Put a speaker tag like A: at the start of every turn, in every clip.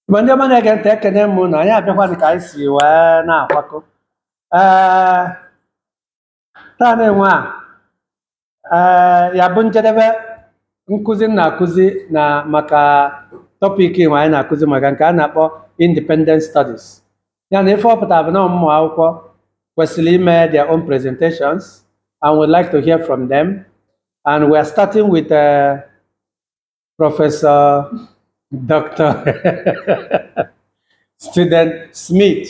A: Igbo ndị ọma na-ege ntị ekene m na anyị abịakwanụ ka anyị si wee na-akwakọ taa na-enwe ya bụ njedebe nkụzi na-akụzi na maka tọpik nwe anyị na-akụzi maka nke a na-akpọ independent studies. Ya na ife ọ pụtara bụ na ọmụmụ akwụkwọ kwesịrị ime their own presentations and we'd like to hear from them, and we are starting with Professor Dr. Student Smith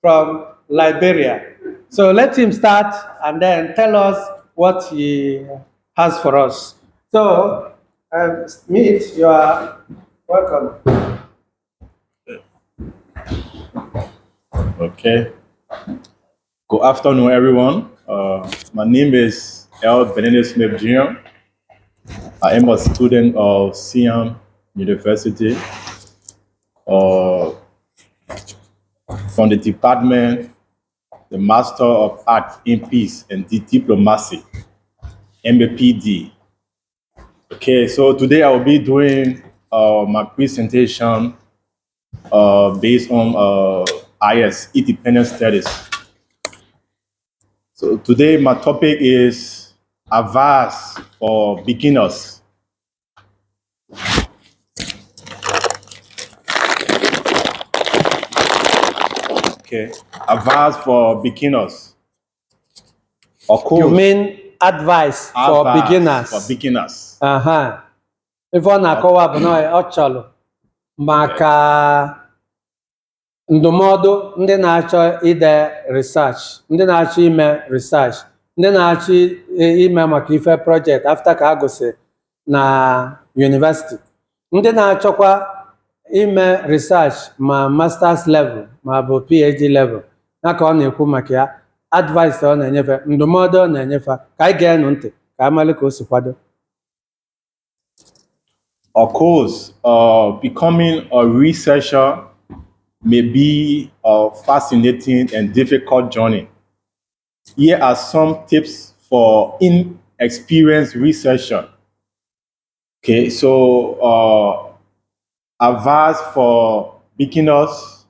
A: from Liberia. So let him start and then tell us what he has for us. So, Smith, you are welcome.
B: Okay. Good afternoon, everyone. My name is L. Benedict Smith Jr. I am a student of Siam University from the department, the Master of Art in Peace and Diplomacy, MAPD. Okay, so today I will be doing my presentation based on IS, Independent Studies. So today my topic is advice for beginners. Okay, advice for beginners. Of course.
A: You mean advice for beginners?
B: For beginners.
A: Ife ọ na-akọwa bụ na ọ chọrọ maka ndụmọdụ ndị na-achọ ide research, ndị na-achọ ime research, ndị na-achọ ime maka ife project after ka ha gụsị na university, ndị na-achọkwa ime research ma masters level ma bụ PhD level. Na ka ọ na-ekwu maka ya, advice ọ na-enyefe, ndụmọdụ ọ na-enyefe, ka anyị ga-enụ ntị ka amalị ka o si kwado.
B: Of course, becoming a researcher may be a fascinating and difficult journey. Here are some tips for inexperienced researcher. Okay, so advice for beginners: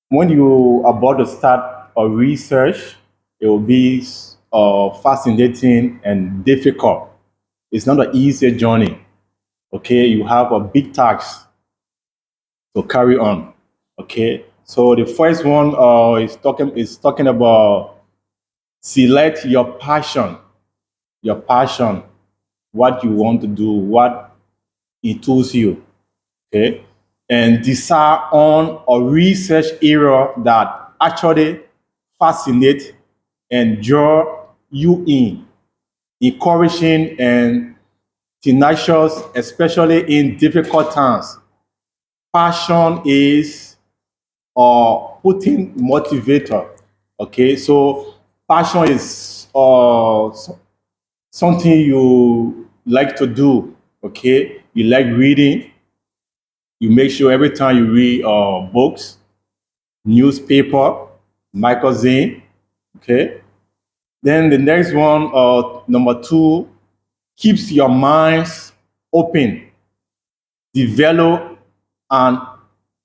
B: when you are about to start a research, it will be fascinating and difficult. It's not an easy journey. Okay, you have a big task to carry on. Okay, so the first one is talking about select your passion, what you want to do, what enthuses you. Okay, and decide on a research area that actually fascinates and draw you in, encouraging and tenacious, especially in difficult times. Passion is putting motivator. Okay, so passion is something you like to do. Okay, you like reading. You make sure every time you read books, newspaper, magazine. Okay, then the next one, number 2, keeps your minds open. Develop an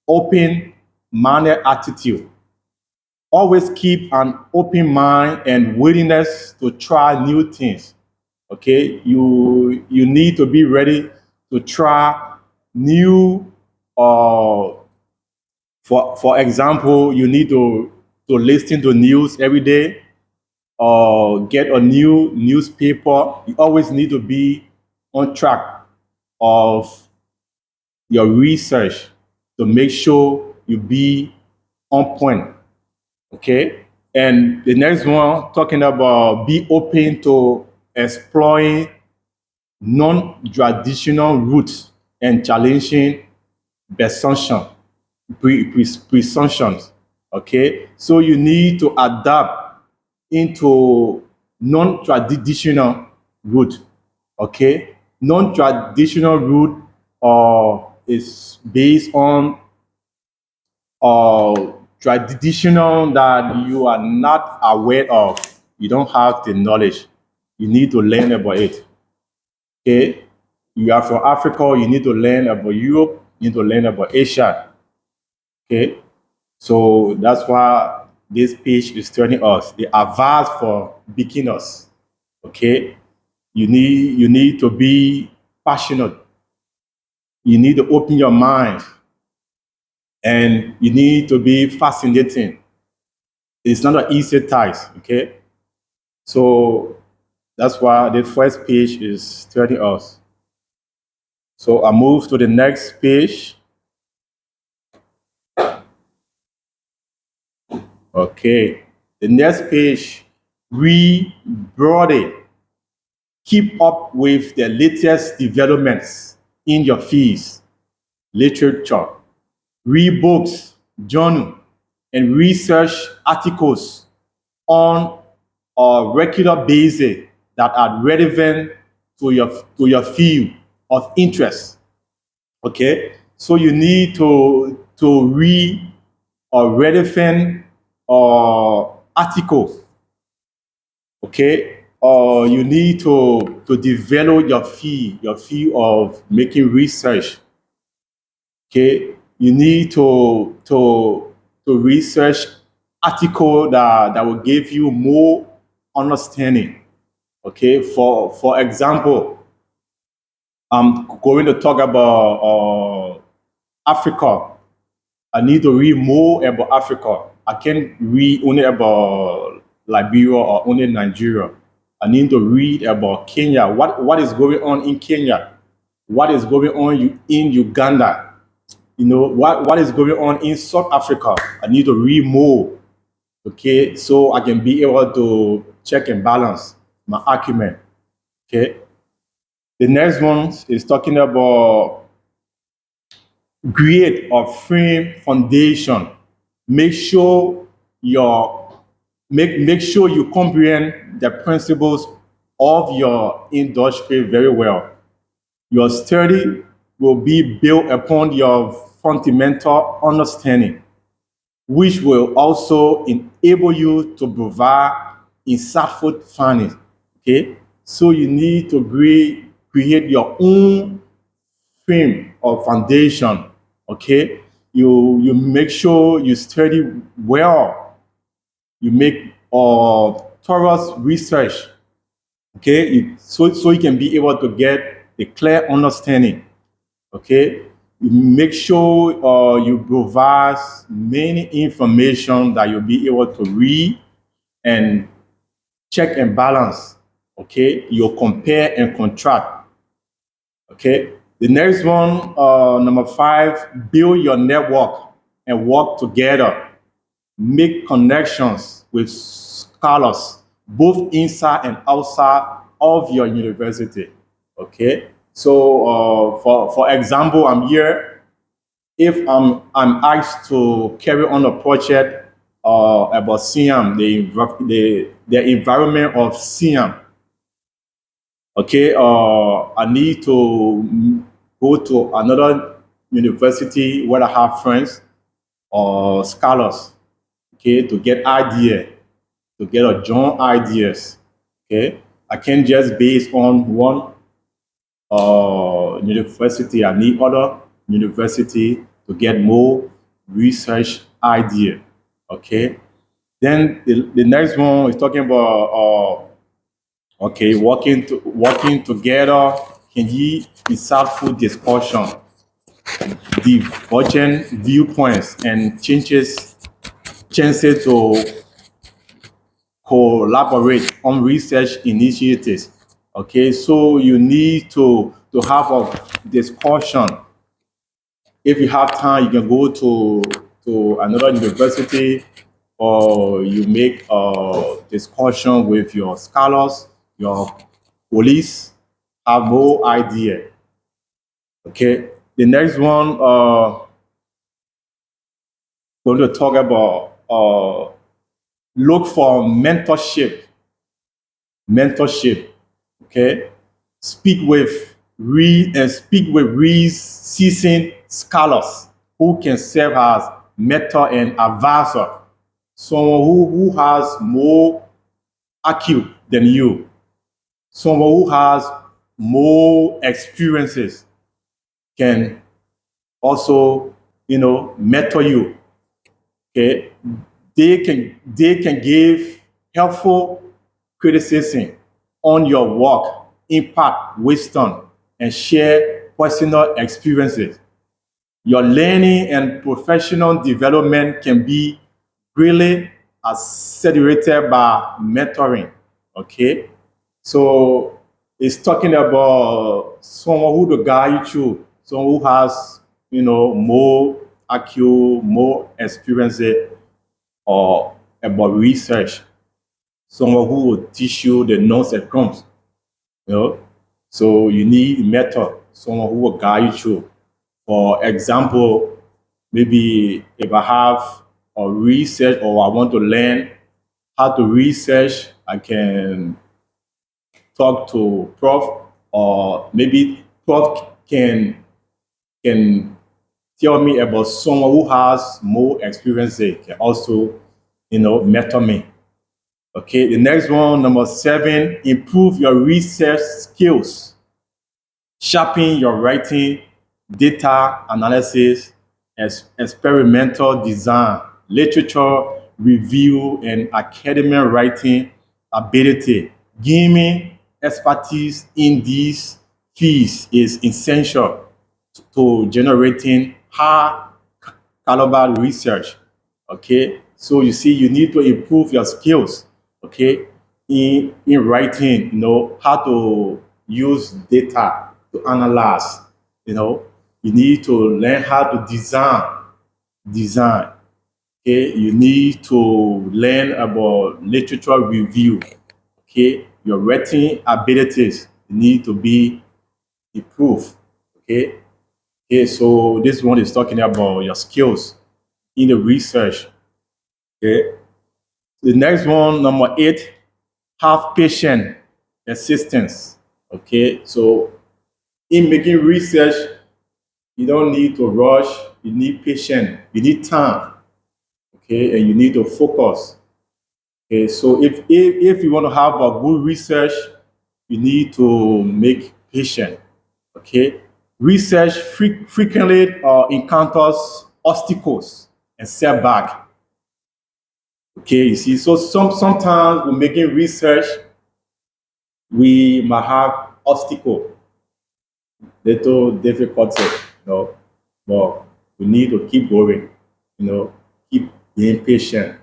B: open-minded attitude. Always keep an open mind and willingness to try new things. Okay, you need to be ready to try new. For example, you need to listen to news every day. Get a new newspaper. You always need to be on track of your research to make sure you be on point. Okay, and the next one talking about be open to exploring non-traditional routes and challenging presumptions. Okay, so you need to adapt into non-traditional route. Okay, non-traditional route is based on traditional that you are not aware of. You don't have the knowledge. You need to learn about it. Okay, you are from Africa, you need to learn about Europe. into learning about Asia. Okay, so that's why this page is telling us the advice for beginners. Okay, you need to be passionate. You need to open your mind, and you need to be fascinating. It's not an easy task. Okay, so that's why the first page is telling us. So I move to the next page. Okay. The next page, read broadly. Keep up with the latest developments in your fields, literature. Read books, journal, and research articles on a regular basis that are relevant to your field of interest. Okay, so you need to read a relevant article. Okay, you need to develop your field of making research. Okay, you need to research article that will give you more understanding. Okay, for example, I'm going to talk about Africa. I need to read more about Africa. I can't read only about Liberia or only Nigeria. I need to read about Kenya. What is going on in Kenya? What is going on in Uganda? What is going on in South Africa? I need to read more. Okay, so I can be able to check and balance my argument. Okay. The next one is talking about create a firm foundation. Make sure your make sure you comprehend the principles of your industry very well. Your study will be built upon your fundamental understanding, which will also enable you to provide insightful findings. Okay, so you need to create your own frame or foundation. Okay, you make sure you study well. You make thorough research. Okay, so you can be able to get a clear understanding. Okay, you make sure you provide many information that you'll be able to read and check and balance. Okay, you compare and contrast. Okay. The next one, number 5, build your network and work together. Make connections with scholars, both inside and outside of your university. Okay. So, for example, I'm here. If I'm asked to carry on a project about Siam, the environment of Siam. Okay, I need to go to another university where I have friends or scholars, okay, to get idea, to get a joint ideas. Okay, I can't just base on one university. I need other university to get more research idea. Okay, then the next one is talking about okay, working together can yield insightful discussion, divergent viewpoints, and chances to collaborate on research initiatives. Okay, so you need to have a discussion. If you have time, you can go to another university, or you make a discussion with your scholars, your colleagues, have no idea. Okay. The next one, going to talk about look for mentorship. Mentorship. Okay. Speak with seasoned scholars who can serve as mentor and advisor. Someone who has more IQ than you. Someone who has more experiences can also, mentor you. Okay, they can give helpful criticism on your work, impact wisdom, and share personal experiences. Your learning and professional development can be greatly accelerated by mentoring. Okay, so it's talking about someone who to guide you through, someone who has more IQ, more experience or about research, someone who will teach you the knowns and crumbs. You know, so you need a mentor, someone who will guide you through. For example, maybe if I have a research or I want to learn how to research, I can talk to Prof, or maybe Prof can tell me about someone who has more experience. They can also, mentor me. Okay, the next one, number 7, improve your research skills. Sharpen your writing, data analysis, experimental design, literature review, and academic writing ability. Gaining expertise in these fields is essential to generating high caliber research. Okay, so you see, you need to improve your skills. Okay, in writing, how to use data to analyze. You need to learn how to design. Okay, you need to learn about literature review. Okay, your writing abilities need to be improved. Okay. Okay, so this one is talking about your skills in the research. Okay. The next one, number 8, have patient assistance. Okay, so in making research, you don't need to rush, you need patience, you need time, okay, and you need to focus. Okay, so if you want to have a good research, you need to make patient. Okay, research frequently encounters obstacles and setback. Okay, you see, so sometimes we're making research, we might have obstacle, little difficulty, but we need to keep going, keep being patient.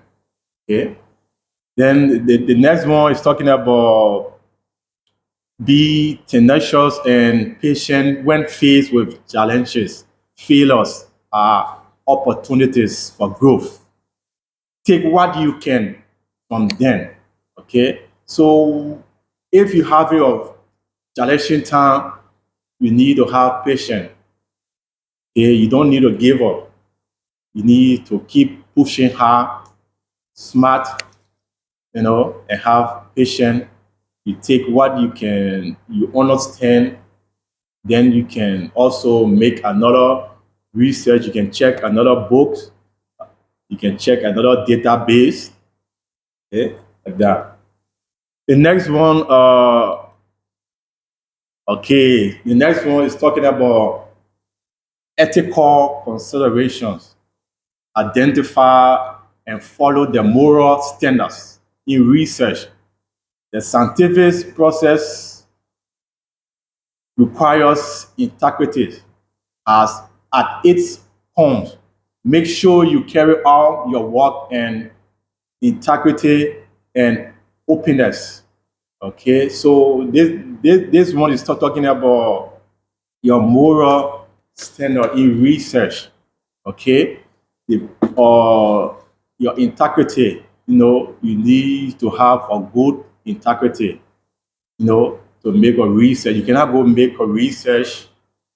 B: Okay. Then the next one is talking about be tenacious and patient when faced with challenges. Failures are opportunities for growth. Take what you can from them. Okay. So if you have a challenging time, you need to have patience. Okay, you don't need to give up. You need to keep pushing hard, smart, and have patience. You take what you understand, then you can also make another research. You can check another book. You can check another database. Okay, like that. The next one, the next one is talking about ethical considerations. Identify and follow the moral standards in research. The scientific process requires integrity as at its home. Make sure you carry out your work and integrity and openness. Okay, so this one is talking about your moral standard in research. Okay, the, your integrity. You need to have a good integrity. To make a research. You cannot go make a research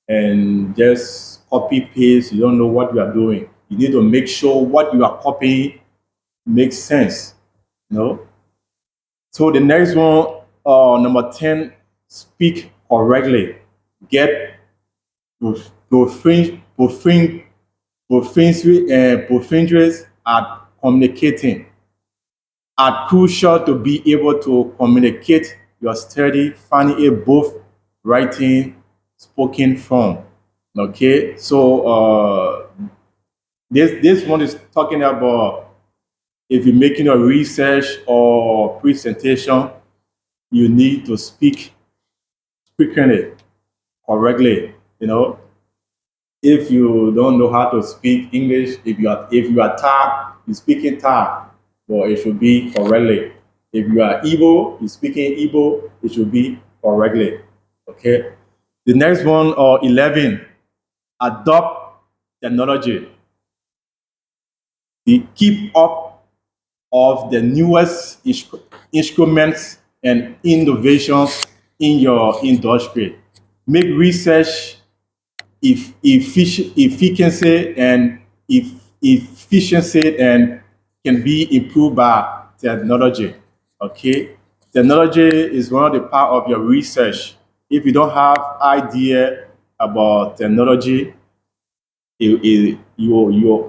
B: and just copy paste. You don't know what you are doing. You need to make sure what you are copying makes sense. You know. So the next one, number 10, speak correctly. Get proficiency at communicating are crucial to be able to communicate your study, finding it both writing, spoken form. Okay, so this one is talking about if you're making a research or presentation, you need to speaking it correctly. You know, if you don't know how to speak English, if you are Thai, you speaking Thai, but it should be correctly. If you are Igbo, you speaking Igbo, it should be correctly. Okay. The next one, 11, adopt technology. Keep up of the newest instruments and innovations in your industry. Make research efficiency and efficiency and can be improved by technology. Okay, technology is one of the part of your research. If you don't have idea about technology, you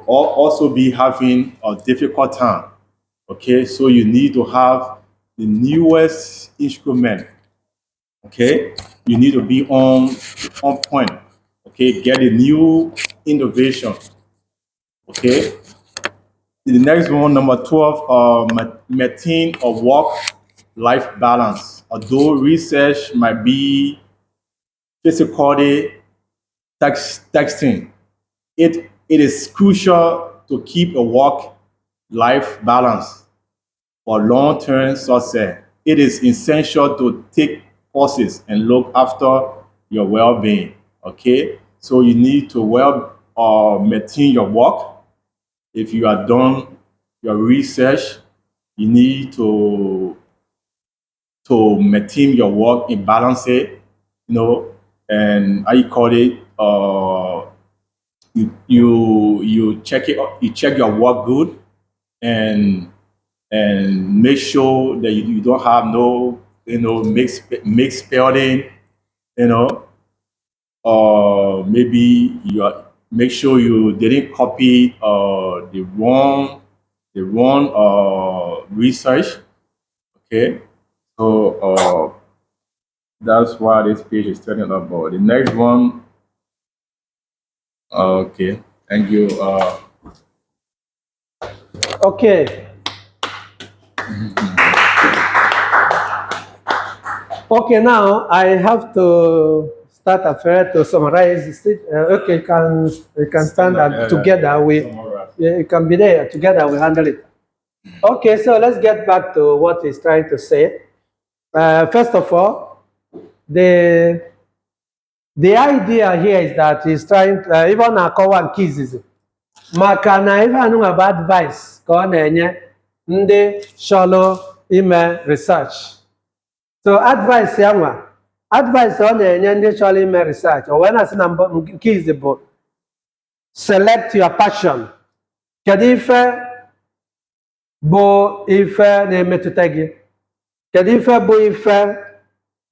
B: also be having a difficult time. Okay, so you need to have the newest instrument. Okay, you need to be on point. Okay, get a new innovation. Okay, the next one, number 12, maintain a work-life balance. Although research might be physically texting, it is crucial to keep a work-life balance for long-term success. It is essential to take courses and look after your well-being. Okay, so you need to maintain your work. If you are done your research, you need to maintain your work and balance it. You know, and how you call it? You check it. You check your work good and make sure that you don't have no mixed spelling, you know, or maybe make sure you didn't copy the wrong research. Okay, so that's why this page is turning about. The next one, okay, thank you.
A: Okay. Okay, now I have to start affair to summarize. Okay, you can stand and together we you can be there together we handle it. Okay, so let's get back to what he's trying to say. First of all, the idea here is that he's trying even akọwa nke izizi maka na ife anụnwa bụ advice ka ọ na-enye ndị chọrọ ime research. So advice ya nwa advice ọ na-enye ndị chọrọ ime research o wee na-asị na nke izi bụ select your passion. Kedu ife bụ ife na-emetụta gị? Kedu ife bụ ife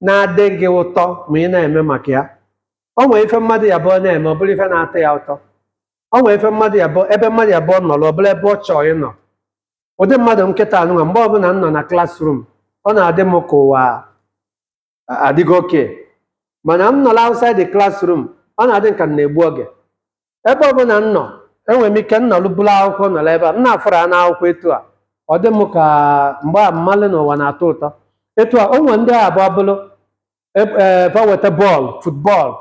A: na-adị gị ụtọ ma ị na-eme maka ya? O nwere ife mmadụ ya abụọ na-eme ọ bụrụ ife na-atọ ya ụtọ. O nwere ife mmadụ ya abụọ ebe mmadụ ya abụọ nọrọ ọ bụrụ ebe ọ chọrọ ịnọ. Ụdị mmadụ nkịta anụnwa mgbe ọbụla m nọ na classroom ọ na-adị m ka ụwa adịghị oke, mana m nọrọ outside the classroom ọ na-adị nka na-egbu oge. Ebe ọbụla m nọ enwere m ike nnọrụ bụrụ akwụkwọ nọrọ ebe a m na-afụrụ ya n'akwụkwọ etu a ọ dị m ka mgbe a mmalụ n'ụwa na-atọ ụtọ etu a. O nwere ndị a abụọ bụrụ weta bọọlụ futbọọlụ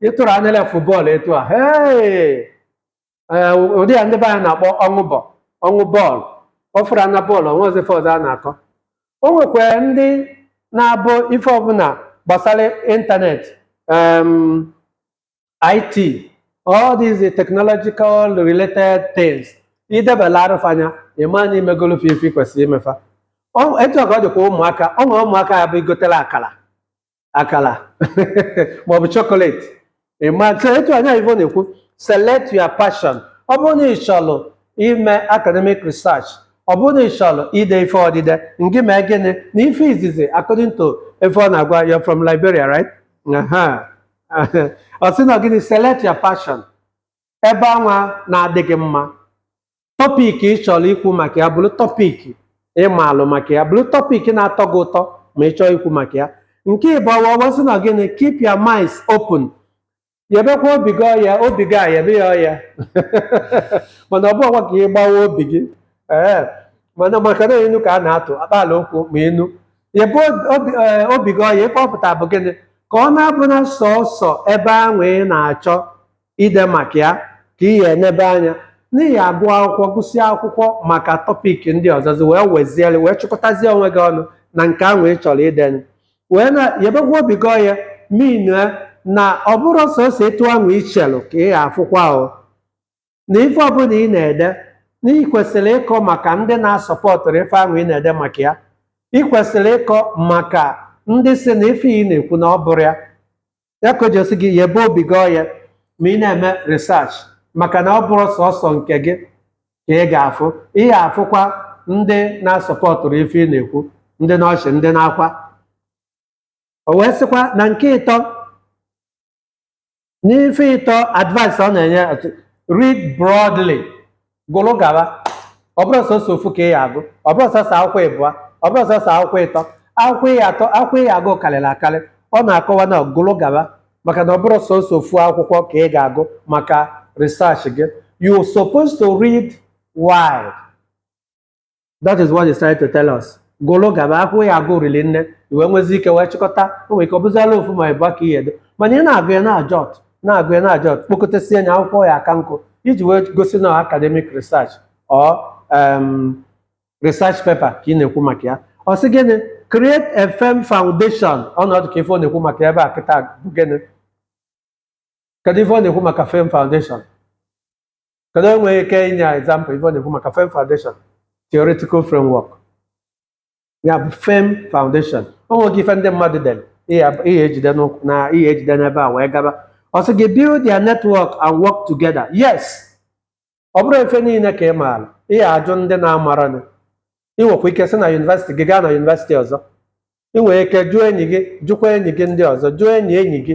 A: ịtụrụ anya futbọọlụ etu a ụdị ya ndị be anyị na-akpọ ọṅụ bọọlụ ọ fụrụ anya bọọlụ onwe ozife ọzọ a na-akọ. O nwekwara ndị na-abụ ife ọbụla gbasara ịntanetị IT all these technological related things idebela arụfe anya ịma na imegolu ife kwesịrị imefa. Etu ọ ka ọ dịkwa ụmụaka ọ nwere ụmụaka ya bụ igotela akara maọbụ chocolate ịma etu anya ivo na-ekwu select your passion. Ọ bụrụ na ị chọrọ ime academic research, ọ bụrụ na ị chọrọ ide ife ọdịde ngị mee gịnị na ife izizi according to ife ọ na-agwa you're from Liberia, right? Ọ sị na gịnị select your passion. Ebe anwa na-adị gị mma tọpik ị chọrọ ikwu maka ya bụrụ tọpik ịmalụ maka ya bụrụ tọpik na-atọ gị ụtọ ma ị chọọ ikwu maka ya. Nke ịbụọ ọ sị na gịnị keep your minds open. yebekwa obi gị ọya obi gị a yebe ya ọya mana ọ bụ ọgwa ka ị gbawa obi gị ee mana maka na enu ka a na-atụ akpala okwu ma enu yebe obi gị ọya ife ọpụta bụ gịnị ka ọ na-abụ na sọsọ ebe ahụ ị na-achọ ide maka ya ka ị ya enebe anya n'ihi agụ akwụkwọ gụsịa akwụkwọ maka tọpik ndị ọzọzi wee weziere wee chịkọtazie onwe gị ọnụ na nke ahụ ị chọrọ idenu wee na yebekwa obi gị ọya minue na ọ bụrụ sọsọ etu ahụ ichelụ ka ị ga-afụkwa na ife ọbụla ị na-ede na ị kwesịrị ịkọ maka ndị na-asọpọtụrụ ife ahụ ị na-ede maka ya ị kwesịrị ịkọ maka ndị si na ife ị na-ekwu na ọ bụrụ ya ya ka o ji osi gị yebe obi gị ọya ma ị na-eme research maka na ọ bụrụ sọsọ nke gị ka ị ga-afụ ị ga-afụkwa ndị na-asọpọtụrụ ife ị na-ekwu ndị n'ọchị ndị na-akwa o wee sịkwa na nke ịtọ n'ife ịtọ advice ọ na-enye read broadly gụrụ gaba ọ bụrụ sọsọ ofu ka ị ya agụ ọ bụrụ sọsọ akwụkwọ ịbụa ọ bụrụ sọsọ akwụkwọ ịtọ akwụkwọ ị ya agụ karịrị akarị ọ na-akọwa na gụrụ gaba maka na ọ bụrụ sọsọ ofu akwụkwọ ka ị ga-agụ maka research gị you supposed to read wide. That is what he's trying to tell us. Gụrụ gaba akwụkwọ ya agụ rili nne wee nwezi ike wee chịkọta o nwere ike ọ bụziala ofu ma ịbụa ka ihe edo mana ị na-agụ ya na-agụ ya na-ajọt kpokọtasị anya akwụkwọ ya aka nkụ iji wee gosi na academic research or research paper ka ị na-ekwu maka ya ọ sị gịnị create a firm foundation ọnọdụ ka ife ọ na-ekwu maka ebe a kịta bụ gịnị kedu ife ọ na-ekwu maka firm foundation kedu enweghị ike inye example ife ọ na-ekwu maka firm foundation theoretical framework ya bụ firm foundation o nweghị ife ndị mmadụ dere ihe ejide n'ebe a wee gaba ọ sị gị build their network and work together yes ọ bụrụ efe niile ka ị maara ihe ajụ ndị na-amara ị nwekwa ike sị na yunivesiti gị gaa na yunivesiti ọzọ ị nwere ike jụọ enyi gị jụkwa enyi gị ndị ọzọ jụọ enyi gị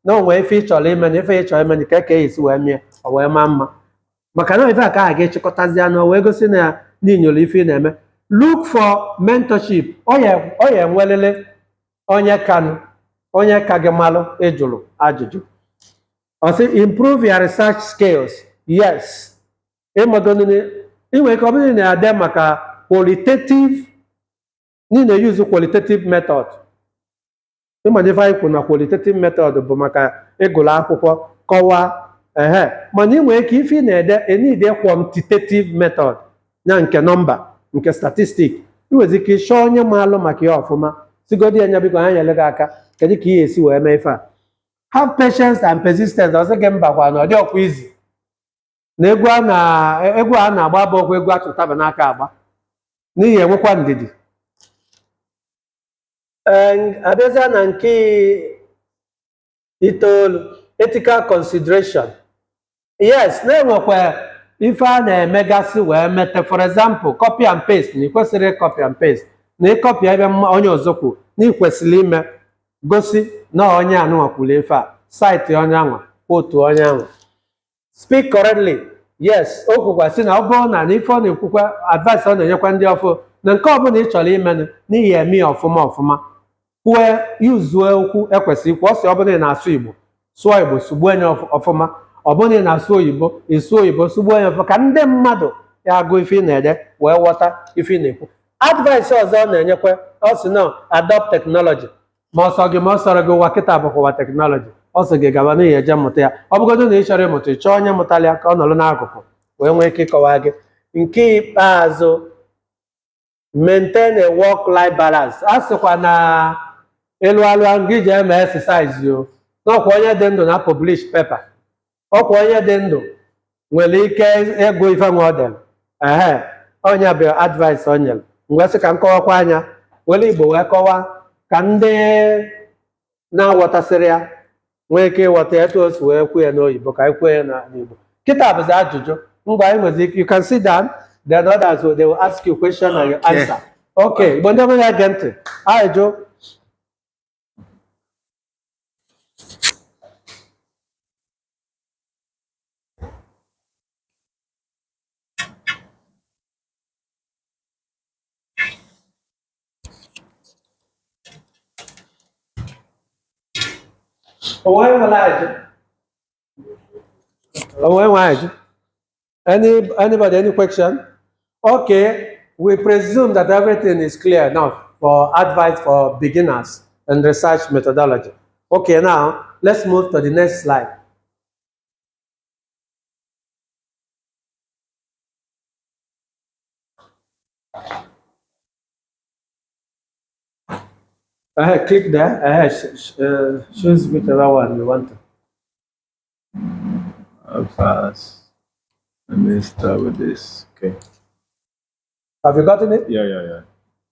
A: na onwe ife ị chọrọ ime na ife ị chọrọ ime na ka eke esi wee mie ọ wee maa mma maka na ife a ka a ga-echịkọtazi anụ wee gosi na ya n'inyolo ife ị na-eme look for mentorship ọ ya enwelele onye ka gị malụ ịjụrụ ajụjụ ọ sị improve your research skills yes inwe ike ọ bụrụ na-ade maka qualitative use qualitative method ịma ife anyị kwụ na qualitative method bụ maka ịgụrụ akwụkwọ kọwaa mana inwe ike ife ị na-ede enide quantitative method ya nke nọmba nke statistik inwezi ike ịchọọ onye maalụ maka ya ọfụma sigodi anya biko anya nyere gị aka kedu ka ị ga-esi wee mee ife a have patience and persistence ọ sị gị mbakwa na ọ dị ọkwa izi na egwu a na-agba bụ ọkwa egwu achụtaba n'aka agba n'ihi enwekwa ndidi abịazịa na nke itoolu ethical consideration yes na-enwekwa ife a na-emegasị wee mete for example copy and paste na ikwesịrị copy and paste na ịkọpị ebe onye ọzọ kwuru na ikwesịrị ime gosi na onye anụnwa kwuru ife a site onye anwa otu onye anwa speak correctly yes o kwukwasị na ọ bụrụ na ife ọ na-ekwukwa advice ọ na-enyekwa ndị ọfụ na nke ọbụla ị chọrọ ime n'ihi eme ya ọfụma kwue yuzuo okwu ekwesịrị ikwu ọ sị ọ bụla ị na-asụ Igbo sụọ Igbo sugbuo enye ọfụma ọ bụla ị na-asụ oyibo ịsụ oyibo sugbuo enye ọfụma ka ndị mmadụ ya agụ ife ị na-ede wee ghọta ife ị na-ekwu advice ọzọ ọ na-enyekwa ọ sị na adopt technology ma ọsọ gị ma ọ sọrọ gị ụwa kịta bụkwa ụwa teknọlọji ọ sị gị gaba n'ihi eje mmụta ya ọ bụgodo na ị chọrọ ịmụta ị chọọ onye mụtara ya ka ọ nọrọ n'akụkụ wee nwee ike ịkọwa gị nke ikpeazụ maintain a work life balance a sịkwa na elu alụ gị ji eme exercise yo n'ọkwa onye dị ndụ na publish paper ọkwa onye dị ndụ nwere ike ịgụ ife nwa ọ dere onye bụ advice o nyere mgbe sị ka m kọwakwa anya were Igbo wee kọwaa ka ndị na-aghọtasịrị ya nwee ike ịghọta etu o si wee kwu ya n'oyibo ka anyị kwuo ya n'Igbo kịta bụzi ajụjụ ngwa anyị nwezi ike you can sit down then others they will ask you question and you answer okay Igbo ndị ọbụla na-ege ntị ajụjụ onwe nwere ajụ Anybody, any question? Okay, we presume that everything is clear enough for advice for beginners and research methodology. Okay, now let's move to the next slide. Click there. Choose whichever one you want to.
B: Fast. Let me start with this. Okay.
A: Have you gotten it?
B: Yeah.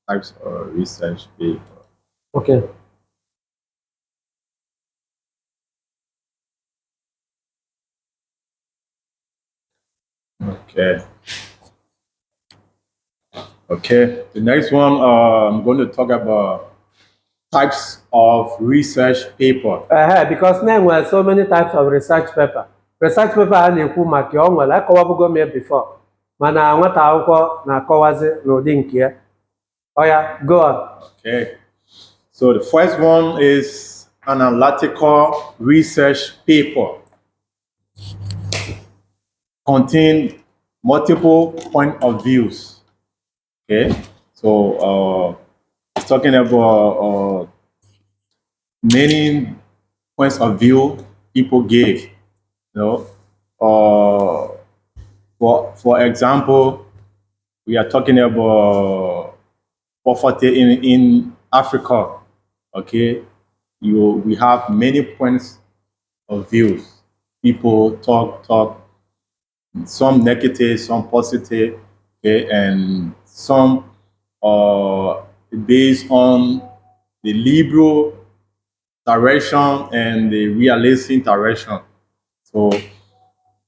B: Types of research paper.
A: Okay.
B: Okay. Okay. The next one, I'm going to talk about types of research paper.
A: Because now we have so many types of research paper. Research paper a na-ekwu maka ya, ọ nwere akọwabugo m ya before, mana nwata akwụkwọ na-akọwazi n'ụdị nke ya. Oh yeah, go on.
B: Okay. So the first one is analytical research paper. Contain multiple point of views. Okay. So it's talking about many points of view people gave. You know, for example, we are talking about poverty in Africa. Okay, we have many points of views. People talk, some negative, some positive, okay, and some based on the liberal direction and the realistic direction. So,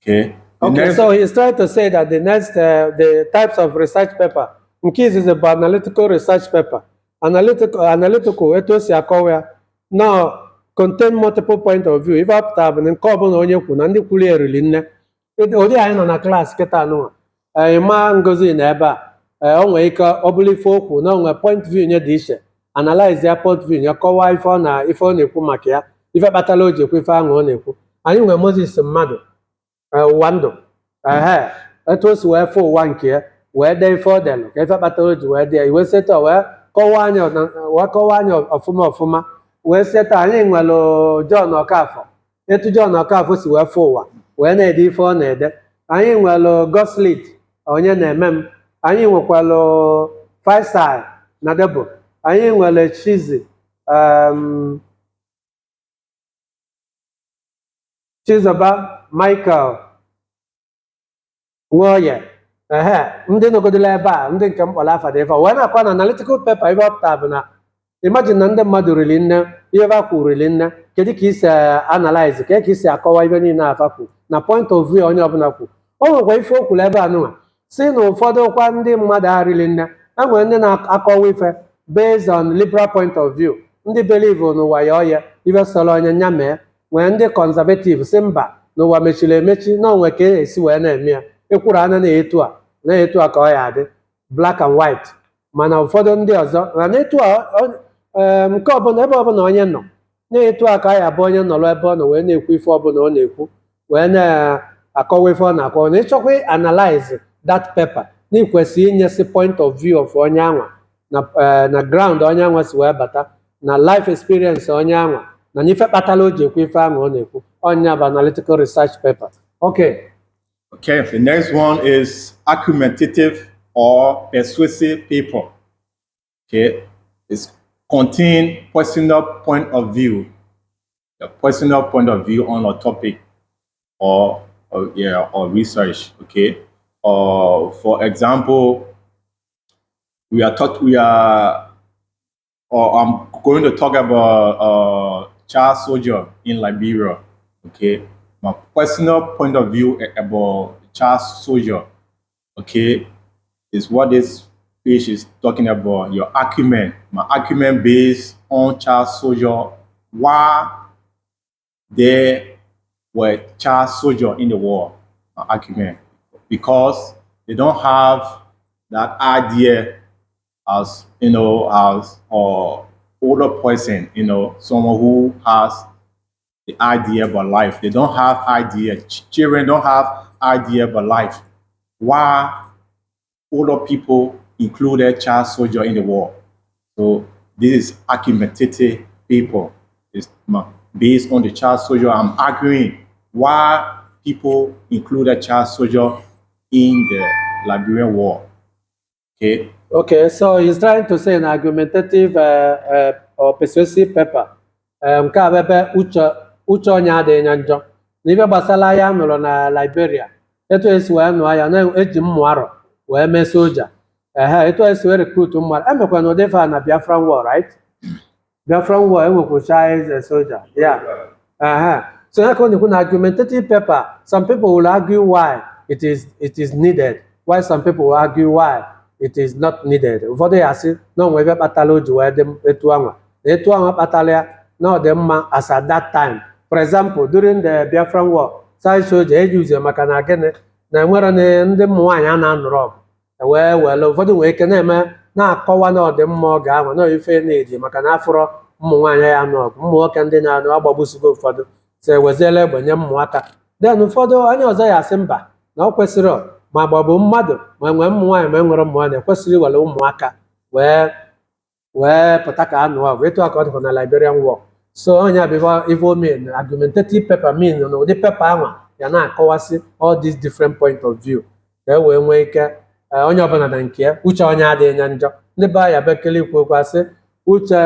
B: okay.
A: So he's trying to say that the types of research paper, in case is about analytical research paper. Analytical, etu o si akọwa ya, now contain multiple point of view. Ife apụta bụ na nke ọbụla onye kwu na ndị kwuru erili nne. Ụdị anyị nọ na klaasị kịta anụnwa. Ma Ngozi na ebe a, o nwere ike ọ bụrụ ife okwu na onwe point view nye dị iche. Analyze ya point view ya, kọwaa ife ọ na-ekwu maka ya, ife kpatara o ji ekwu ife ahụ ọ na-ekwu. Anyị nwere Moses mmadụ ụwa ndụ etu o si wee fụ ụwa nke ya wee dee ife ọ delụ ka ife kpatara o ji wee dee iwe seta wee kọwaa anya ọfụma wee seta anyị nwere John Okafọ, etu John Okafọ si wee fụ ụwa wee na-ede ife ọ na-ede. Anyị nwere Goslit onye na-eme m, anyị nwekwalụ Faisal na Debo, anyị nwere Chizoba Michael Nwoye, ndị nọgodila ebe a, ndị nke mkpọrọ afa dị ife wee na-akwa na analytical paper ife ọpụta bụ na imagine na ndị mmadụ riri nne ihe ebe akwu riri nne, kedu ka isi analyze ka isi akọwa ife niile afa kwu na point of view onye ọbụla kwu. O nwekwa ife o kwuru ebe anụnwa si na ụfọdụ kwa ndị mmadụ arili nne, e nwere ndị na-akọwa ife based on liberal point of view, ndị believe n'ụwa ya ọya ife sọrọ onye nya mee, nwee ndị conservative si mba n'ụwa mechiri emechi na onwe ka esi wee na-eme ya, ekwuru anya na-etu a ka ọ ya adị black and white. Mana ụfọdụ ndị ọzọ na na-etu a nke ọbụla ebe ọbụla onye nọ na-etu a ka ọ ya bụ onye nọrọ ebe ọ nọ wee na-ekwu ife ọbụla ọ na-ekwu wee na-akọwa ife ọ na-akọwa. Na ịchọkwa analyze that paper na ikwesịrị inyesi point of view of onye anwa na ground onye anwa si wee bata na life experience onye anwa na n'ife kpatara o ji ekwu ife ahụ ọ na-ekwu. Onya bụ analytical research paper. Okay,
B: the next one is argumentative or persuasive paper. Okay, it's contain personal point of view, a personal point of view on a topic or research. Okay, for example, I'm going to talk about child soldier in Liberia. Okay, my personal point of view about child soldier, okay, is what this page is talking about. Your argument, my argument based on child soldier, why there were child soldier in the war. My argument, because they don't have that idea as as older person, someone who has the idea about life. They don't have idea. Children don't have idea about life. Why older people included child soldier in the war? So this is argumentative paper. It's based on the child soldier. I'm arguing why people included child soldier in the Liberian war. Okay.
A: Okay, so he's trying to say an argumentative or persuasive paper. Nke a bụ ebe uche onye adịghị ya njọ n'ife gbasara ya nụrụ na Liberia, etu esi wee nụọ ya na-eji mmụ arọ wee mee soja, etu esi wee rekrut mmadụ emekwa na ụdị fa na Biafran war, right? Biafran war enwekwucha eze soja, yeah. So ya ka ọ na-ekwu na argumentative paper, some people will argue why it is needed, while some people will argue why it is not needed. Ụfọdụ ya asị na onwe ebe kpatara o ji wee dị etu anwa na etu anwa kpatara ya na ọ dị mma as at that time. For example, during the Biafran war, side soldier eji uze maka na gịnị na enwere ndị ụmụ nwaanyị a na-anụrụ ọgụ wee were ụfọdụ nwere ike na-akọwa na ọdịmma ọ ga-anwa na ife na-eji maka na afụrọ ụmụ nwaanyị ya anụ ọgụ, ụmụ nwoke ndị na-anụ agbagbusigo ụfọdụ so eweziela egbe nye mmụaka. Then ụfọdụ onye ọzọ ya asị mba na ọ kwesịrị ma gbagbu mmadụ ma enwee ụmụ nwaanyị ma enwere ụmụ nwaanyị ekwesịrị iwere ụmụaka wee pụta ka anụ ọgụ etu aka ọ dịkwa na Liberian war. So onye abịa ife omen argumentative paper mean na ụdị pepa anwa ya na-akọwasị all these different point of view ka e wee nwee ike onye ọbụla na nke ya uche onye adịghị ya njọ. Ndị be ya bekele ikwu okwu asị uche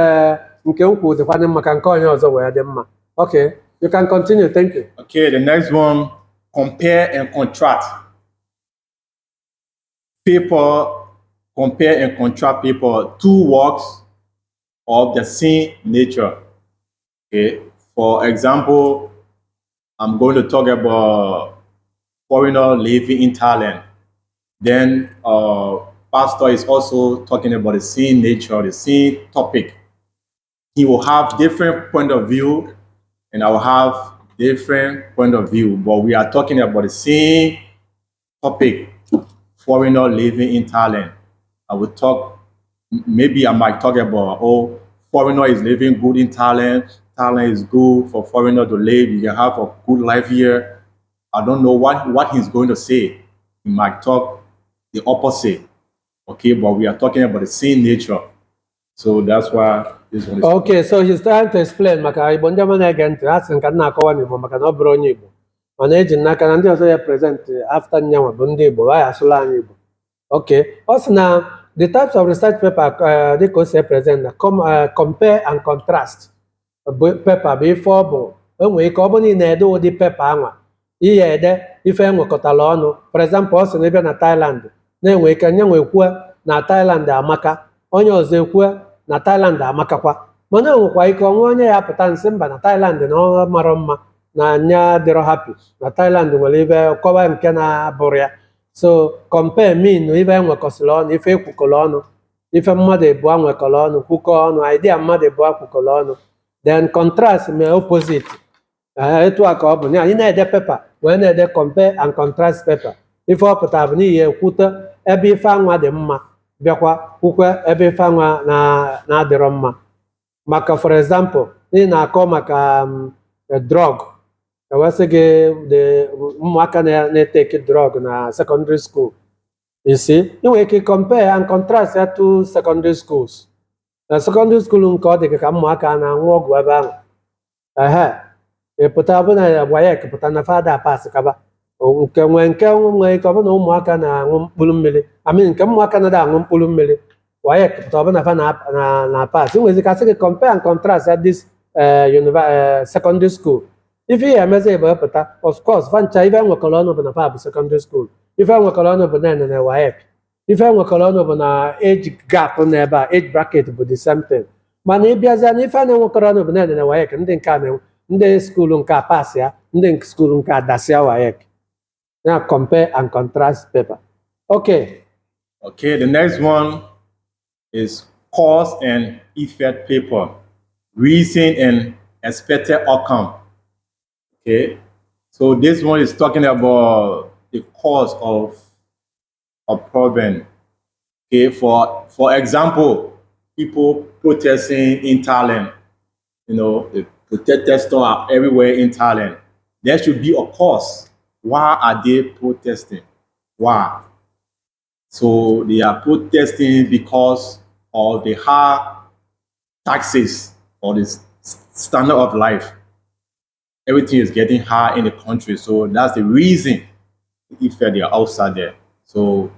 A: nke ukwu dịkwana mma ka nke onye ọzọ wee dị mma. Okay, you can continue. Thank you.
B: Okay, the next one, compare and contrast. Paper, compare and contrast paper, two works of the same nature. Okay, for example, I'm going to talk about foreigner living in Thailand. Then pastor is also talking about the same nature, the same topic. He will have different point of view and I will have different point of view, but we are talking about the same topic, foreigner living in Thailand. I will talk, maybe I might talk about, oh, foreigner is living good in Thailand. Thailand is good for foreigner to live. You can have a good life here. I don't know what he's going to say. He might talk the opposite. Okay, but we are talking about the same nature. So that's why this one is.
A: Okay, so he's trying to explain maka Igbo ndị ọma na-ege ntị ha sị nka na-akọwa n'Igbo maka na ọ bụrụ onye Igbo mana eji n'aka na ndị ọzọ ya present after nyanwa bụ ndị Igbo ha asụla anyị Igbo. Okay, ọ sị na the types of research paper dịka o si present na compare and contrast paper bụ ife ọ bụ enwere ike ọ bụ na ede ụdị paper anwa ihe ede ife enwekọtara ọnụ. For example, ọ sị na ịbịa na Thailand na-enwe ike nyanwa ekwue na Thailand amaka, onye ọzọ ekwue na Thailand amakakwa, mana enwekwa ike onwe onye ya pụta nsị mba na Thailand na ọ mara mma na anya dịrọ happy na Thailand nwere ibe kọwa nke na-abụrụ ya. So compare mean ife enwekọsịrị ọnụ, ife ekwukọrọ ọnụ, ife mmadụ abụọ nwekọrọ ọnụ kwukọ ọnụ, idea mmadụ abụọ kwukọrọ ọnụ. Then contrast mee opposite, etu a ka ọ bụ na anyị na-ede pepa wee na-ede compare and contrast paper. Ife ọ pụtara bụ n'ihi ekwute ebe ife anwa dị mma bịakwa kwukwe ebe ife anwa na-adịrọ mma. Maka for example, ị na-akọ maka drug, ewesị gị ụmụaka na-eteki drug na secondary school. You see, ị nwere ike compare and contrast ya to secondary schools. Na secondary school nke ọ dị ka ụmụaka na-aṅụ ọgwụ ebe ahụ pụta bụ na WAEC pụta na fada pas kaba nke nwee ike ọ bụ na ụmụaka na-aṅụ mkpụrụ mmiri, nke ụmụaka na-ada aṅụ mkpụrụ mmiri WAEC pụta ọ bụ na fa na pas. Nwezi ka sị gị compare and contrast at this secondary school. Ife ihe emezi ebe pụta, of course fancha ife enwekọrọ ọnụ bụ na fa bụ secondary school, ife enwekọrọ ọnụ bụ na WAEC, ife enwekọrọ ọnụ bụ na age gap n'ebe a, age bracket bụ the same thing. Mana ịbịazịa na ife na-enwekọrọ ọnụ bụ na WAEC, ndị nke a ndị skuulu nke a pas ya, ndị skuulu nke a dasịa WAEC. Now compare and contrast paper. Okay.
B: Okay, the next one is cause and effect paper, reason and expected outcome. Okay, so this one is talking about the cause of a problem. Okay, for example, people protesting in Thailand, protesters are everywhere in Thailand. There should be a cause. Why are they protesting? Why? So they are protesting because of the high taxes or the standard of life. Everything is getting high in the country. So that's the reason if they are outside there. So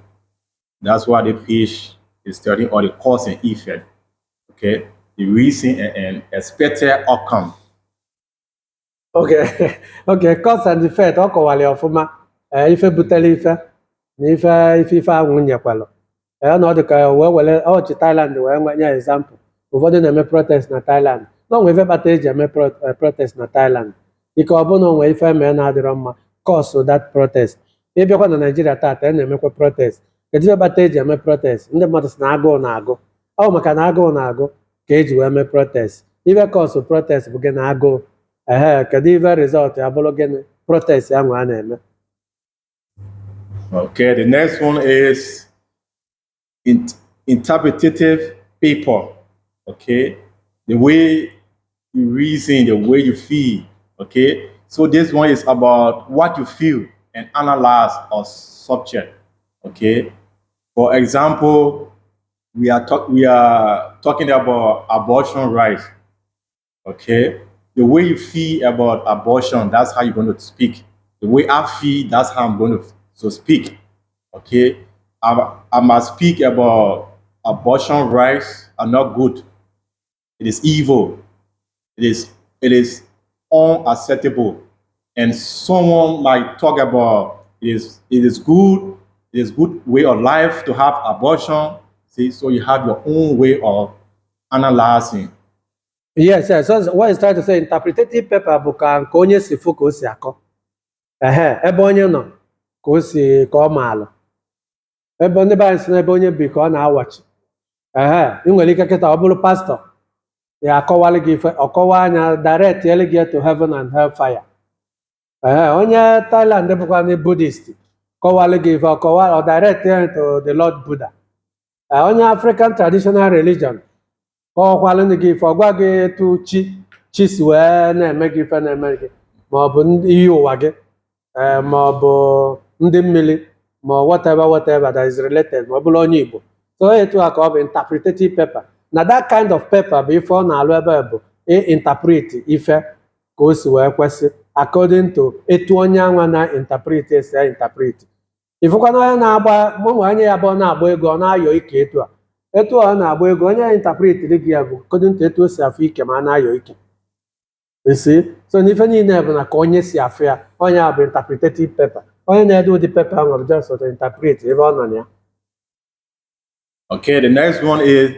B: that's why the page is studying all the cause and effect. Okay, the reason and expected outcome.
A: Okay, okay, cause and effect ọ kọwara ya ọfụma ife butere ife na ife ahụ nyekwalụ na ọ dị ka wee were ọchị Thailand wee nye example ụfọdụ na-eme protest na Thailand na onwe ife kpata eji eme protest na Thailand ike ọ bụrụ na onwe ife mee na-adịrọ mma cause that protest ịbịakwa na Nigeria taata na-emekwa protest kedu ife kpata eji eme protest ndị mmadụ si na agụụ na-agụ ọ maka na agụụ na-agụ ka eji wee mee protest ife cause protest bụ gị na agụụ kedu ife result ya bụrụ gịnị protest ahụ a na-eme.
B: Okay, the next one is interpretative paper. Okay, the way you reason, the way you feel. Okay, so this one is about what you feel and analyze a subject. Okay, for example, we are talking about abortion rights. Okay, the way you feel about abortion, that's how you're going to speak. The way I feel, that's how I'm going to speak. Okay, I must speak about abortion rights are not good. It is evil. It is unacceptable. And someone might talk about it is good. It is good way of life to have abortion. See, so you have your own way of analyzing.
A: Yes, yes. So what is trying to say, interpretative paper bụ ka nke onye si fụ ka o si akọ ebe onye nọ ka o si ka ọ maalụ ebe ndị be anyị si n'ebe onye bi ka ọ na-awachi ị nwere ike kịta ọ bụrụ pastọ ya akọwalụ gị ife ọkọwa anya direct ele gị to heaven and hellfire onye Thailand bụkwa ndị Buddhist kọwalụ gị ife ọkọwa ọ direct to the Lord Buddha onye African traditional religion kọwakwalụ ndị gị ife ọgwa gị etu chi si wee na-eme gị ife na-eme gị ma ọ bụ iyi ụwa gị ma ọ bụ ndị mmiri ma whatever that is related ma ọ bụrụ onye Igbo so etu a ka ọ bụ interpretative paper na that kind of paper bụ ife ọ na-alụ ebe bụ interpret ife ka o si wee kwesị according to etu onye anwa na-interpret esi interpret ifụkwana onye na-agba mụnwe anya ya bụ ọ na-agba ego ọ na-ayọ ike etu ọ na-agba ego onye interpret gị ya bụ according to etu o si afụ ike ma a na-ayọ ike isi so n'ife niile bụ na ka onye si afụ ya onye a bụ interpretative paper onye na-ede ụdị paper ahụ bụ just to interpret ebe ọ nọ na ya.
B: Okay, the next one is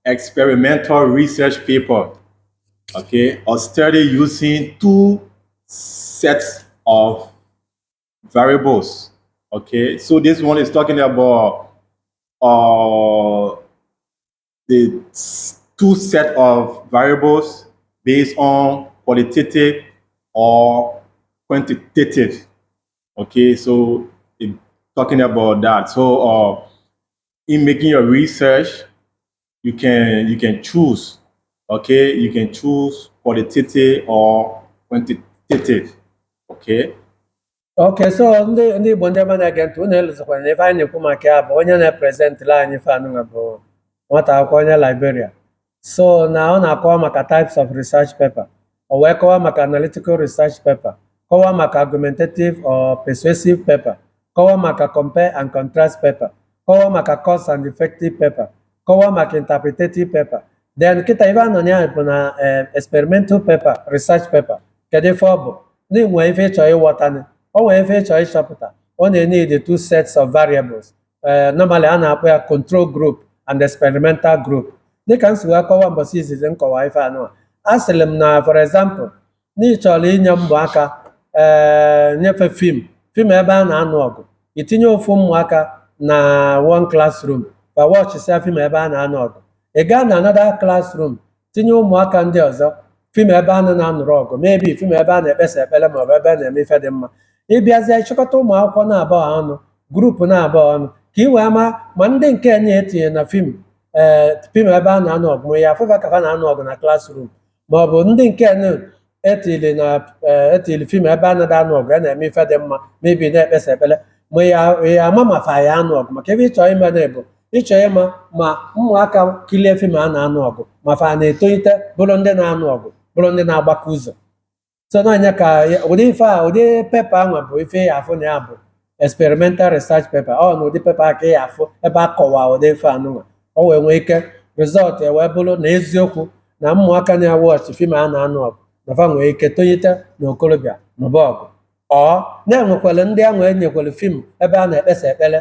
B: experimental research paper. Okay, a study using two sets of variables. Okay, so this one is talking about the two set of variables based on qualitative or quantitative. Okay, so talking about that. So in making your research, you can choose. Okay, you can choose qualitative or quantitative. Okay.
A: Okay, so ndị Igbo ndị ma na-ege ntị unu elụzikwana na ife anyị na-ekwu maka ya bụ onye na-eprezentịla anyị ife anụnwa bụ nwata akwụkwọ onye Liberia so na ọ na-akọwa maka types of research paper o wee kọwa maka analytical research paper kọwa maka argumentative or persuasive paper kọwa maka compare and contrast paper kọwa maka cause and effective paper kọwa maka interpretative paper then kịta ife anọ ya bụ na experimental paper research paper kedu ife ọ bụ ndị nwee ife ịchọ ịghọtani o nwere ife ịchọ ịchọpụta ọ na-enye the two sets of variables normally a na-akpọ ya control group and experimental group dịka m si wee kọwa mbọsị izizi nkọwa ife anụ a sịrị m na for example na ị chọrọ inye mbọ aka nyefe fim ebe a na-anụ ọgụ itinye ofu ụmụaka na one classroom ka wọchịsịa fim ebe a na-anụ ọgụ ị gaa na another classroom tinye ụmụaka ndị ọzọ fim ebe a na-anụrụ ọgụ maybe fim ebe a na-ekpesa ekpere maọbụ ebe a na-eme ife dị mma ịbịazie chịkọta ụmụ akwụkwọ na-abụọ ọnụ grupu na-abụọ ọnụ ka ị wee ma ndị nke nye etinye na fim ebe a na-anụ ọgụ ya afụfa kafa na-anụ ọgụ na klasrum maọbụ ndị nke etili fim ebe a na-ada anụ ọgụ a na-eme ife dị mma mebi na-ekpesa ekpele ma ya ama mafa ya anụ ọgụ maka ebe ịchọ ime na bụ ịchọ ịma ma ụmụaka kilie fim a na-anụ ọgụ mafa na-etolite bụrụ ndị na-anụ ọgụ bụrụ ndị na-agbakọ ụzọ so n'anya ka ụdị ife a ụdị pepa ahụ bụ ife ya afụ na ya bụ experimental research paper ọ na ụdị pepa ka ya afụ ebe a kọwa ụdị ife anụnwa o wee nwee ike rizọt wee bụrụ na eziokwu na ụmụaka na-awọchị fim a na-anụ ọgụ na fa nwee ike tonyite na okorobịa n'ụba ọgụ ọ na-enwekwara ndị ahụ enyekwara fim ebe a na-ekpesa ekpere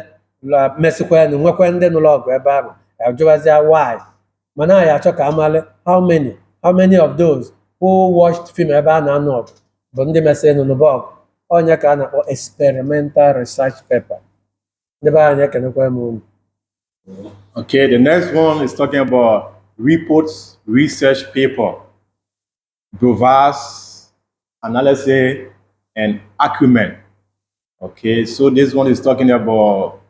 A: mesịkwa na nwekwa ndị nụrụ ọgụ ebe ahụ ajụwazịa why mana ya achọ ka amalị how many of those who watched film ebe a na-anụ ọgụ bụ ndị mesịrị n'ụba ọgụ onye ka a na-akpọ experimental research paper ndị be anyị ekenekwa m unu.
B: Okay, the next one is talking about reports, research paper, brevas, analysis, and acumen. Okay, so this one is talking about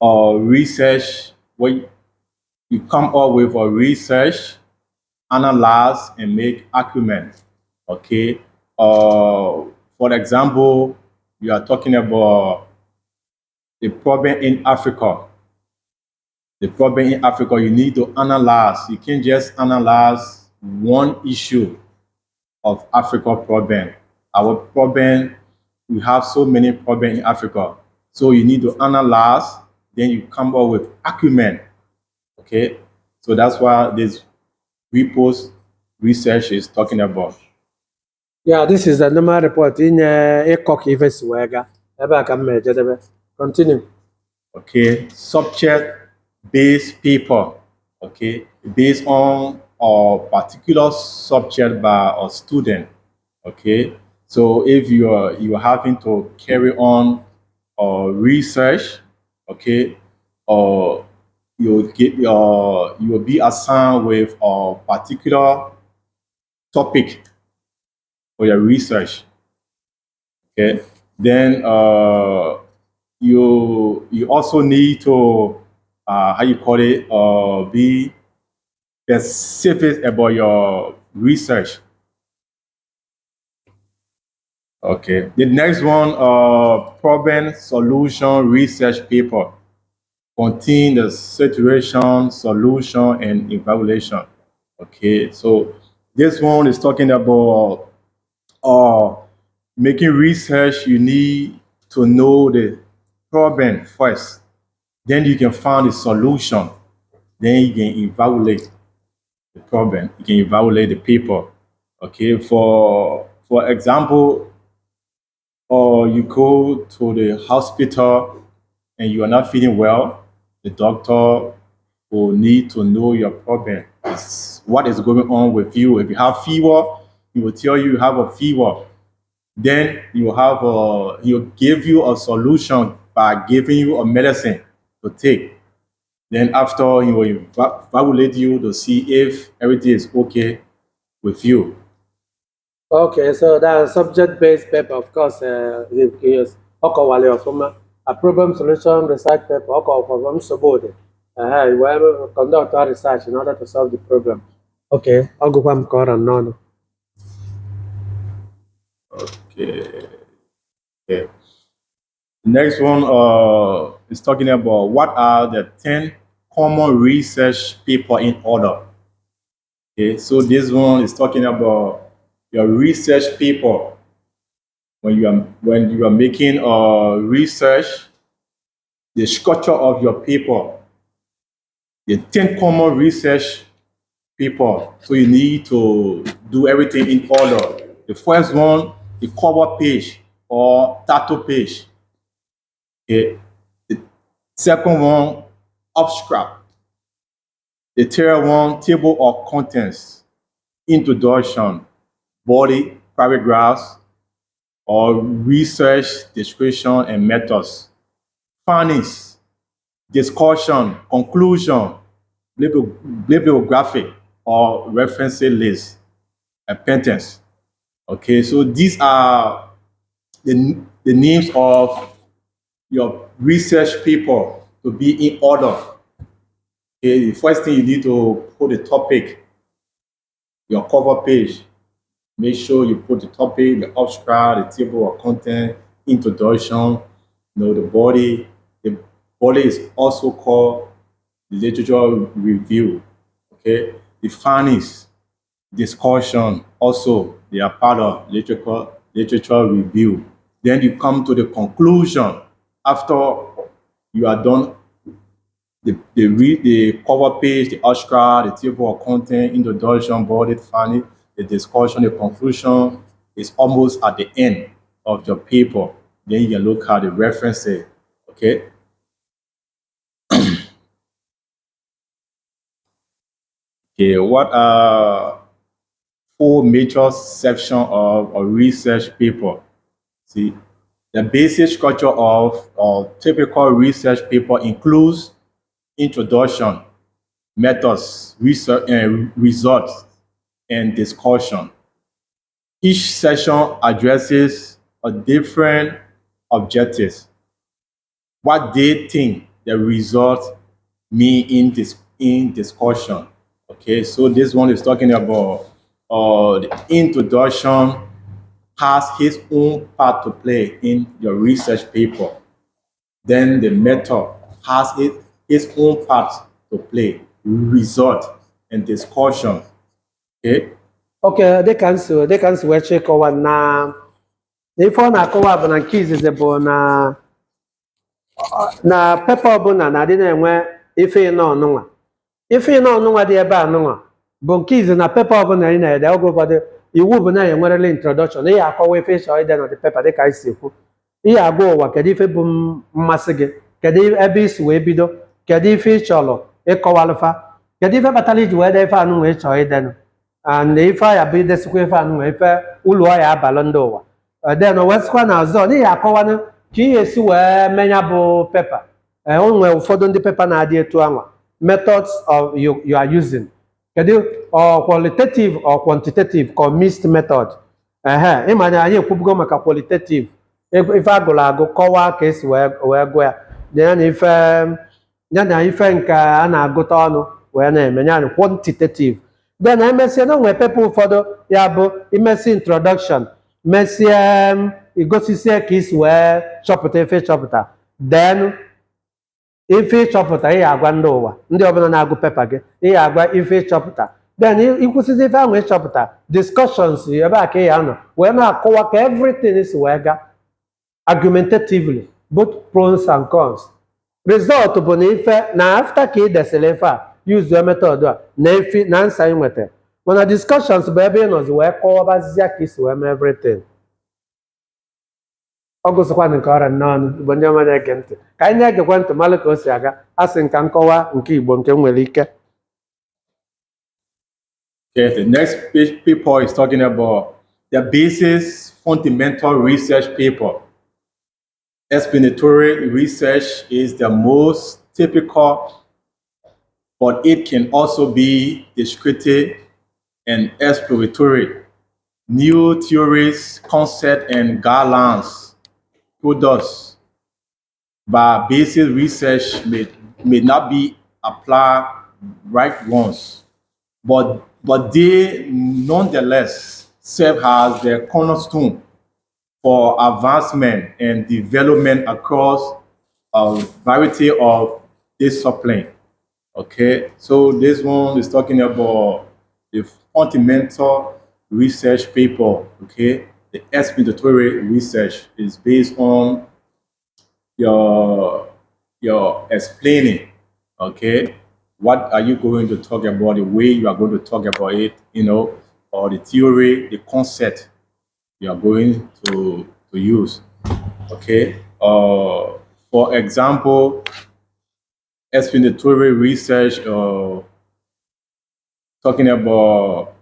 B: research, where you come up with a research, analyze, and make acumen. Okay, for example, you are talking about the problem in Africa. The problem in Africa, you need to analyze. You can't just analyze one issue of Africa problem. Our problem, we have so many problems in Africa. So you need to analyze, then you come up with acumen. Okay, so that's what this repost research is talking about.
A: Yeah, this is the normal report in Ekok Ives Wega. Continue.
B: Okay, subject-based paper. Okay, based on a particular subject by a student. Okay, so if you're having to carry on research, okay, or you will be assigned with a particular topic for your research. Okay, then you also need to be specific about your research. Okay, the next one, problem solution research paper, contain the situation, solution, and evaluation. Okay, so this one is talking about making research. You need to know the problem first, then you can find the solution, then you can evaluate the problem, you can evaluate the paper. Okay, for example, you go to the hospital and you are not feeling well, the doctor will need to know your problem. What is going on with you. If you have fever, he will tell you have a fever. Then he'll give you a solution by giving you a medicine to take. Then after, he will evaluate you to see if everything is okay with you.
A: Okay, so that subject-based paper, of course, is a problem solution research paper, problem solved. You will conduct our research in order to solve the problem. Okay, I'll go from Koran.
B: Okay. Next one is talking about what are the 10 common research paper in order. Okay, so this one is talking about your research paper. When you are making research, the structure of your paper, the 10 common research paper. So you need to do everything in order. The first one, the cover page or title page. Okay. The second one, abstract. The third one, table of contents, introduction, body, paragraphs, or research, description, and methods. Findings, discussion, conclusion, bibliography, or reference list, appendix. Okay, so these are the names of your research paper to be in order. Okay, the first thing you need to put the topic, your cover page, Make sure you put the topic, the abstract, the table of content, introduction, the body. The body is also called literature review. Okay, the findings, discussion, also they are part of literature review. Then you come to the conclusion after you are done the cover page, the abstract, the table of content, introduction, body, finding, the discussion, the conclusion is almost at the end of your paper. Then you can look at the references. Okay. Okay. What are four major sections of a research paper? See, the basic structure of a typical research paper includes introduction, methods, research, results, and discussion. Each session addresses a different objectives. What they think the result mean in discussion. Okay, so this one is talking about the introduction has his own part to play in your research paper. Then the method has its own part to play, result and discussion. Okay.
A: Okay, dịka nsi wee chịkọwa na ife ọ na-akọwa bụ na nke izizi bụ na pepa ọbụla na-adị na-enwe ife ịnọ ọnụnwa. Ife ịnọ ọnụnwa dị ebe anụnwa bụ nke izi na pepa ọbụla ị na-ede oge ụfọdụ iwu bụ na ya enwerela introdọkshọn, ihe akọwa ife ịchọ ide na dị pepa dịka anyị si ekwu. Ihe agwa ụwa kedu ife bụ mmasị gị, kedu ebe isi wee bido, kedu ife ị chọrọ ịkọwalụfa, kedu ife kpatara iji wee dee ife anụnwa ị chọrọ idenụ, and ife aya bụ idesikwa ife anụnwa ife ụlọ ọya abalị ndị ụwa. Den wee sikwa na ọzọ n'ihi akọwanụ ka ihe esi wee menya bụ pepa. O nwere ụfọdụ ndị pepa na-adị etu anwa, methods of you are using, kedu qualitative or quantitative or mixed method. Ịma na anyị ekwubugo maka qualitative, ife agụrụ agụ kọwaa ka esi wee gụọ ya na ife nke a na-agụta ọnụ wee na-eme ya quantitative. Then emesịa na onwere pepa ụfọdụ ya bụ imesi introduction, mesie igosisie ka isi wee chọpụta ife chọpụta, then ife ịchọpụta ihe agwa ndị ụwa ndị ọbụla na-agụ pepa gị ihe agwa ife ịchọpụta, then ikwụsịzi ife ahụ ịchọpụta discussions ebe a ka ị ya nọ wee na-akọwa ka everything si wee ga argumentatively both pros and cons. Result bụ na ife na after ka ị desịrị ife a use method a na nsa ị nweta, mana discussions bụ ebe ị nọzi wee kọwabazizia ka isi wee mee everything. Ọ gụsịkwa nke ọrịa n'ọnụ Igbo ndị ọma na-ege ntị, ka anyị na-egekwa ntị malụ ka o si aga, a sị nka nkọwa nke Igbo nke nwere ike.
B: Okay, the next paper is talking about the basis fundamental research paper. Explanatory research is the most typical, but it can also be descriptive and exploratory. New theories, concepts, and guidelines produced by basic research may not be applied right once, but they nonetheless serve as the cornerstone for advancement and development across a variety of disciplines. Okay, so this one is talking about the fundamental research paper. Okay, the explanatory research is based on your explaining. Okay, what are you going to talk about, the way you are going to talk about it, or the theory, the concept you are going to use. Okay, for example, explanatory research, talking about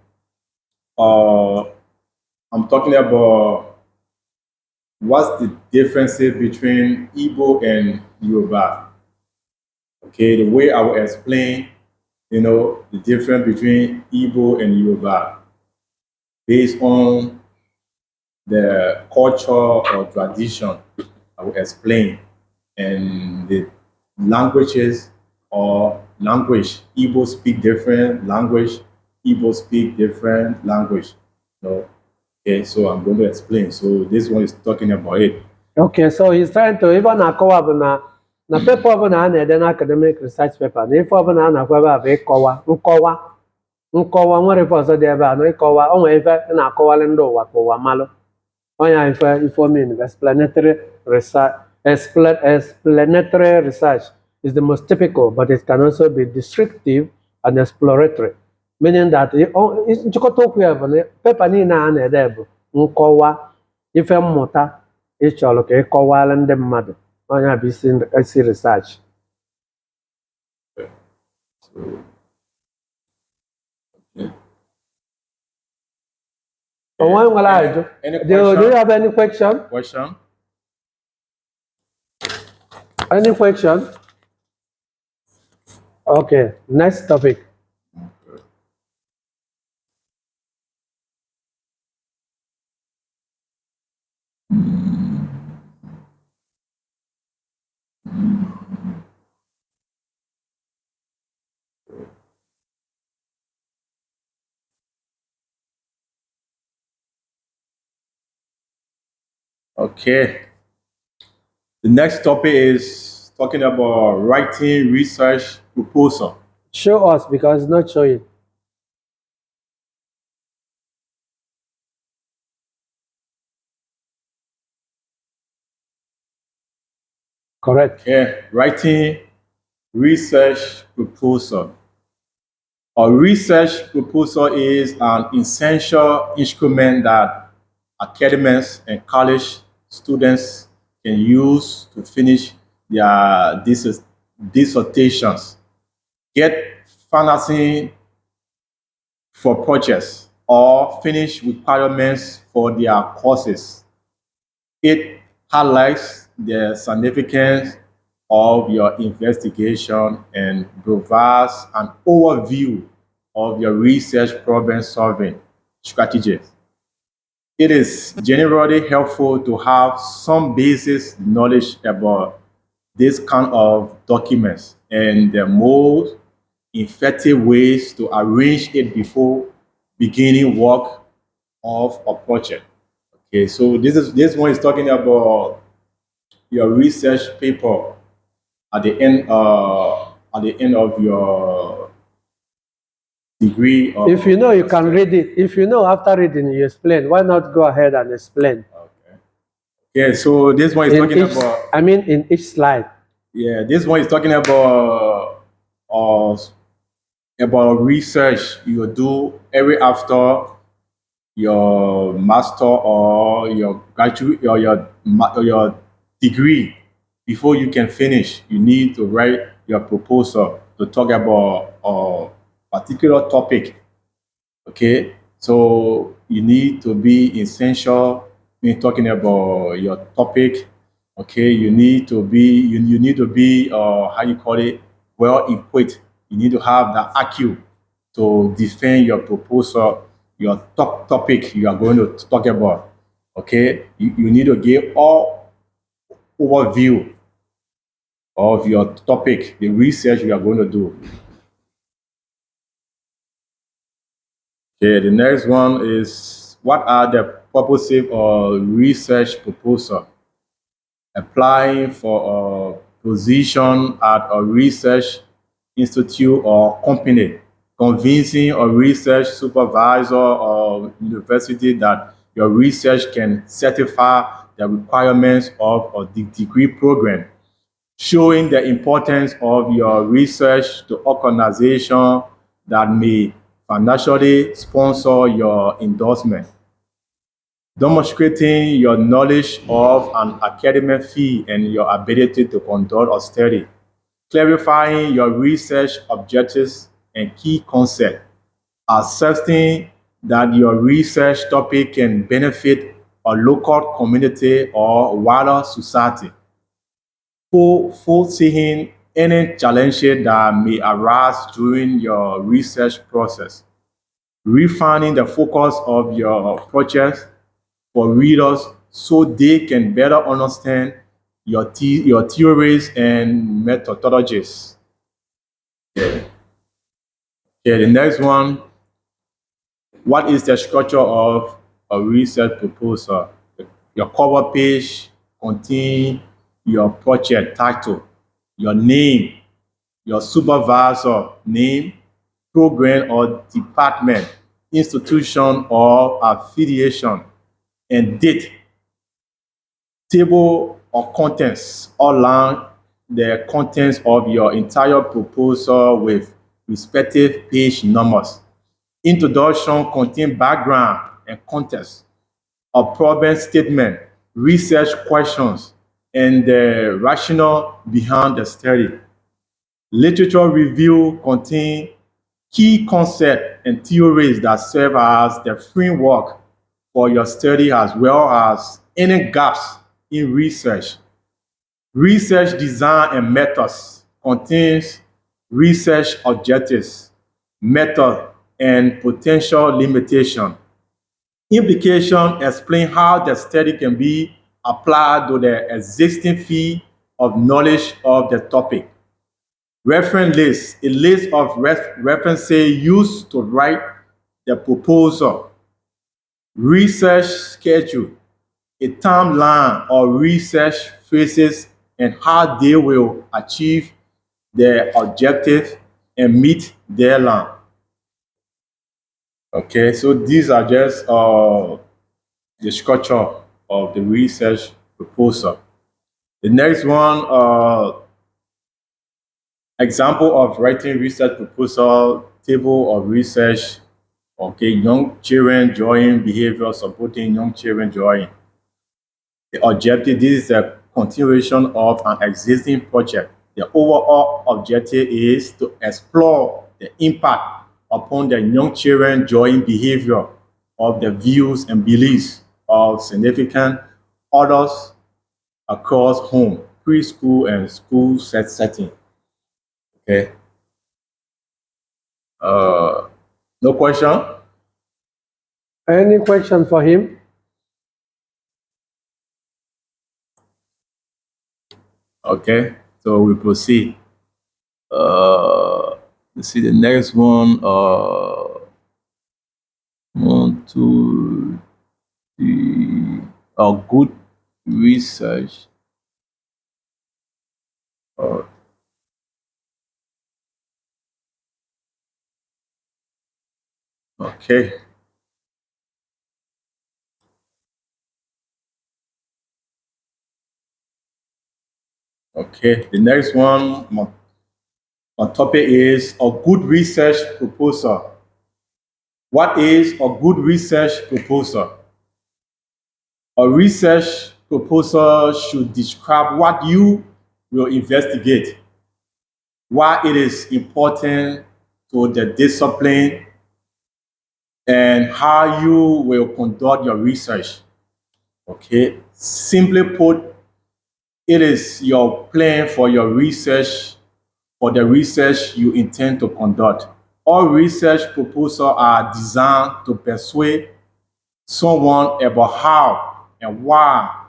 B: I'm talking about what's the differences between Igbo and Yoruba. Okay, the way I will explain, the difference between Igbo and Yoruba based on the culture or tradition, I will explain, and the languages or language. Igbo speak different language, Igbo speak different language. Okay, so I'm going to explain. So this one is talking about it.
A: Okay, so he's trying to even akọwa bụ na paper ọbụla a na-ede na academic research paper na ife ọbụla a na-akwa ebe a bụ ịkọwa nkọwa nwere ife ọzọ dị ebe a na ịkọwa o nwere ife ị na-akọwalị ndị ụwa ka ụwa malụ onya ife omen explanatory research is the most typical, but it can also be descriptive and exploratory, meaning that nchịkọta okwu ya bụ na pepa niile a na-ede bụ nkọwa ife mmụta ị chọrọ ka ị kọwara ndị mmadụ onya bụ isi research. Do you have any question? Any question? Okay, next topic.
B: Okay. The next topic is talking about writing research proposal.
A: Show us because it's not showing. Correct.
B: Yeah, writing research proposal. A research proposal is an essential instrument that academics and college students can use to finish their dissertations, get financing for projects, or finish requirements for their courses. It highlights the significance of your investigation and provides an overview of your research problem-solving strategies. It is generally helpful to have some basic knowledge about this kind of documents and the most effective ways to arrange it before beginning work of a project. Okay, so this one is talking about your research paper at the end of your degree.
A: If you know, you can read it. If you know after reading, you explain. Why not go ahead and explain?
B: Okay. Yeah. So this one is talking about.
A: I mean, in each slide.
B: Yeah, this one is talking about research you do every after your master or your graduate or your degree. Before you can finish, you need to write your proposal to talk about a particular topic. Okay, so you need to be essential when talking about your topic. Okay, you need to be how you call it, well equipped. You need to have the IQ to defend your proposal, your topic you are going to talk about. Okay, you need to give all overview of your topic, the research you are going to do. Okay, the next one is what are the purposes of research proposal? Applying for a position at a research institute or company, convincing a research supervisor or university that your research can satisfy the requirements of a degree program, showing the importance of your research to organizations that may financially sponsor your endorsement, demonstrating your knowledge of an academic field and your ability to conduct a study, clarifying your research objectives and key concepts, assessing that your research topic can benefit a local community or wider society, foreseeing any challenges that may arise during your research process, refining the focus of your project for readers so they can better understand your theories and methodologies. Okay, the next one, what is the structure of a research proposal. Your cover page contain your project title, your name, your supervisor name, program or department, institution or affiliation, and date. Table of contents outline the contents of your entire proposal with respective page numbers. Introduction contain background and context, a problem statement, research questions, and the rationale behind the study. Literature review contain key concepts and theories that serve as the framework for your study as well as any gaps in research. Research design and methods contains research objectives, method, and potential limitation. Implication explain how the study can be applied to the existing field of knowledge of the topic. Reference list, a list of references used to write the proposal. Research schedule, a timeline of research phases and how they will achieve their objective and meet deadline. Okay, so these are just the structure of the research proposal. The next one, example of writing research proposal, table of research. Okay, young children drawing behavior, supporting young children drawing. The objective, this is a continuation of an existing project. The overall objective is to explore the impact upon the young children drawing behavior of the views and beliefs of significant others across home, preschool, and school setting. Okay. No question?
A: Any question for him?
B: Okay, so we proceed. Let's see the next one. 1, 2, 3. Good research. Okay. Okay, the next one, my topic is a good research proposal. What is a good research proposal? A research proposal should describe what you will investigate, why it is important to the discipline, and how you will conduct your research. Okay, simply put, it is your plan for your research, for the research you intend to conduct. All research proposals are designed to persuade someone about how and why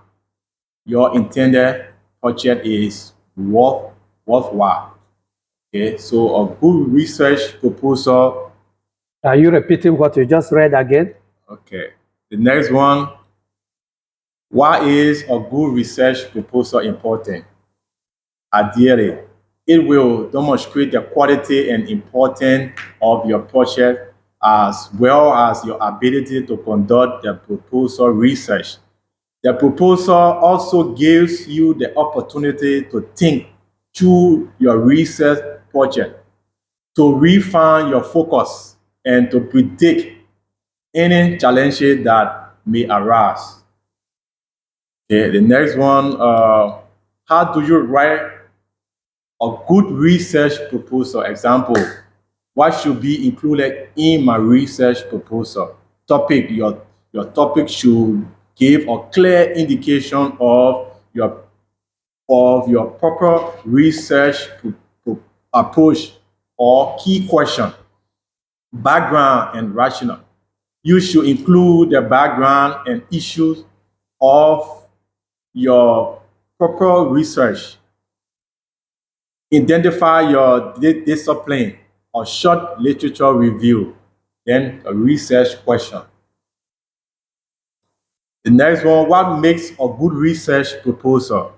B: your intended project is worthwhile. Okay, so a good research proposal.
A: Are you repeating what you just read again?
B: Okay, the next one. Why is a good research proposal important? Ideally, it will demonstrate the quality and importance of your project as well as your ability to conduct the proposal research. The proposal also gives you the opportunity to think through your research project, to refine your focus, and to predict any challenges that may arise. Okay, the next one, how do you write a good research proposal? Example, what should be included in my research proposal? Topic, your topic should give a clear indication of your proper research approach or key question. Background and rationale. You should include the background and issues of your proper research. Identify your discipline or short literature review, then a research question. The next one, what makes a good research proposal?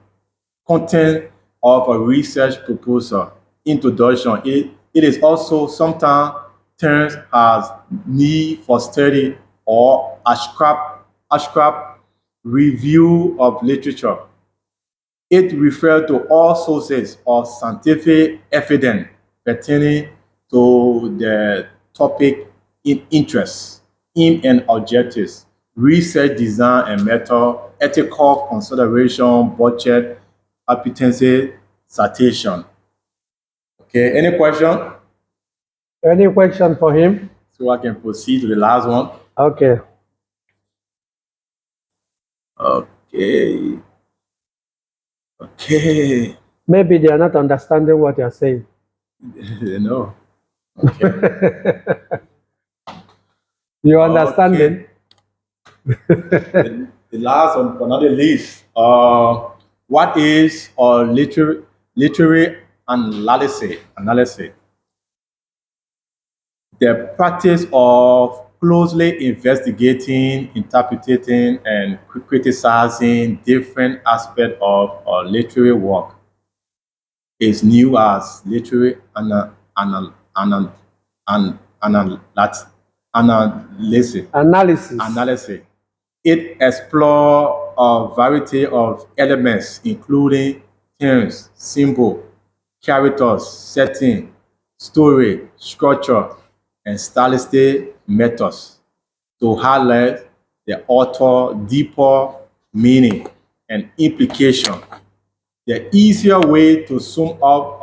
B: Content of a research proposal. Introduction. It is also sometimes termed as need for study or abstract review of literature. It refers to all sources of scientific evidence pertaining to the topic in interest, aim and objectives, research design and method, ethical consideration, budget, competency, citation. Okay, any question?
A: Any question for him?
B: So I can proceed to the last one.
A: Okay.
B: Okay. Okay.
A: Maybe they are not understanding what you're saying.
B: No. Okay.
A: You understanding?
B: The last one, but not the least. What is literary analysis? The practice of closely investigating, interpreting, and criticizing different aspects of literary work is new as literary analysis. It explores a variety of elements, including terms, symbol, characters, setting, story, structure, and stylistic methods to highlight the author deeper meaning and implication. The easier way to sum up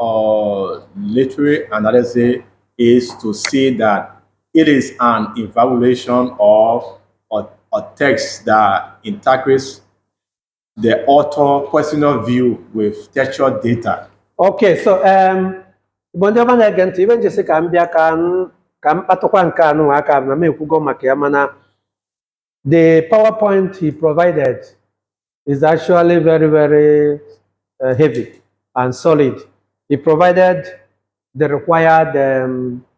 B: literary analysis is to say that it is an evaluation of a text that interprets the author personal view with textual data.
A: Okay, so Igbo ndị ọma na-ege ntị, ibe njesi ka m bịa ka m kpatụkwa nke anụ aka na m ekwugo maka ya, mana the PowerPoint he provided is actually very, very heavy and solid. He provided the required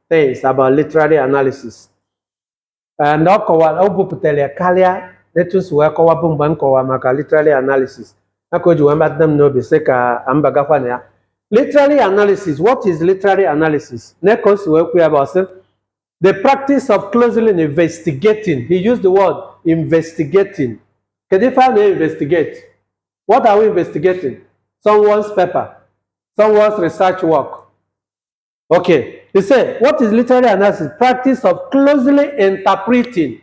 A: things about literary analysis. And ọ bupụtara karịa etu si wee kọwapụ mgbe m kọwa maka literary analysis. Aka o ji wee mbatụ m n'obi sị ka m bagakwa na ya. Literary analysis, what is literary analysis? Neko si wee kwu ya bụ sị, the practice of closely investigating. He used the word investigating. Kedu ife a na-investigate? What are we investigating? Someone's paper, someone's research work. Okay, he said, what is literary analysis? Practice of closely interpreting.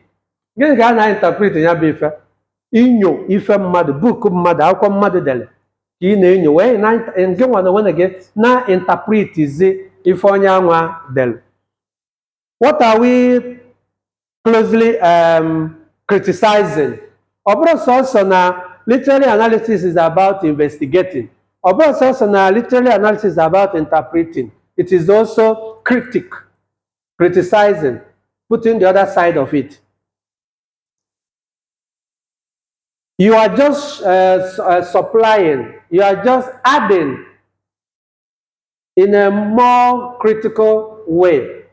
A: Gịnị ka a na-interpret ya bụ ife? Inyo ife mmadụ, book mmadụ, akwụkwọ mmadụ dere. Ka ị na-enyo wee gị nwa na onwe gị na-interpretizi ife onye anwa dere. What are we closely criticizing? Ọ bụrụ sọsọ na literary analysis is about investigating. Ọ bụrụ sọsọ na literary analysis is about interpreting. It is also criticizing, putting the other side of it. You are just supplying, you are just adding in a more critical way.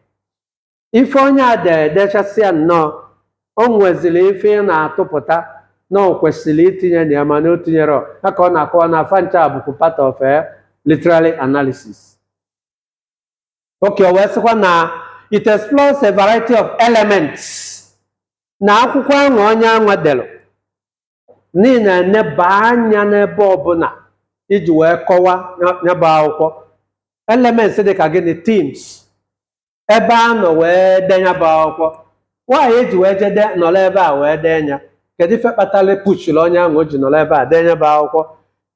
A: If onye dechasị nnọọ, o nwezili ife na-atụpụta na o kwesịrị itinye na ya mana o tinyere aka ọ na-akọwa na afancha bụkwa part of literary analysis. Okay, o wee sịkwa na it explores a variety of elements. Na akwụkwọ ahụ onye anwa delu n'ihi na-eneba anya n'ebe ọbụla iji wee kọwa nyaba akwụkwọ. Elements dị ka gịnị? Themes. Ebe a nọ wee denye bụ akwụkwọ. Nwaanyị eji wee jede nọrọ ebe a wee denye. Kedu ife kpatara pushiri onye ahụ o ji nọrọ ebe a denye bụ akwụkwọ?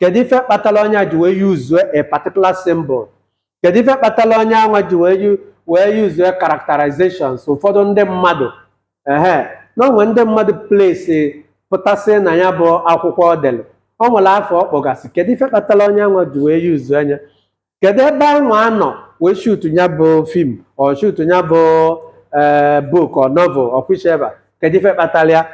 A: Kedu ife kpatara onye ji wee use a particular symbol? Kedu ife kpatara onye ahụ ji wee use characterizations? Ụfọdụ ndị mmadụ na onwe ndị mmadụ place pụtasị na ya bụ akwụkwọ delu. O nwere afọ ọ kpọgasị. Kedu ife kpatara onye ahụ ji wee use anya? Kedu ebe ahụ anọ wee shoot ya bụ film or shoot ya bụ book or novel or whichever? Kedu ife kpatara ya?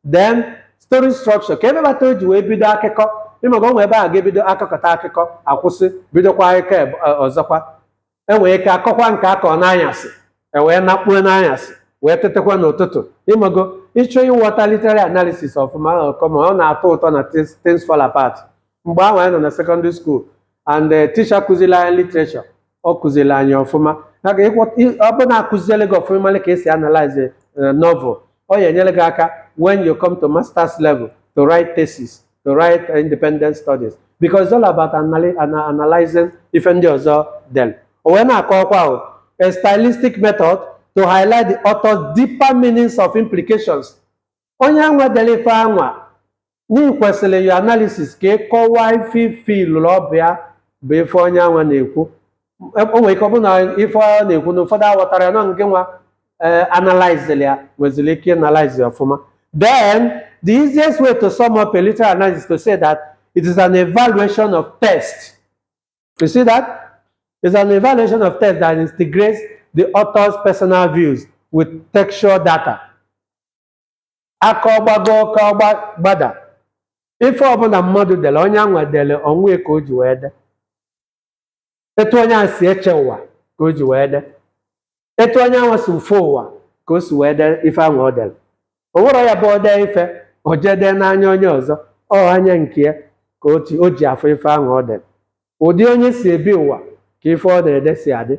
A: Then story structure. Ka ebe kpatara o ji wee bido akụkọ? Ịmaga onwe ebe a ga-ebido akụkọta akụkọ akwụsị bidokwa akụkọ ọzọkwa. Enwere ike akọkwa nke akọ n'anyasị ewee nakpuo n'anyasị. wee tetekwa n'ụtụtụ ịmago ịchọ ịghọta literary analysis ọfụma kọma ọ na-atọ ụtọ na things fall apart mgbe ahụ anyị nọ na secondary school and the teacher kụziri anyị literature ọ kụziri anyị ọfụma ọ bụ na akụziele gị ọfụma ka esi analyze novel ọ ya enyere gị aka when you come to master's level to write thesis to write independent studies because it's all about analyzing ife ndị ọzọ del o wee na-akọwakwa ahụ a stylistic method to highlight the author's deeper meanings of implications. Onye anwa dere ife anwa n'ikwesịrị your analysis ka ị kọwaa ife lụrụ ọbụ ya bụ ife onye anwa na-ekwu. O nwere ike ọ bụ na ife ọ na-ekwu na ụfọdụ aghọtara ya nọ nke nwa analyze ya nweziri ike analyze ọfụma. Then the easiest way to sum up a literary analysis is to say that it is an evaluation of text. You see that? It's an evaluation of text that integrates the author's personal views with textual data. Akọgbago gbada ife ọbụla mmadụ dere onye anwa dere onwe ka o ji wee de etu onye a si eche ụwa ka o ji wee de etu onye anwa si mfe ụwa ka o si wee de ife anwa o dere o nwere ya bụ ode ife o jede n'anya onye ọzọ ọ anya nke ya ka o ji afọ ife anwa o dere ụdị onye si ebi ụwa ka ife ọ dere si adị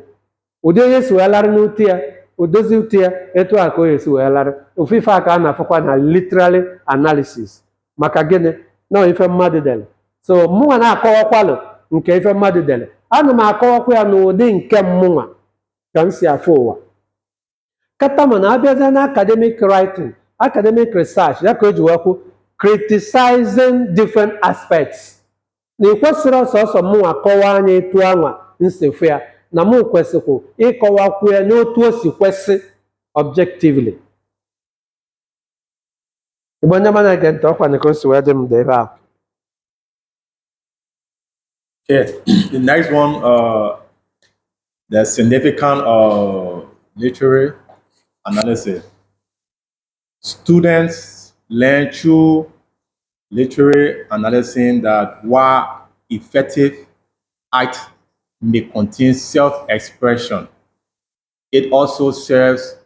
A: ụdị onye si wee larị n'utu ya odozi utu ya etu a ka o esi wee larị ofu ife a ka a na-afụkwa na literary analysis maka gịnị na ife mmadụ dere so mụnwa na-akọwakwalụ nke ife mmadụ dere ana m akọwakwa ya n'ụdị nke mụnwa ka m si afụ ụwa katama na abịazie na academic writing academic research ya ka o ji wee kwu criticizing different aspects na ịkwesịrị ọsọsọ mụnwa kọwaa anya etu anwa nsefu ya na mụ kwesịkwu ịkọwakwu ya n'otu o si kwesị objectively. Igbo onye mana ege ntị ọkwa na ka o si wee dị m dị ebe ahụ.
B: Okay, the next one, the significant literary analysis. Students learn through literary analysis that while effective art may contain self-expression, it also serves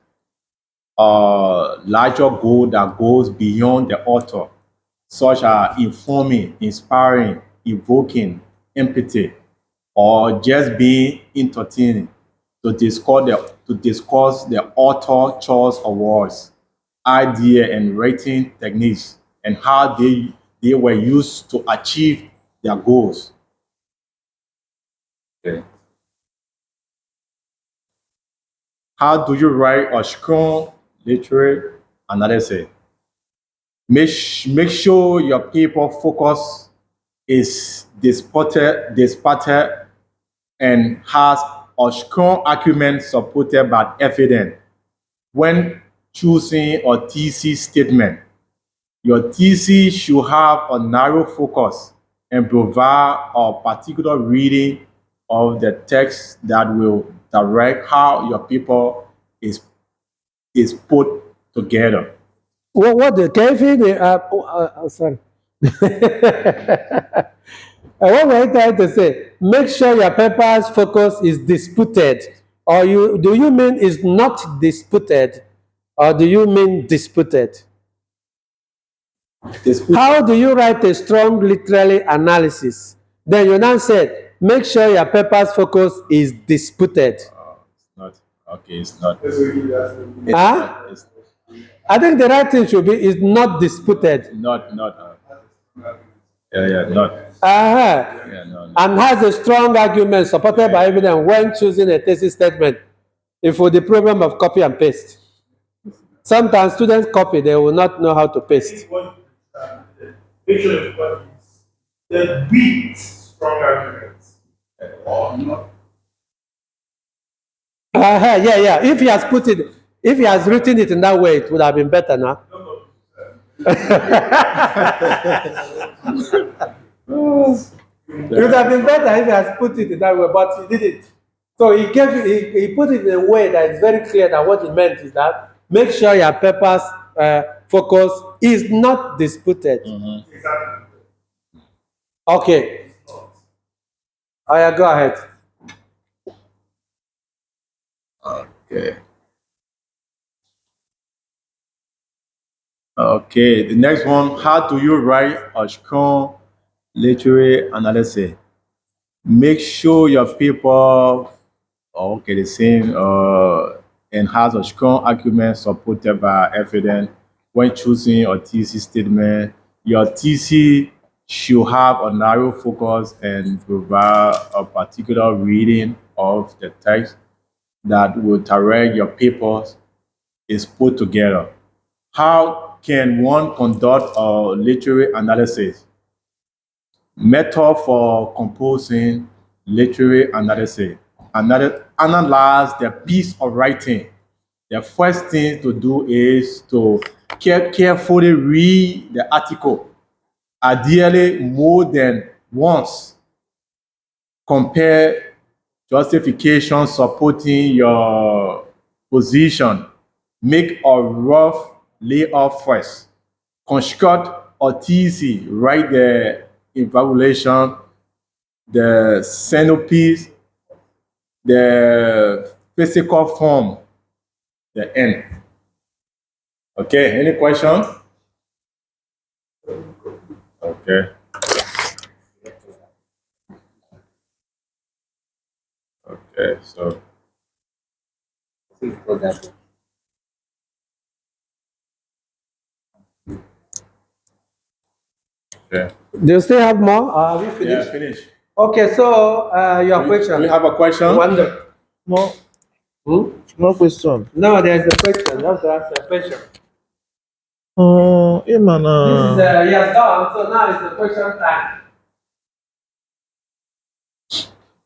B: a larger goal that goes beyond the author, such as informing, inspiring, evoking empathy, or just being entertaining to discuss the author choice of words, idea, and writing techniques, and how they were used to achieve their goals. Okay. How do you write a strong literary analysis? Make sure your paper focus is disparate and has a strong argument supported by evidence. When choosing a thesis statement, your thesis should have a narrow focus and provide a particular reading of the text that will direct how your paper is put together.
A: What the KFC? Sorry. What were you trying to say? Make sure your paper's focus is disputed, or do you mean is not disputed, or do you mean disputed? How do you write a strong literary analysis? Then you now said, make sure your paper's focus is disputed.
B: It's not. Okay, it's not.
A: I think the right thing should be is not disputed.
B: Not. Yeah, not.
A: Yeah, no. And has a strong argument supported by evidence when choosing a thesis statement. If for the problem of copy and paste. Sometimes students copy, they will not know how to paste.
C: Make sure the with strong arguments or not.
A: Yeah. If he has written it in that way, it would have been better now. It would have been better if he has put it in that way, but he didn't. So he put it in a way that is very clear that what he meant is that make sure your paper's focus is not disputed.
B: Mm-hmm.
C: Exactly.
A: Okay. Aya, go ahead.
B: Okay. Okay, the next one, how do you write a strong literary analysis? Make sure your paper, okay, the same, and has a strong argument supported by evidence when choosing a thesis statement. Your thesis should have a narrow focus and provide a particular reading of the text that will direct your papers is put together. How can one conduct a literary analysis? Method for composing literary analysis. Analyze the piece of writing. The first thing to do is to carefully read the article, ideally more than once. Compare justification supporting your position. Make a rough layout first. Construct a thesis, write the evaluation, the synopsis, the physical form, the end. Okay, any question? Okay. Okay, so okay.
A: Do you still have more? Have you
B: Yeah,
A: finished?
B: finish.
A: Okay, so your question.
B: We have a question.
A: Wonder.
D: No,
A: Hmm?
D: no question.
A: No, there's a question. Just ask a question.
D: Ịma na
A: This is he has done, so now it's the question time.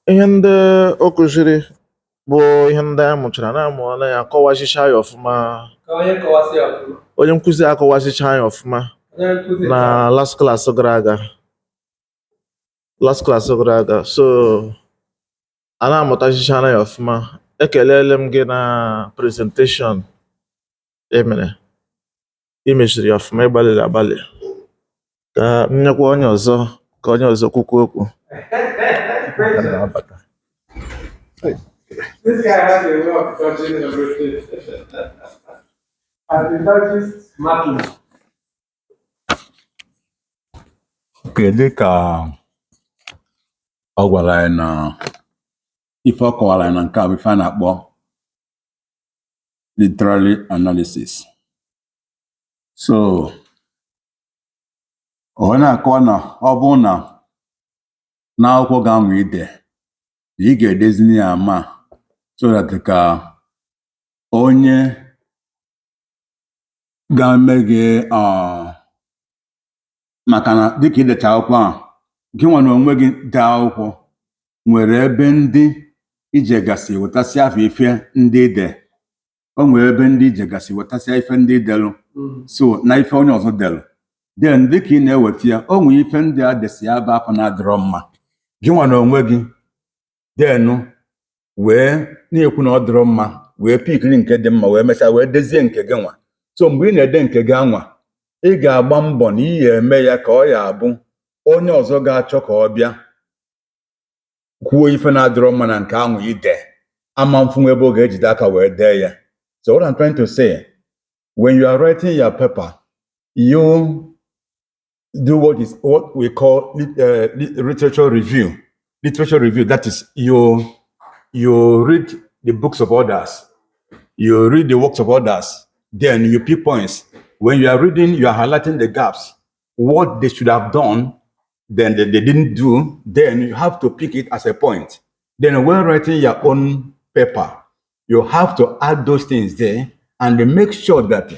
D: ihe ndị o kụziri bụ ihe ndị a mụchara na-amụọla ya akọwachicha ya ọfụma.
A: Ka onye kọwasị ya ọfụma.
D: Onye nkụzi akọwachicha ya ọfụma
A: Onye nkụzi
D: na last class gara aga. So a na-amụtachicha ya ọfụma. Ekelele m gị na presentation emere. Imechiri ya ọfụma, ịgbalịrị agbalị. Ka m nyekwa onye ọzọ ka onye ọzọ kwukwa okwu.
A: This guy has a way of dodging everything. And he dodges smartly.
E: Kedu ka ọ gwara anyị na ife ọ kọwara anyị na nke a bụ ife a na-akpọ literary analysis. So ọ na-akọwa na ọ bụrụ na n'akwụkwọ ga-anwa ide ị ga-edezi ya ama so that ka onye ga-eme gị maka na dịka idecha akwụkwọ a gị nwa na onwe gị dee akwụkwọ nwere ebe ndị ijegasị wetasị afọ ife ndị ide, o nwere ebe ndị ijegasị wetasị ife ndị delụ so na ife onye ọzọ delụ, then dịka ị na-eweta ya o nwere ife ndị a desi ya bụ afọ na-adịrọ mma gị nwa na onwe gị then wee na-ekwu na ọ dịrọ mma wee pikiri nke dị mma wee mechaa wee dezie nke gị nwa. So mgbe ị na-ede nke gị anwa ị ga-agba mbọ na ị ga-eme ya ka ọ ya abụ onye ọzọ ga-achọ ka ọ bịa kwuo ife na-adịrọ mma na nke ahụ ide ama mfụ ebe ọ ga-ejide aka wee dee ya. So what I'm trying to say, when you are writing your paper, you do what we call literature review. Literature review, that is you read the books of others, you read the works of others, then you pick points. When you are reading, you are highlighting the gaps, what they should have done, then they didn't do, then you have to pick it as a point. Then when writing your own paper, you have to add those things there and make sure that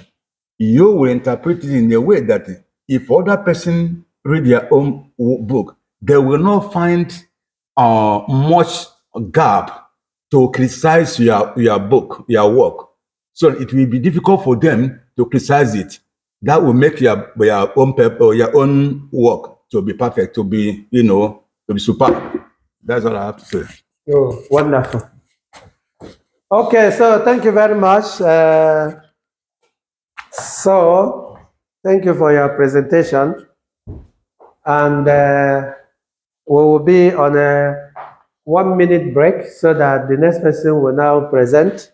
E: you will interpret it in a way that if other person read their own book, they will not find much gap to criticize your book, your work. So it will be difficult for them to criticize it. That will make your own paper or your own work to be perfect, to be, to be superb. That's all I have to say.
A: Oh, wonderful. Okay, so thank you very much. So thank you for your presentation. And we will be on a 1-minute break so that the next person will now present.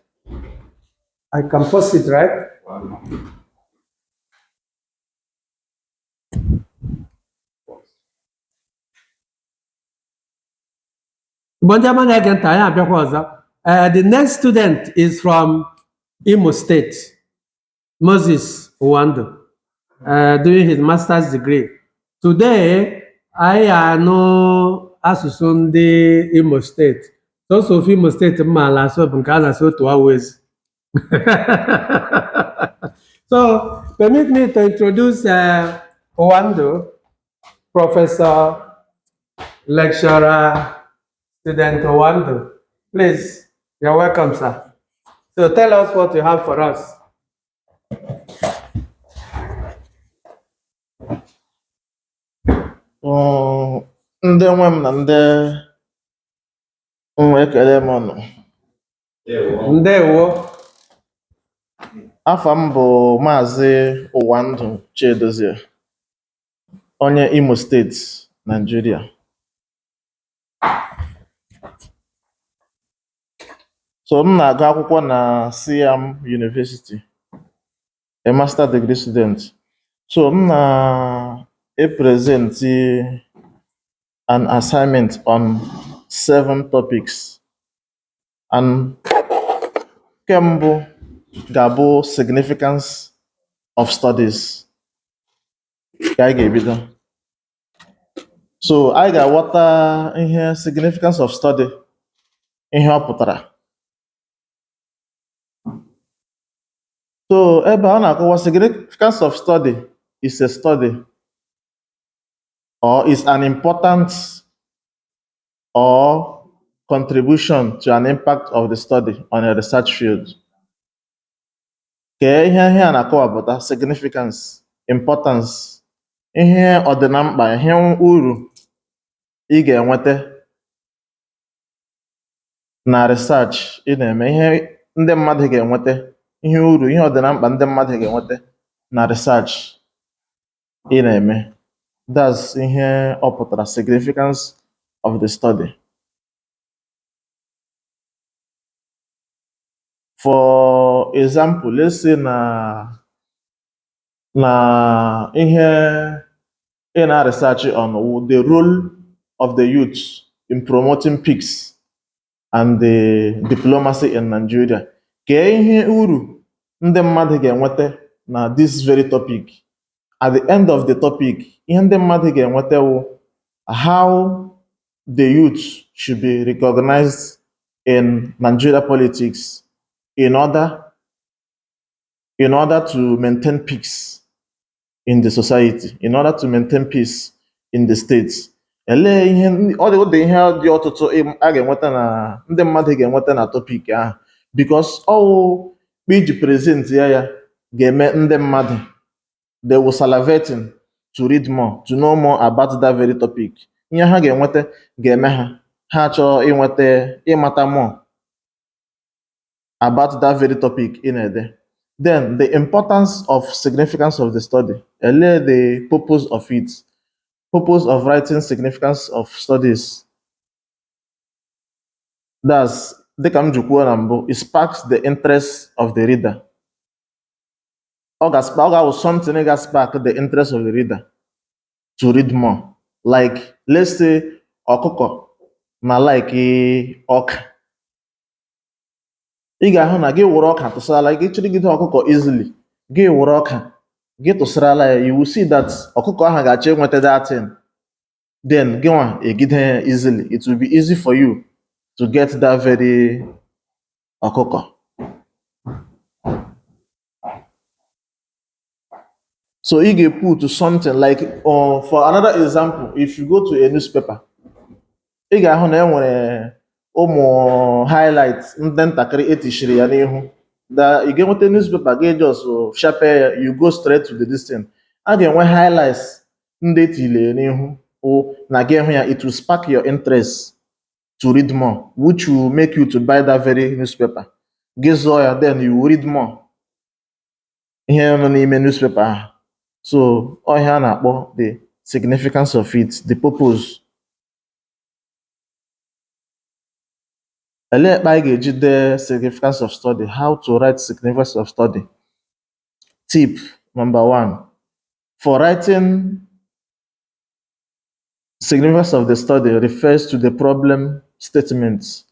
A: I can post it, right? Bonjama na-ege anyị abịakwa ọzọ. The next student is from Imo State, Moses Uwando, doing his master's degree. Today, I anụ asụsụ ndị Imo State. Sọsọ ofu Imo State mma ala asụ bụ nke a na-asụ otu awezi. So, permit me to introduce Uwando, Professor, Lecturer, Student Uwando. Please, you're welcome, sir. So tell us what you have for us.
D: Ndị nwe m na ndị nwe ekele m ọnụ.
A: Ndewo.
D: Afa m bụ Maazị Ụwandụ Chiedozie, onye Imo State, Nigeria. So m na-agụ akwụkwọ na CM University, a master degree student. So m na-present an assignment on 7 topics. And kembụ ga-abụ significance of studies. Ka anyị ga-ebido. So anyị ga-aghọta ihe significance of study, ihe ọ pụtara. So ebe a na-akọwa significance of study is a study or is an important or contribution to an impact of the study on a research field. Kee ihe a na-akọwapụta significance, importance, ihe ọdịna mkpa, ihe uru ị ga-enweta na research ị na-eme, ihe ndị mmadụ ga-enweta, ihe uru, ihe ọdịna mkpa ndị mmadụ ga-enweta na research ị na-eme. That's ihe ọ pụtara, significance of the study. For example, let's say na ihe ị na-research on the role of the youth in promoting peace and the diplomacy in Nigeria. Kee ihe uru ndị mmadụ ga-enweta na this very topic. At the end of the topic, ihe ndị mmadụ ga-enweta wụ how the youth should be recognized in Nigeria politics in order to maintain peace in the society, in order to maintain peace in the states. Elee ihe ọ dị ihe dị ọtụtụ a ga-enweta na ndị mmadụ ga-enweta na topic ahụ, because ọwụ iji present ya ga-eme ndị mmadụ they will salivating to read more, to know more about that very topic. Ihe ha ga-enweta ga-eme ha chọọ ịmata more about that very topic in ede. Then the importance of significance of the study. Elee the purpose of it. Purpose of writing significance of studies. That's dịka m ji kwuo na mbụ, it sparks the interest of the reader. Ọ ga-awụ something ga-spark the interest of the reader to read more. Like, let's say ọkụkọ na like ọka. Ị ga-ahụ na gị wụrụ ọka tụsarala, gị chịrịgide ọkụkọ easily, gị wụrụ ọka gị tụsarala ya, you will see that ọkụkọ ahụ ga-achọ ịnweta that thing, then gị nwa egide ya easily. It will be easy for you to get that very ọkụkọ. So ị ga-put something like, for another example, if you go to a newspaper, ị ga-ahụ na enwere ụmụ highlights ndị ntakịrị etichiri ya n'ihu. Ị ga-enweta newspaper gị just shape ya, you go straight to the distance. A ga-enwe highlights ndị etile ya n'ihu na gị hụ ya, it will spark your interest to read more, which will make you to buy that very newspaper. Gị zụọ ya, then you will read more ihe nọ n'ime newspaper ahụ. So ọ ihe a na-akpọ the significance of it, the purpose. Elee ekpe anyị ga-eji dee significance of study, how to write significance of study. Tip number 1, for writing significance of the study refers to the problem statements.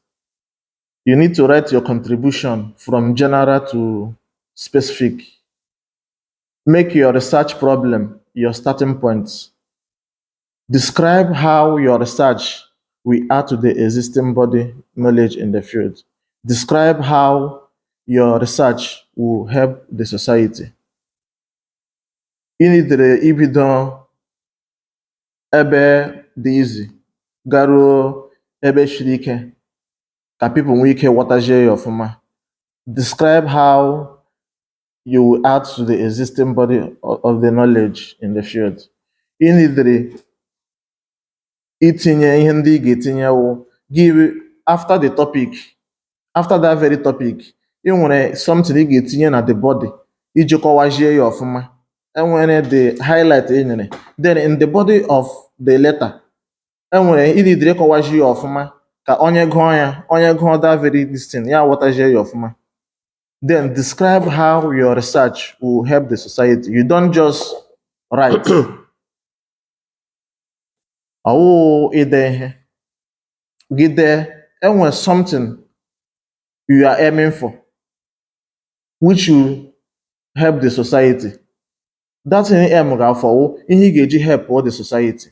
D: You need to write your contribution from general to specific. Make your research problem your starting point. Describe how your research will add to the existing body knowledge in the field. Describe how your research will help the society. Ị nidere ibido ebe dị easy garuo ebe siri ike ka people nwee ike ghọtazie ya ọfụma. Describe how you will add to the existing body of the knowledge in the field. Ị nidere itinye ihe ndị ị ga-etinye wụ give after the topic, after that very topic, ị nwere something ị ga-etinye na the body iji kọwazie ya ọfụma. Enwere the highlight e nyere. Then in the body of the letter, enwere ị nidere ịkọwazie ya ọfụma ka onye gụọ that very listing ya ghọtazie ya ọfụma. Then describe how your research will help the society. You don't just write. Ọwụ ide ihe. Gị dee, enwere something you are aiming for, which will help the society. That thing aim ga-afọwụ ihe ị ga-eji help all the society.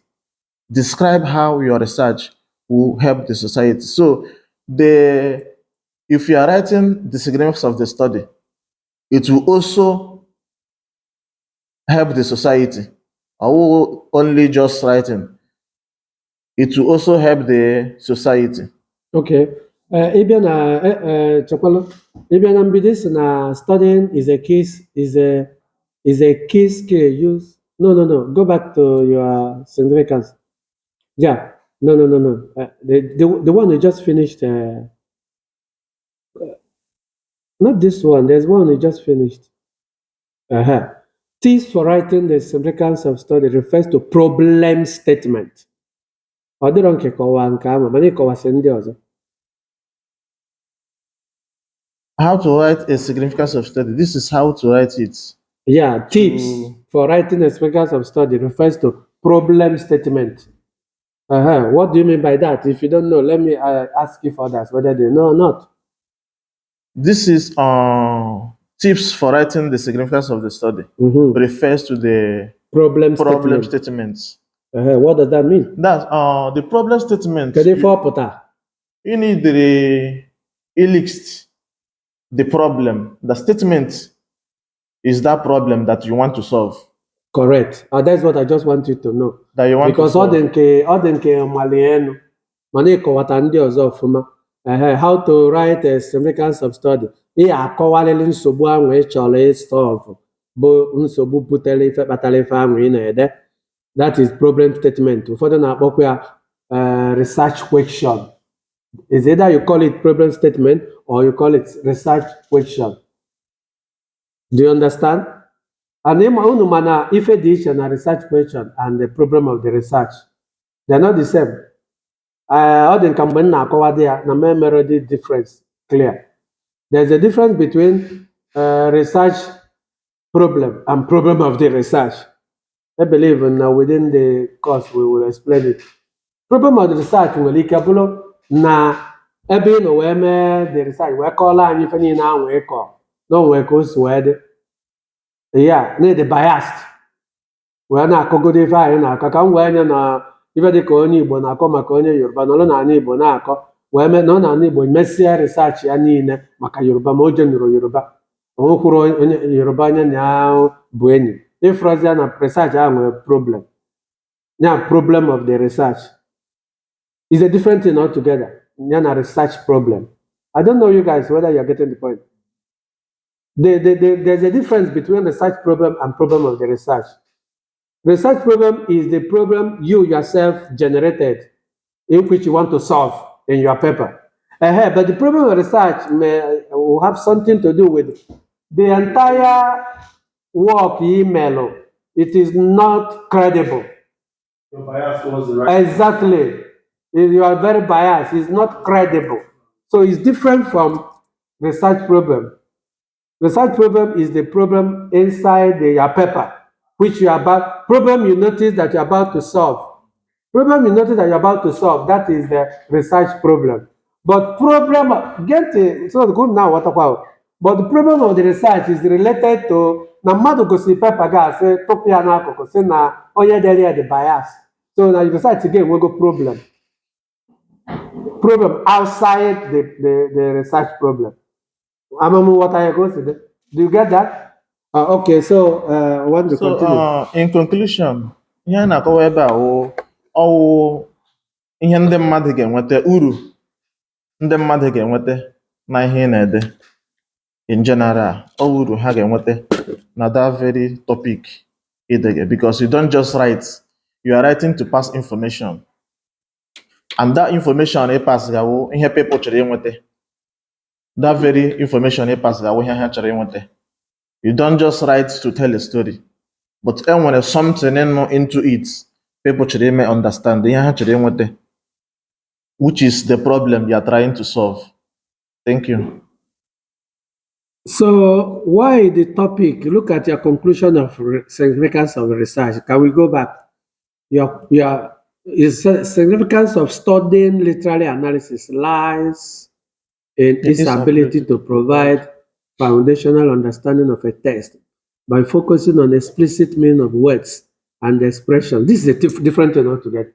D: Describe how your research will help the society. So if you are writing the significance of the study, it will also help the society. Or only just writing. It will also help the society.
A: Okay. Ịbịa na Chakwalo, ịbịa na mbido si na studying is a key skill used. No. Go back to your significance. Yeah. No. The one you just finished. Not this one. There's one you just finished. Tips for writing the significance of study refers to problem statement. Ọ dịrọ nke kọwaa nke ahụ mana ịkọwasị ndị ọzọ.
D: How to write a significance of study. This is how to write it.
A: Yeah, tips for writing a significance of study refers to problem statement. What do you mean by that? If you don't know, let me ask if others whether they know or not.
D: This is tips for writing the significance of the study. Refers to the
A: Problem
D: statements.
A: What does that mean?
D: That's the problem statement.
A: Kedu ife ọ pụtara?
D: You need the list the problem. The statement is that problem that you want to solve.
A: Correct. That's what I just want you to know.
D: That you want
A: because
D: to solve.
A: ọ dị nke malienu mana ịkọwata ndị ọzọ ọfụma. How to write a significance of study. Ị akọwalili nsogbu ahụ ị chọrọ ịsolve bụ nsogbu butere ife kpatara ife ahụ ị na-ede. That is problem statement. Ụfọdụ na-akpọkwa ya research question. Is either you call it problem statement or you call it research question. Do you understand? And unu mana ife dị iche na research question and the problem of the research. They are not the same. Ọ dị nka mgbe m na-akọwa dị ya na mere the difference clear. There's a difference between research problem and problem of the research. I believe now within the course we will explain it. Problem of the research nwere ike bụrụ na ebe ị nọ wee mee the research wee kọọla anyị ife niile ahụ wee kọọ na onwee ka o si wee dị. Ya na-ede biased wee na-akọgodo ife anyị na-akọ ka m wee nye na ife dị ka onye Igbo na-akọ maka onye Yoruba nọrọ n'ala Igbo na-akọ wee mee na ọ n'ala Igbo mesie research ya niile maka Yoruba ma o jenụrụ Yoruba o nwekwuru onye Yoruba onye na ya bụ enyi ịfụrọzie na research ahụ nwere problem. Ya problem of the research is a different thing altogether. Ya na research problem. I don't know you guys whether you're getting the point. There's a difference between research problem and problem of the research. Research problem is the problem you yourself generated in which you want to solve in your paper. But the problem of research will have something to do with the entire work email. It is not credible.
C: Your bias was right.
A: Exactly. You are very biased. It's not credible. So it's different from research problem. Research problem is the problem inside your paper, which you are about, problem you notice that you're about to solve. Problem you notice that you're about to solve, that is the research problem. But problem, so good now, what about? But the problem of the research is related to na mmadụ gosiri pepa gị asị tụpụ ya n'akụkụ sị na onye dere ya the bias. So now research again we go problem outside the research problem. Amamu, what are you going to do? Do you get that? Okay, so I want to
D: So,
A: continue.
D: in conclusion, ihe a na-akọwa ebe a ọwụ ihe ndị mmadụ ga-enweta, uru ndị mmadụ ga-enweta na ihe ị na-ede in general, ọ uru ha ga-enweta na that very topic idege, because you don't just write, you are writing to pass information, and that information ị pass ga-awụ ihe people chọrọ ịnweta. That very information ị pass ga-awụ ihe ha chọrọ ịnweta. You don't just write to tell a story, but enwere something into it people chọrọ ime understand ihe ha chọrọ ịnweta, which is the problem you are trying to solve. Thank you.
A: So why the topic? Look at your conclusion of significance of research. Can we go back? Your is significance of studying literary analysis lies in its ability to provide foundational understanding of a text by focusing on explicit meaning of words and expression. This is a different thing altogether.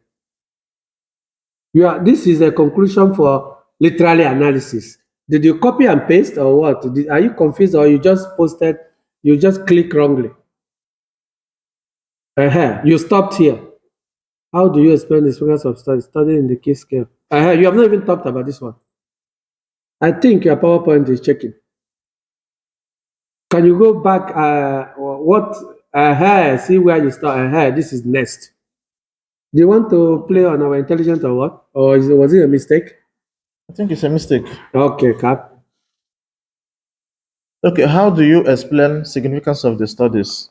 A: This is a conclusion for literary analysis. Did you copy and paste or what? Are you confused or you just posted, you just click wrongly? You stopped here. How do you explain the experience of studying in the key scale? You have not even talked about this one. I think your PowerPoint is checking. Can you go back? See where you start. This is next. Do you want to play on our intelligence or what? Or was it a mistake?
D: I think it's a mistake.
A: Okay, Cap.
D: Okay, how do you explain significance of the studies?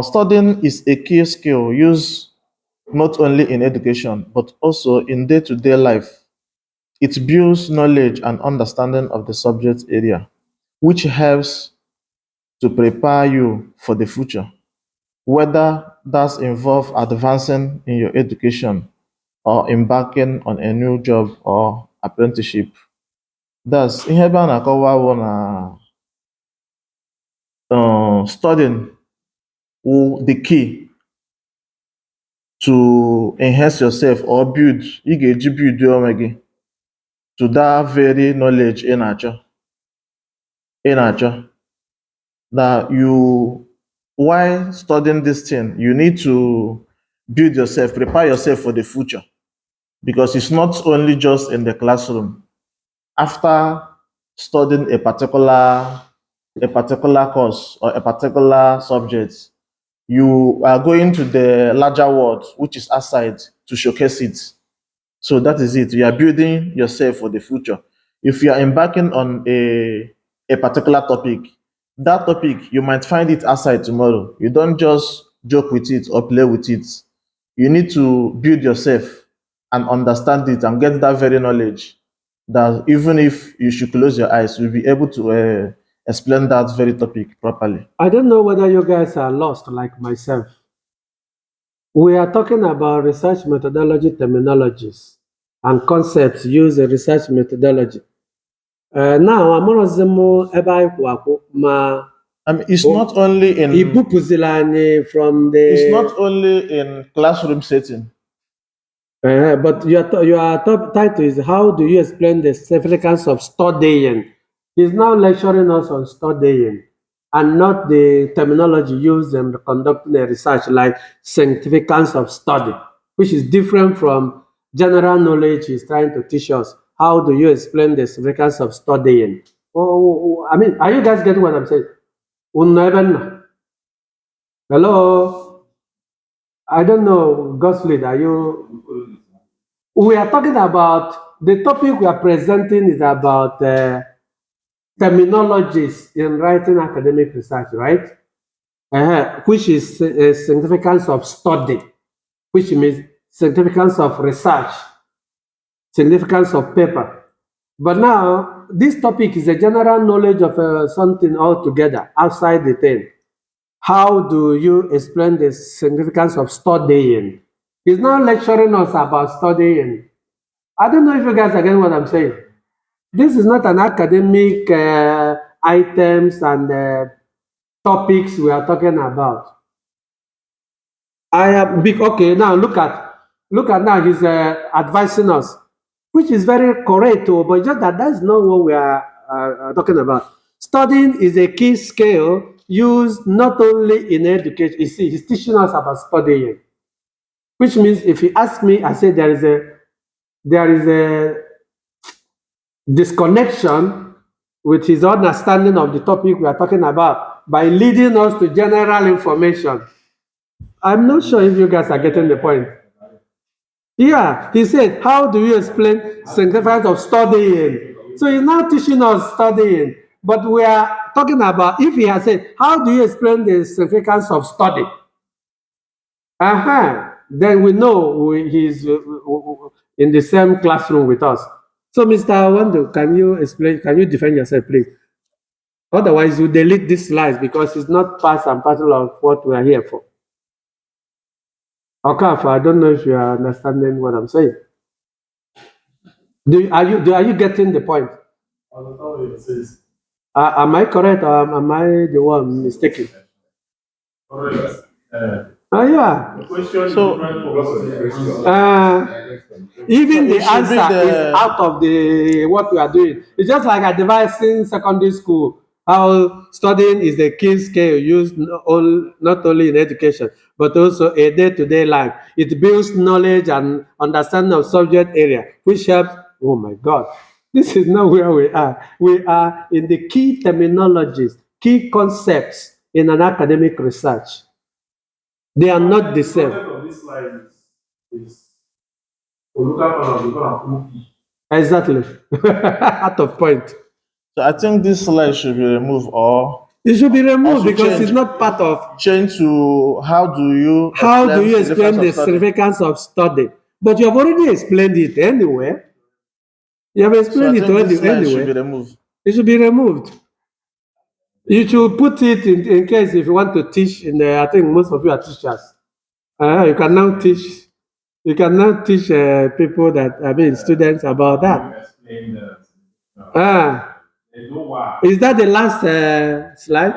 D: Studying is a key skill used not only in education, but also in day-to-day life. It builds knowledge and understanding of the subject area, which helps to prepare you for the future, whether that's involve advancing in your education or embarking on a new job or apprenticeship. Thus, ihe ebe a na-akọwa bụ na studying will the key to enhance yourself or build, ị ga-eji build onwe gị to that very knowledge ị na-achọ. That you, while studying this thing, you need to build yourself, prepare yourself for the future, because it's not only just in the classroom. After studying a particular course or a particular subject, you are going to the larger world, which is outside, to showcase it. So that is it. You are building yourself for the future. If you are embarking on a particular topic, that topic, you might find it outside tomorrow. You don't just joke with it or play with it. You need to build yourself and understand it and get that very knowledge that even if you should close your eyes, you'll be able to explain that very topic properly.
A: I don't know whether you guys are lost like myself. We are talking about research methodology terminologies and concepts used in research methodology. Now, amụrụzi ebe anyị kwụ akwụ ma
D: it's not only in
A: ibupụzila anyị from the.
D: It's not only in classroom setting.
A: But your top title is how do you explain the significance of studying? He's now lecturing us on studying and not the terminology used in conducting a research like significance of study, which is different from general knowledge he's trying to teach us. How do you explain the significance of studying? I mean, are you guys getting what I'm saying? Hello? I don't know, Gosfried, are you? We are talking about, the topic we are presenting is about terminologies in writing academic research, right? Which is significance of study, which means significance of research, significance of paper. But now, this topic is a general knowledge of something altogether outside the thing. How do you explain the significance of studying? He's now lecturing us about studying. I don't know if you guys are getting what I'm saying. This is not an academic items and topics we are talking about. I am big. Okay, now look at now. He's advising us, which is very correct, oh, but just that that's not what we are talking about. Studying is a key skill used not only in education. You see, he's teaching us about studying, which means if you ask me, I say there is a disconnection with his understanding of the topic we are talking about by leading us to general information. I'm not sure if you guys are getting the point. Yeah, he said, how do you explain significance of studying? So he's now teaching us studying, but we are talking about if he has said, how do you explain the significance of study? Then we know he's in the same classroom with us. So, Mr. Wando, can you explain? Can you defend yourself, please? Otherwise, you delete these slides because it's not part and parcel of what we are here for. Okafor, I don't know if you are understanding what I'm saying. Are you getting the point? Am I correct or am I the one mistaken? Yeah.
D: So
A: Even the
D: it should be
A: answer is
D: the-
A: out of the what we are doing. It's just like advising secondary school how studying is the key skill used not only in education but also a day-to-day life. It builds knowledge and understanding of subject area, which helps. Oh my God, this is not where we are. We are in the key terminologies, key concepts in an academic research. They are not the same.
C: Of this slide is Oluka
A: Exactly. Out of point.
D: So I think this slide should be removed or
A: It should be removed
D: Also
A: because
D: change.
A: it's not part of
D: change to how do you
A: explain the significance of study. But you have already explained it anyway. You have
D: So I
A: explained
D: think
A: it
D: this slide should be
A: anyway.
D: removed.
A: It should be removed. You should put it in case if you want to teach in the, I think most of you are teachers. You can now teach. You can now teach people that students about that. Is that the last slide?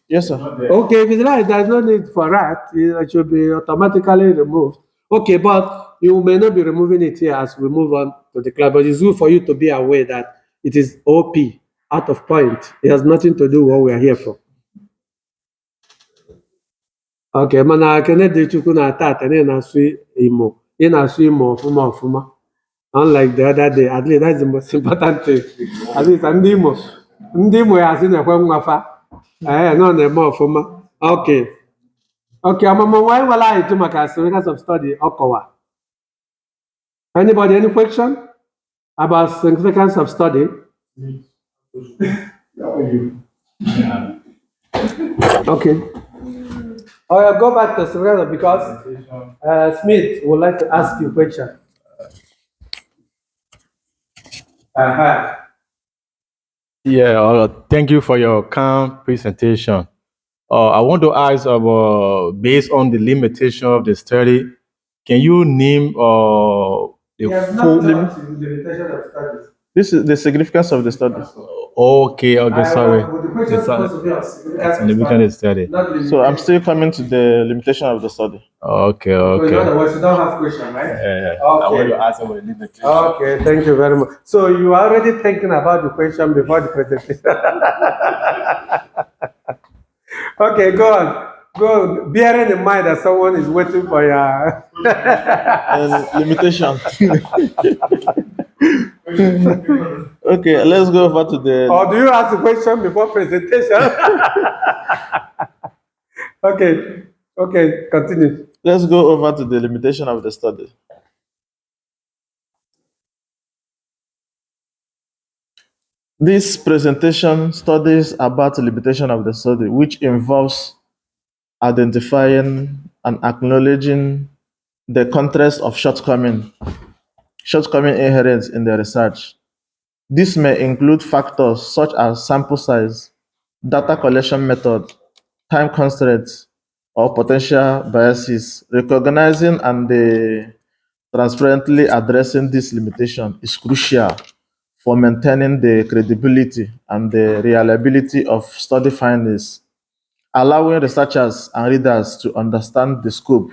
D: Yes, sir.
A: Okay, if it's right, there's no need for that. It should be automatically removed. Okay, but you may not be removing it here as we move on to the class, but it's good for you to be aware that it is OP, out of point. It has nothing to do with what we are here for. Okay, mana Kene dị Chukwu na tata na ị na-asụ Imo, ị na-asụ Imo ọfụma. Unlike the other day, at least that's the most important thing. At least ndị Imo ya asị na-ekwe nwafa. No na-eme ọfụma. Okay. Okay, ọmụmụ nwa ịwala anyị tụ maka significance of study ọkọwa. Anybody, any question about significance of study? Okay. Go back to significance because Smith would like to ask you a question.
C: Yeah, thank you for your calm presentation. I want to ask based on the limitation of the study, can you name the full
A: limitation of studies.
D: This is the significance of the study.
C: Okay, sorry.
A: The question is supposed to be on
C: Significant
A: of
C: study.
A: not
D: So I'm
A: limitation.
D: still coming to the limitation of the study.
C: Okay,
A: So in other
C: okay.
A: words, you don't have question, right?
C: I want to ask about the limitation.
A: Okay, thank you very much. So you are already thinking about the question before the presentation. Okay, go on. Go on. Bearing in mind that someone is waiting for your
D: And limitation. Okay, let's go over to the.
A: or do you ask the question before presentation? Okay, continue.
D: Let's go over to the limitation of the study. This presentation studies about the limitation of the study, which involves identifying and acknowledging the contrast of shortcoming inherent in the research. This may include factors such as sample size, data collection method, time constraints, or potential biases. Recognizing and transparently addressing this limitation is crucial for maintaining the credibility and the reliability of study findings, allowing researchers and readers to understand the scope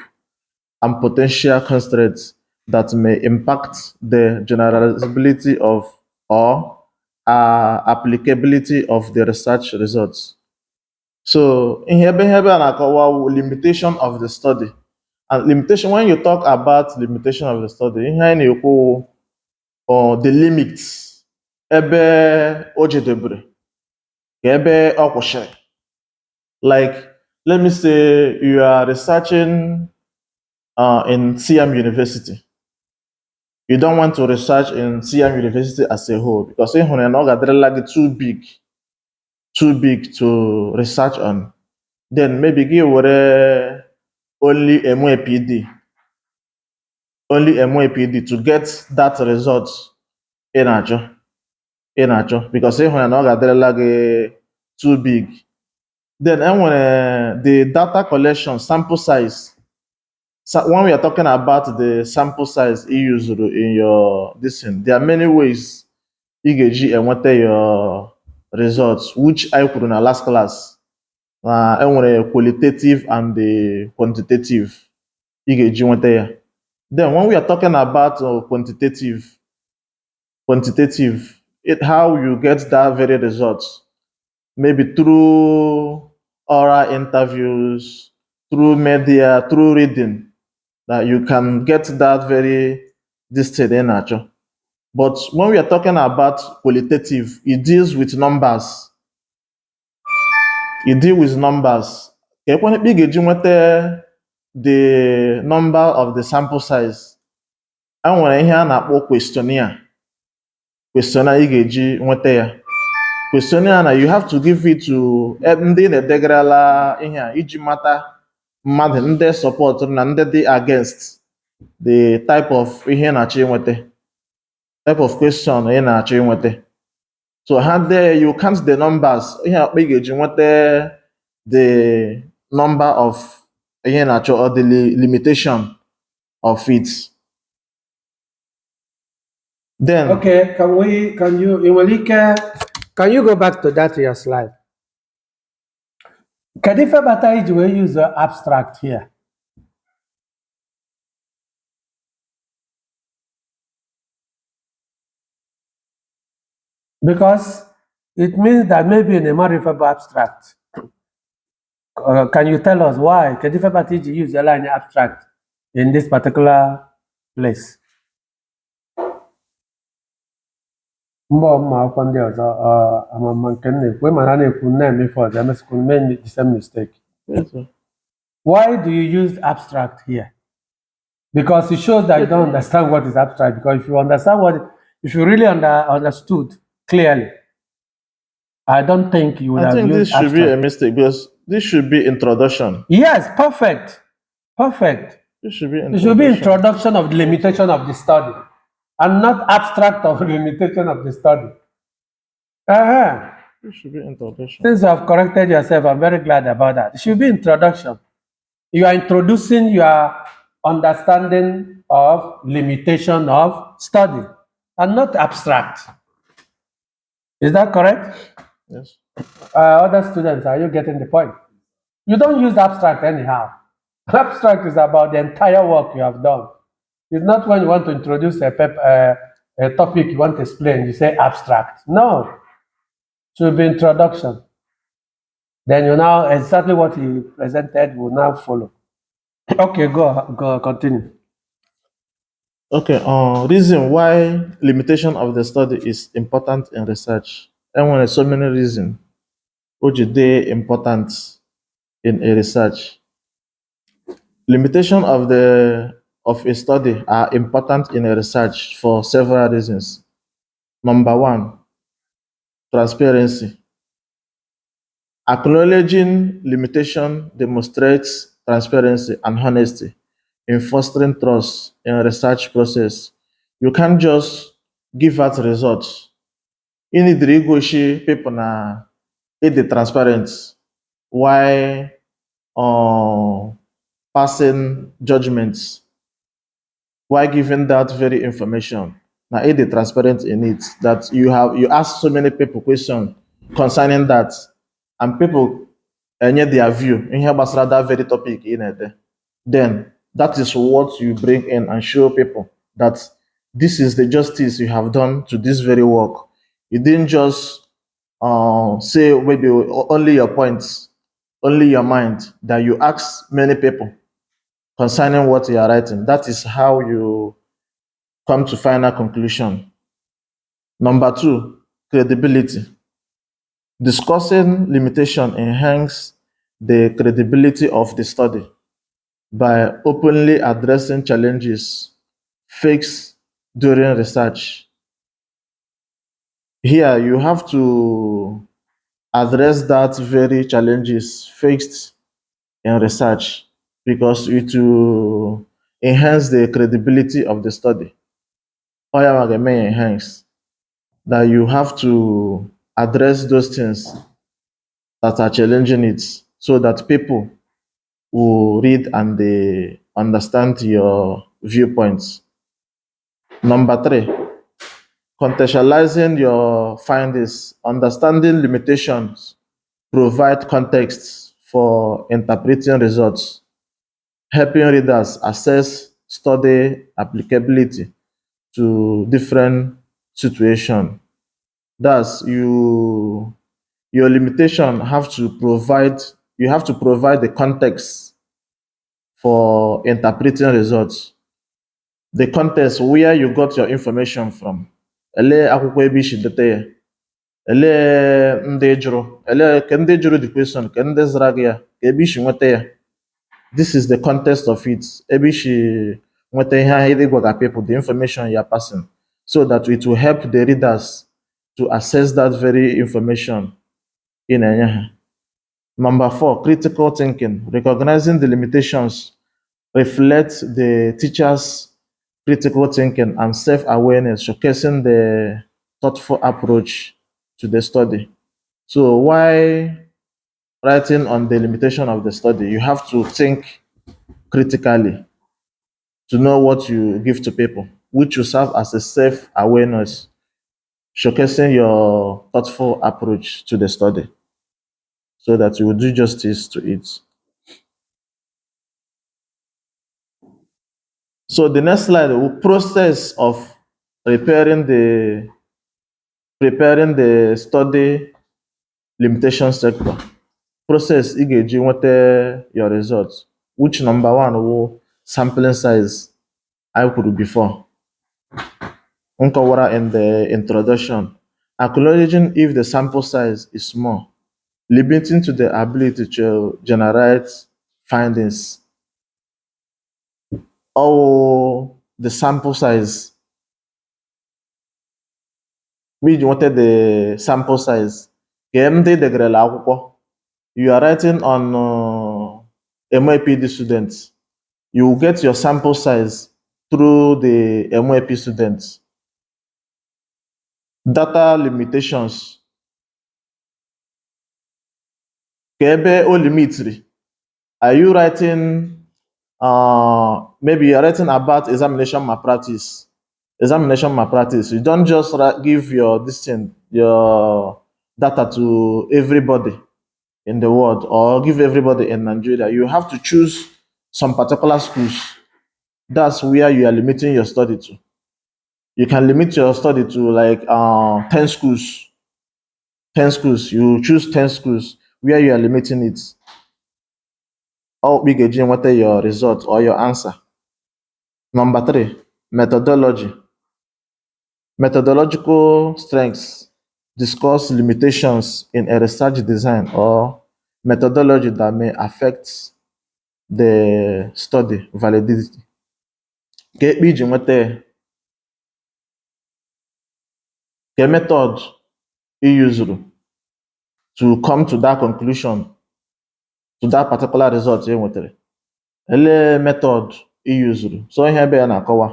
D: and potential constraints that may impact the generalizability of or applicability of the research results. So, ihe ebe a na-akọwa limitation of the study. And limitation, when you talk about limitation of the study, ihe anyị na-ekwu the limits ebe o jedebere ka ebe ọ kwụsịrị. Like, let me say you are researching in CM University. You don't want to research in CM University as a whole because ịhụrụ ya na ọ ga-adịrịla gị too big to research on. Then maybe gị were only MAPD to get that result ị na-achọ because ịhụrụ ya na ọ ga-adịrịla gị too big. Then enwere the data collection sample size. So when we are talking about the sample size you use in your there are many ways you ga-eji enweta your results, which I kwuru na last class. Enwere qualitative and the quantitative you ga-eji nweta ya. Then when we are talking about quantitative, how you get that very result, maybe through oral interviews, through media, through reading, that you can get that very distilled energy. But when we are talking about qualitative, it deals with numbers. Ekwenye ị ga-eji nweta the number of the sample size. Enwere ihe a na-akpọ questionnaire ị ga-eji nweta ya. Questionnaire na you have to give it to ndị na-edegarala ihe a iji mata mmadụ ndị support na ndị dị against the type of ihe na-achọ ịnweta, type of question ị na-achọ ịnweta. So there you count the numbers, ihe akpa ị ga-eji nweta the number of ihe na-achọ or the limitation of it. Then
A: Okay, can you go back to that your slide? Can if you will use the abstract here? Because it means that maybe in a modifiable abstract. Can you tell us why? Can if you use the line abstract in this particular place? Mgbe ọmụma akwụkwọ ndị ọzọ amama nke na-ekwu mana a na-ekwu na-eme ife ọzọ emesịkwu mee the same mistake.
D: yes, sir.
A: Why do you use abstract here? Because it shows that you don't understand what is abstract. Because if you really understood clearly, I don't think you would
D: I
A: have
D: think this
A: used
D: should be a
A: abstract.
D: mistake because this should be introduction.
A: Yes, perfect.
D: This should be
A: It should be introduction of the limitation of the study, and not abstract of the limitation of the study.
D: This should be introduction.
A: Since you have corrected yourself, I'm very glad about that. It should be introduction. You are introducing your understanding of limitation of study and not abstract. Is that correct?
D: Yes.
A: Other students, are you getting the point? You don't use abstract anyhow. Abstract is about the entire work you have done. It's not when you want to introduce a topic you want to explain, you say abstract. No. It should be introduction. Then you now, exactly what he presented will now follow. Okay, go, continue.
D: Okay, reason why limitation of the study is important in research. And when there's so many reasons which they important in a research. Limitation of a study are important in a research for several reasons. Number one, transparency. Acknowledging limitation demonstrates transparency and honesty in fostering trust in a research process. You can't just give out results. You need to people na it the transparent. Why passing judgments while giving that very information. Now, it is transparent in it that you ask so many people questions concerning that, and people enye their view in here about that very topic in it. Then that is what you bring in and show people that this is the justice you have done to this very work. You didn't just say maybe only your points, only your mind, that you ask many people concerning what you are writing. That is how you come to final conclusion. Number 2, credibility. Discussing limitation enhance the credibility of the study by openly addressing challenges faced during research. Here, you have to address that very challenges faced in research because it will enhance the credibility of the study. Oya may enhance that you have to address those things that are challenging it so that people will read and they understand your viewpoints. Number 3, contextualizing your findings, understanding limitations, provide context for interpreting results, helping readers assess study applicability to different situations. Thus, your limitation have to provide you have to provide the context for interpreting results. The context where you got your information from. Ele akwụkwọ ebe isi dete ya. Ele ndị jụrụ. Ele ke ndị jụrụ the question, ke ndị zara gị ya, ka ebe isi nweta ya. This is the context of it. Ebe isi nweta ihe ahụ ịdị gwaga people, the information you are passing, so that it will help the readers to assess that very information in enye ha. Number 4, critical thinking. Recognizing the limitations reflects the teacher's critical thinking and self-awareness, showcasing the thoughtful approach to the study. So while writing on the limitation of the study, you have to think critically to know what you give to people, which will serve as a self-awareness, showcasing your thoughtful approach to the study so that you will do justice to it. So the next slide, the process of preparing the study limitation sector. Process ị ga-eji nweta your results, which number 1 will sampling size I kwuru before. Nkọwara in the introduction, acknowledging if the sample size is small, limiting to the ability to generate findings. Or the sample size. We wanted the sample size. You are writing on MYPD students. You will get your sample size through the MYP students. Data limitations. Kebe o limitri. Are you writing maybe you're writing about examination malpractice. You don't just give your data to everybody in the world or give everybody in Nigeria. You have to choose some particular schools. That's where you are limiting your study to. You can limit your study to like 10 schools. 10 schools. You choose 10 schools where you are limiting it. Or big again, what are your result or your answer? Number 3, methodology. Methodological strengths discuss limitations in a research design or methodology that may affect the study validity. Ke method you use to come to that conclusion, to that particular result you want. Ele method you use. So ihe ebe ya na-akọwa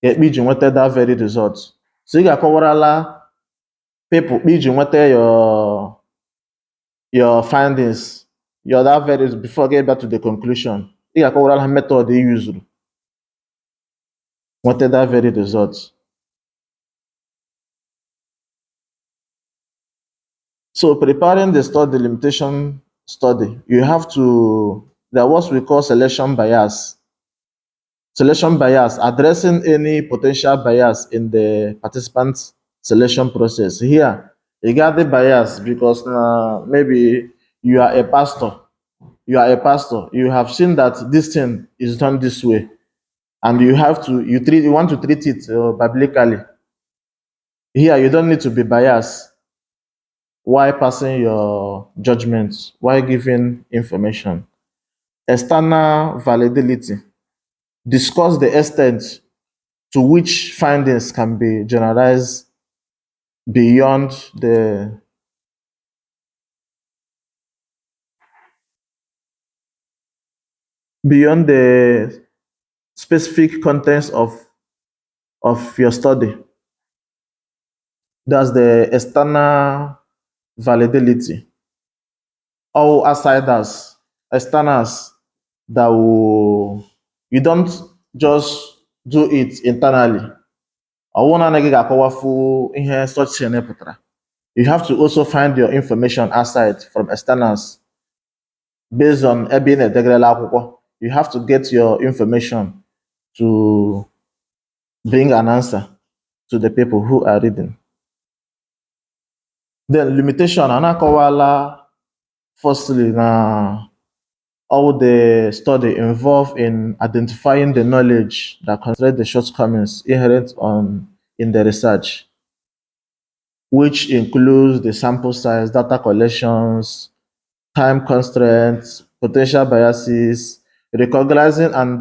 D: ka ekpe iji nweta that very result. So ị ga-akọwarala people iji nweta your findings your that varies before get back to the conclusion. Ị ga-akọwara ha method ị yuzuru nweta that very result. So preparing the study limitation study, you have to, there what we call selection bias. Selection bias, addressing any potential bias in the participant selection process. Here, you got the bias because maybe you are a pastor. You have seen that this thing is done this way, and you want to treat it biblically. Here, you don't need to be biased. Why passing your judgments? Why giving information? External validity. Discuss the extent to which findings can be generalized beyond the specific contents of your study. That's the external validity. All outsiders, externals that will, you don't just do it internally. You have to also find your information outside from externals based on being a akwụkwọ. You have to get your information to bring an answer to the people who are reading. Then limitation, anakọwala firstly all the study involved in identifying the knowledge that constrain the shortcomings inherent in the research, which includes the sample size, data collections, time constraints, potential biases. Recognizing and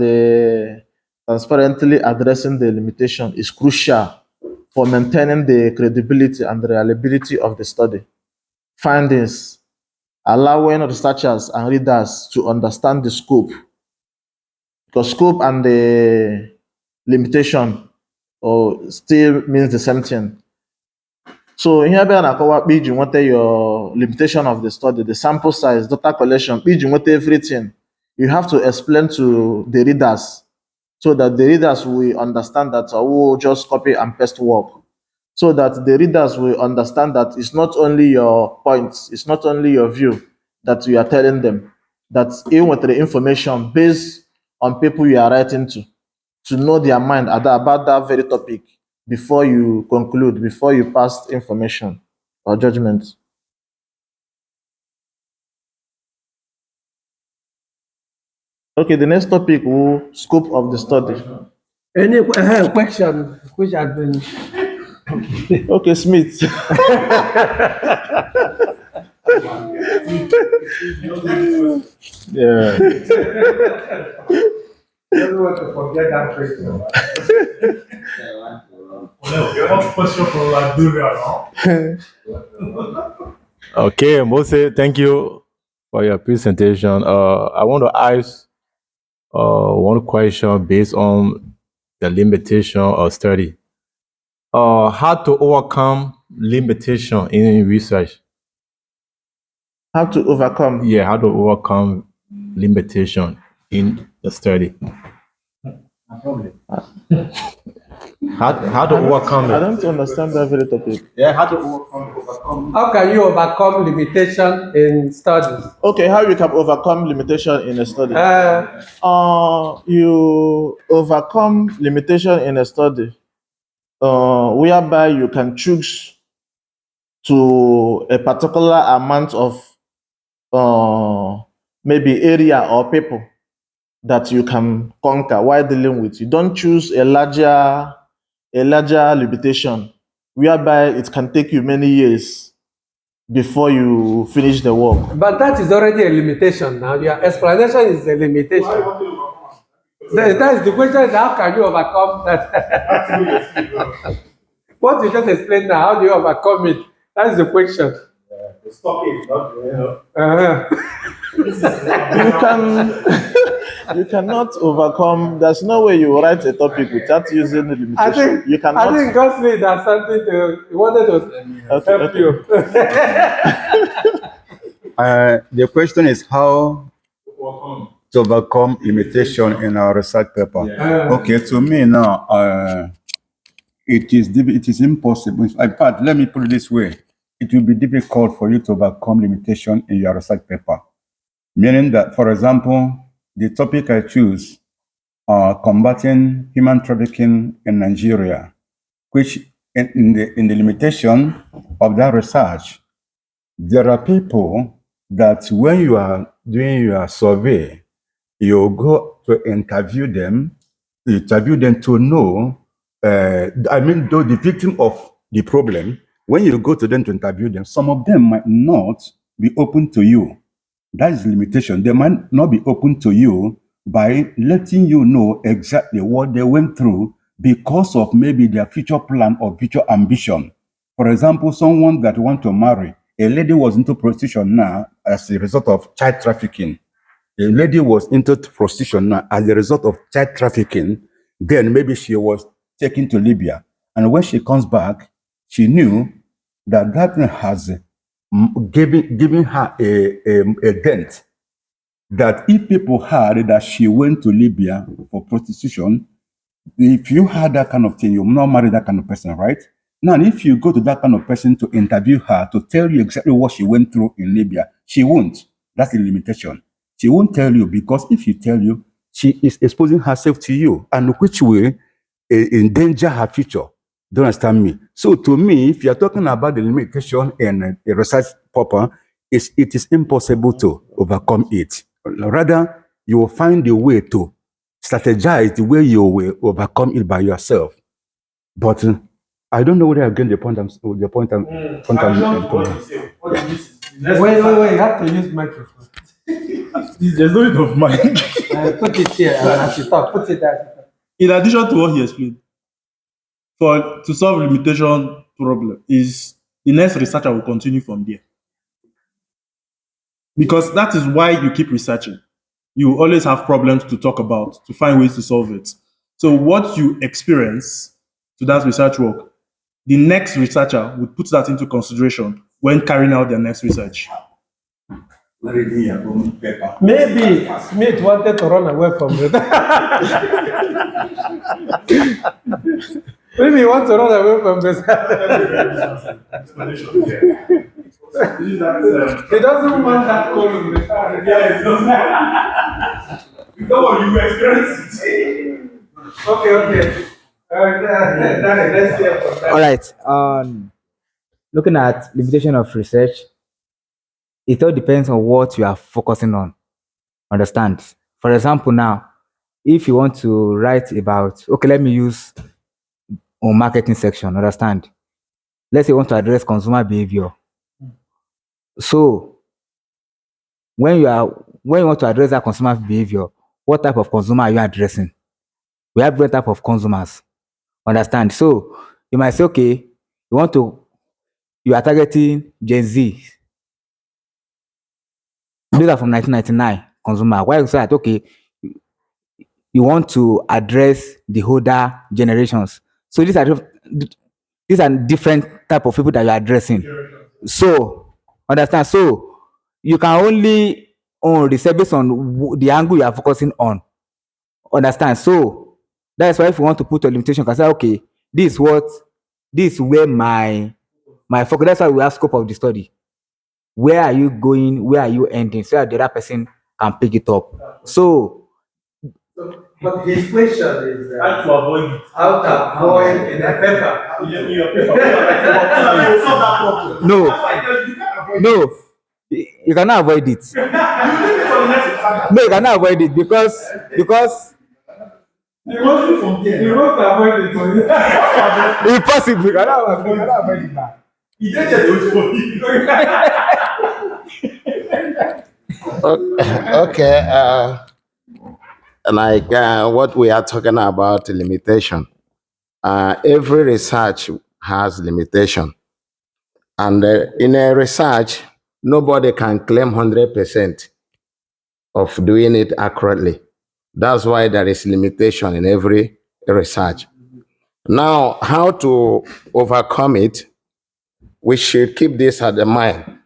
D: transparently addressing the limitation is crucial for maintaining the credibility and reliability of the study. Findings, allowing researchers and readers to understand the scope, because scope and the limitation still means the same thing. So here we are iji nweta your limitation of the study, the sample size, data collection, iji nweta everything. You have to explain to the readers so that the readers will understand that we'll just copy and paste work. So that the readers will understand that it's not only your points, it's not only your view that you are telling them, that even with the information based on people you are writing to know their mind about that very topic before you conclude, before you pass information or judgment. Okay, the next topic will scope of the study.
A: Any question which has been
D: Okay, Smith.
C: Yeah.
A: I don't want to forget that question.
C: Okay, Mose, thank you for your presentation. I want to ask one question based on the limitation of study. How to overcome limitation in research?
D: How to overcome.
C: Yeah, how to overcome limitation in the study? How to overcome
D: I
C: it?
D: don't understand that very topic.
C: Yeah, how to overcome.
A: How can you overcome limitation in studies?
D: Okay, how you can overcome limitation in a study? You overcome limitation in a study whereby you can choose to a particular amount of maybe area or people that you can conquer while dealing with. You don't choose a larger limitation whereby it can take you many years before you finish the work.
A: But that is already a limitation now. Your explanation is a limitation. That is the question is how can you overcome that? What you just explained now, how do you overcome it? That's the question.
C: Stop it, not
D: You cannot overcome. There's no way you write a topic without using the limitation. You cannot.
A: I think God said that something he wanted to help you.
E: The question is how to overcome limitation in our research paper. Okay, to me now, it is impossible. In fact, let me put it this way: it will be difficult for you to overcome limitation in your research paper. Meaning that, for example, the topic I choose, combating human trafficking in Nigeria, which in the limitation of that research, there are people that when you are doing your survey, you go to interview them to know, though the victim of the problem, when you go to them to interview them, some of them might not be open to you. That is limitation. They might not be open to you by letting you know exactly what they went through because of maybe their future plan or future ambition. For example, someone that want to marry, a lady was into prostitution now as a result of child trafficking. A lady was into prostitution now as a result of child trafficking. Then maybe she was taken to Libya. And when she comes back, she knew that that has given her a dent. That if people heard that she went to Libya for prostitution, if you had that kind of thing, you will not marry that kind of person, right? Now, if you go to that kind of person to interview her, to tell you exactly what she went through in Libya, she won't. That's the limitation. She won't tell you because if she tell you, she is exposing herself to you, and which will endanger her future. Don't understand me? So to me, if you are talking about the limitation in a research paper, it is impossible to overcome it. Rather, you will find a way to strategize the way you will overcome it by yourself. But I don't know whether I get the point. Point I'm coming.
A: Wait, you have to use microphone.
F: There's no need of mic.
A: Put it here as you talk. Put it there.
F: In addition to what he explained, to solve limitation problem is the next researcher will continue from there. Because that is why you keep researching. You always have problems to talk about, to find ways to solve it. So what you experience to that research work, the next researcher would put that into consideration when carrying out their next research.
A: Maybe Smith wanted to run away from it. Maybe he wants to run away from this. He doesn't want that column.
F: Because what you experience it.
A: Okay. Let's hear from that.
G: All right. Looking at limitation of research, it all depends on what you are focusing on. Understand? For example, now, if you want to write about, okay, let me use on marketing section. Understand? Let's say you want to address consumer behavior. So, when you want to address that consumer behavior, what type of consumer are you addressing? We have different type of consumers. Understand? So you might say, okay, you are targeting Gen Z. These are from 1999 consumer. Why you say that? Okay, you want to address the older generations. So these are different type of people that you are addressing. So understand? So you can only research based on the angle you are focusing on. Understand? So that's why if you want to put a limitation, you can say, okay, this is where my focus. That's why we have scope of the study. Where are you going? Where are you ending? So that the other person can pick it up. So,
A: but his question is
F: How to avoid it.
A: how to avoid in a paper.
G: no, you cannot avoid it. No, you cannot avoid it because
A: He wants to avoid it.
G: impossible. You cannot avoid it now.
H: Okay, like what we are talking about limitation. Every research has limitation, and in a research, nobody can claim 100% of doing it accurately. That's why there is limitation in every research. Now, how to overcome it? We should keep this at the mind.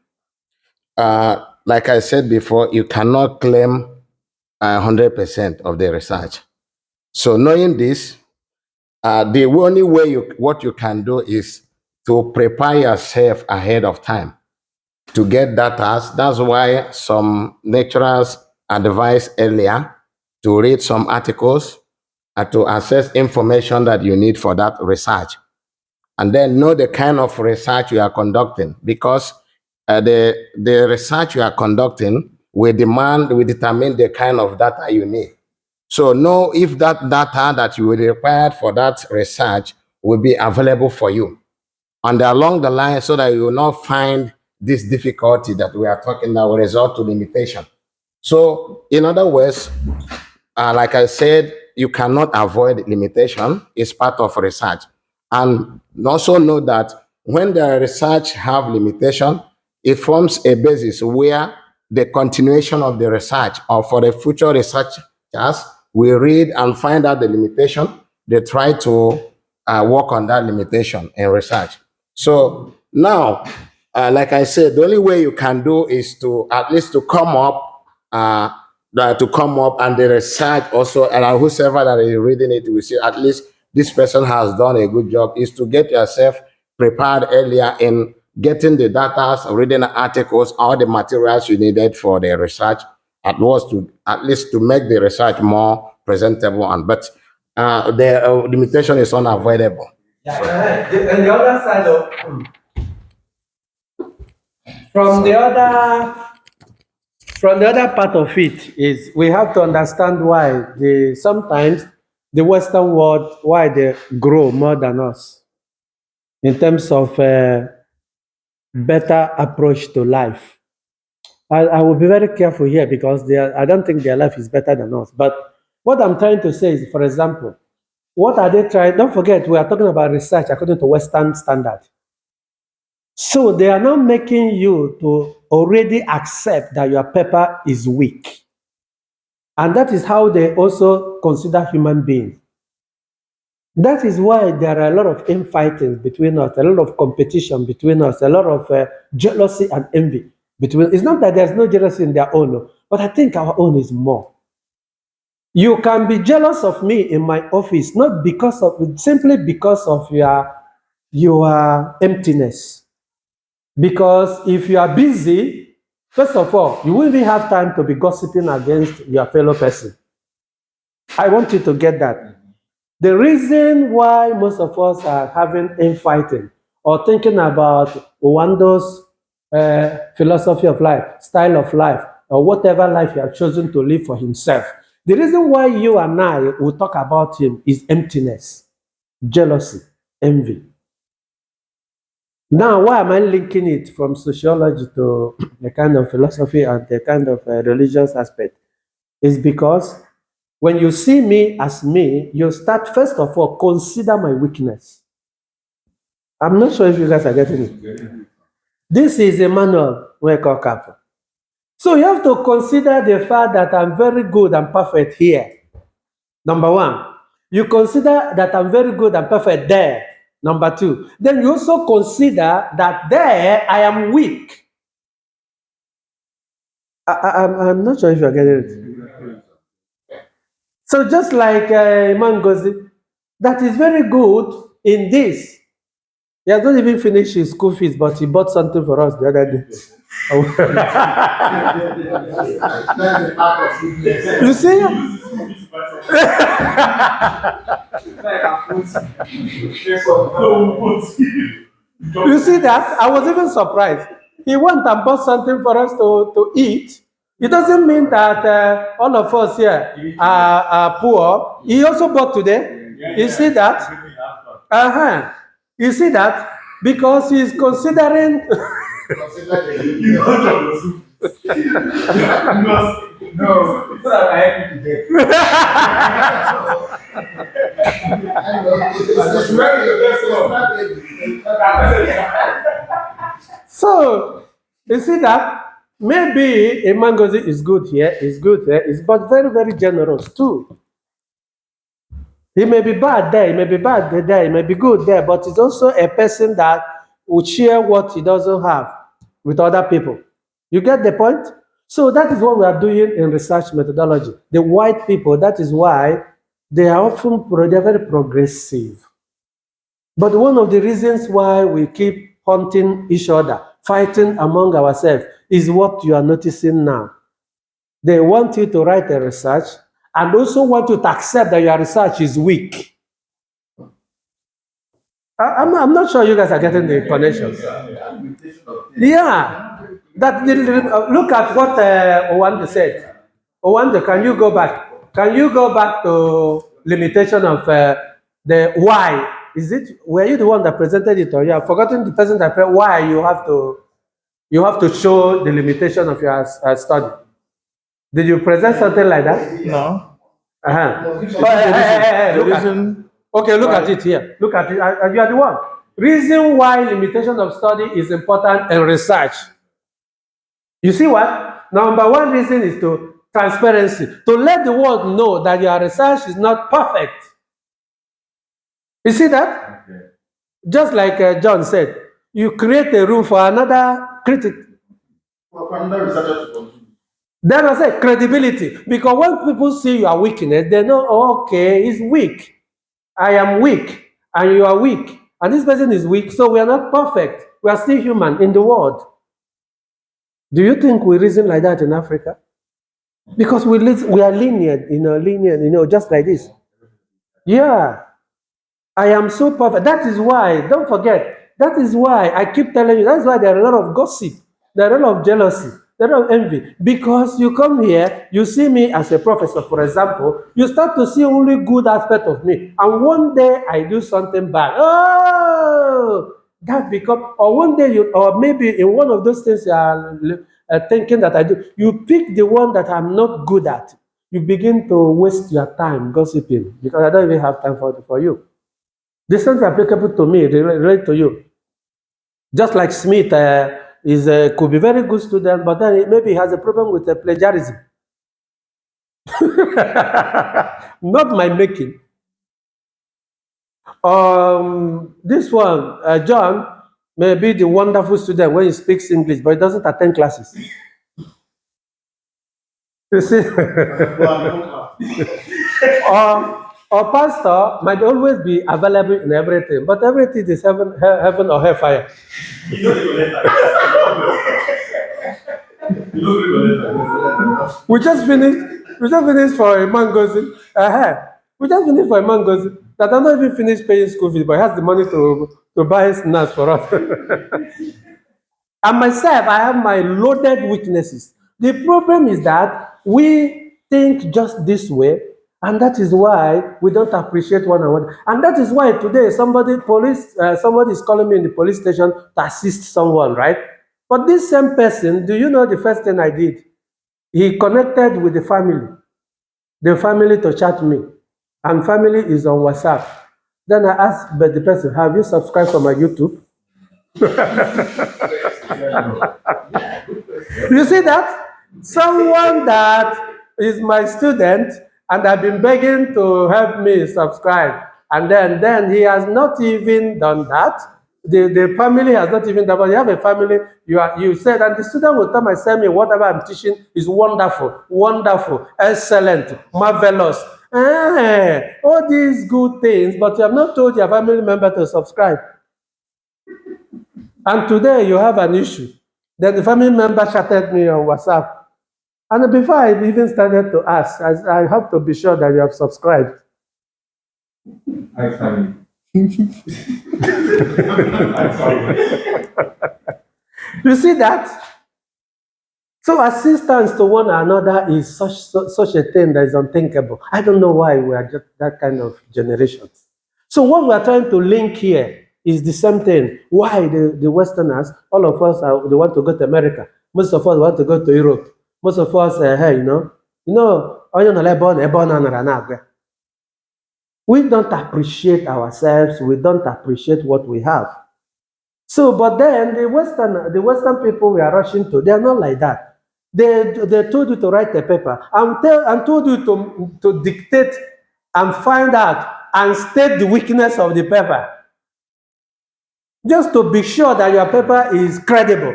H: like I said before, you cannot claim 100% of the research. So knowing this, the only way what you can do is to prepare yourself ahead of time to get data. That's why some lecturers advise earlier to read some articles and to access information that you need for that research. And then know the kind of research you are conducting, because the research you are conducting will determine the kind of data you need. So know if that data that you will require for that research will be available for you. And along the line, so that you will not find this difficulty that we are talking that will result to limitation. So in other words, like I said, you cannot avoid limitation. It's part of research. And also know that when the research have limitation, it forms a basis where the continuation of the research or for the future researchers will read and find out the limitation. They try to work on that limitation in research. So now, like I said, the only way you can do is to at least to come up and the research also, and whoever that is reading it will see at least this person has done a good job, is to get yourself prepared earlier in getting the data, reading the articles, all the materials you needed for the research, at least to make the research more presentable. But the limitation is unavoidable.
A: And the other side of from the other part of it is we have to understand why sometimes the Western world, why they grow more than us in terms of better approach to life. I will be very careful here because I don't think their life is better than us. But what I'm trying to say is, for example, what are they trying? Don't forget, we are talking about research according to Western standard. So they are now making you to already accept that your paper is weak. And that is how they also consider human beings. That is why there are a lot of infighting between us, a lot of competition between us, a lot of jealousy and envy between. It's not that there's no jealousy in their own, but I think our own is more. You can be jealous of me in my office, not simply because of your emptiness. Because if you are busy, first of all, you won't even have time to be gossiping against your fellow person. I want you to get that. The reason why most of us are having infighting or thinking about Owando's philosophy of life, style of life, or whatever life he has chosen to live for himself, the reason why you and I will talk about him is emptiness, jealousy, envy. Now, why am I linking it from sociology to the kind of philosophy and the kind of religious aspect? Is because when you see me as me, you start, first of all, consider my weakness. I'm not sure if you guys are getting it. This is a manual we call Kappa. So you have to consider the fact that I'm very good and perfect here. Number one. You consider that I'm very good and perfect there. Number two. Then you also consider that there I am weak. I'm not sure if you're getting it. So just like Imam Gozi, that is very good in this. He has not even finished his school fees, but he bought something for us the other day. You see? You see that? I was even surprised. He went and bought something for us to eat. It doesn't mean that all of us here are poor. He also bought today. You see that? You see that? Because he's considering. So, you see that? Maybe a mangozi is good here, but very, very generous too. He may be bad there, he may be bad there, he may be good there, but he's also a person that will share what he doesn't have with other people. You get the point? So that is what we are doing in research methodology. The white people, that is why they are often they're very progressive. But one of the reasons why we keep hunting each other, fighting among ourselves, is what you are noticing now. They want you to write a research and also want you to accept that your research is weak. I'm not sure you guys are getting the connections. Yeah. Look at what Owande said. Owande, can you go back? Can you go back to limitation of the why? Were you the one that presented it, or you have forgotten the person that why you have to show the limitation of your study? Did you present something like that?
D: No.
A: Look at it here. Look at it. You are the one. Reason why limitation of study is important in research. You see what? Number one reason is to transparency. To let the world know that your research is not perfect. You see that? Okay. Just like John said, you create a room for another critic.
B: For another researcher to contribute.
A: Then I say credibility. Because when people see your weakness, they know, oh, okay, he's weak. I am weak, and you are weak. And this person is weak, so we are not perfect. We are still human in the world. Do you think we reason like that in Africa? Because we are lenient, just like this. Yeah. I am so perfect. That is why, don't forget, that is why I keep telling you, that's why there are a lot of gossip, there are a lot of jealousy, there are a lot of envy. Because you come here, you see me as a professor, for example, you start to see only good aspect of me. And one day I do something bad. Oh, that become, or one day or maybe in one of those things you are thinking that I do, you pick the one that I'm not good at. You begin to waste your time gossiping because I don't even have time for you. This is applicable to me, relate to you. Just like Smith could be very good student, but then maybe he has a problem with plagiarism. Not my making. This one, John, may be the wonderful student when he speaks English, but he doesn't attend classes. You see? Or pastor might always be available in everything, but everything is heaven or hellfire. We just finished for a man goes. We just finished for a man goes that I'm not even finished paying school fees, but he has the money to buy snacks for us. And myself, I have my loaded weaknesses. The problem is that we think just this way, and that is why we don't appreciate one another. And that is why today somebody is calling me in the police station to assist someone, right? But this same person, do you know the first thing I did? He connected with the family to chat me, and family is on WhatsApp. Then I asked the person, have you subscribed for my YouTube? You see that? Someone that is my student and I've been begging to help me subscribe. And then he has not even done that. The family has not even done that. You have a family, you said, and the student will come and tell me whatever I'm teaching is wonderful, excellent, marvelous. All these good things, but you have not told your family member to subscribe. And today you have an issue. Then the family member chatted me on WhatsApp. And before I even started to ask, I have to be sure that you have subscribed.
C: Hi, family.
A: You see that? So assistance to one another is such a thing that is unthinkable. I don't know why we are just that kind of generation. So what we are trying to link here is the same thing. Why the Westerners, all of us, they want to go to America. Most of us want to go to Europe. Most of us, we don't appreciate ourselves. We don't appreciate what we have. So, but then the Western people we are rushing to, they are not like that. They told you to write a paper and told you to dictate and find out and state the weakness of the paper. Just to be sure that your paper is credible.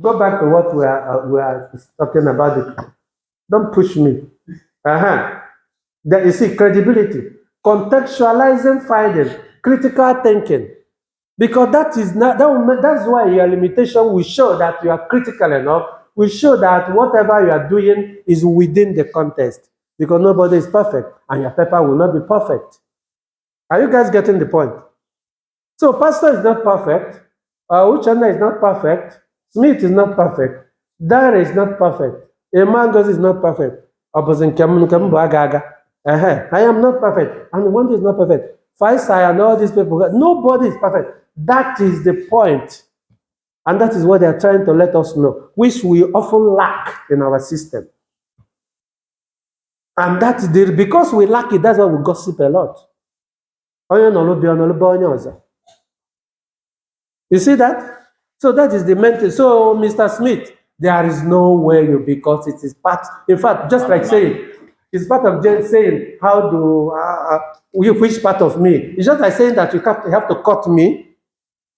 A: Go back to what we are talking about. Don't push me. Then you see credibility, contextualizing finding, critical thinking. Because that is not that's why your limitation will show that you are critical enough, will show that whatever you are doing is within the context. Because nobody is perfect, and your paper will not be perfect. Are you guys getting the point? So Pastor is not perfect, Uchenna is not perfect, Smith is not perfect, Dara is not perfect, Emangozi is not perfect. I am not perfect, and one is not perfect. Faisal and all these people, nobody is perfect. That is the point. And that is what they are trying to let us know, which we often lack in our system. And that is because we lack it, that's why we gossip a lot. You see that? So that is the main thing. So, Mr. Smith, there is no way you, because it is part, in fact, just like saying, it's part of just saying, how do, which part of me? It's just like saying that you have to cut me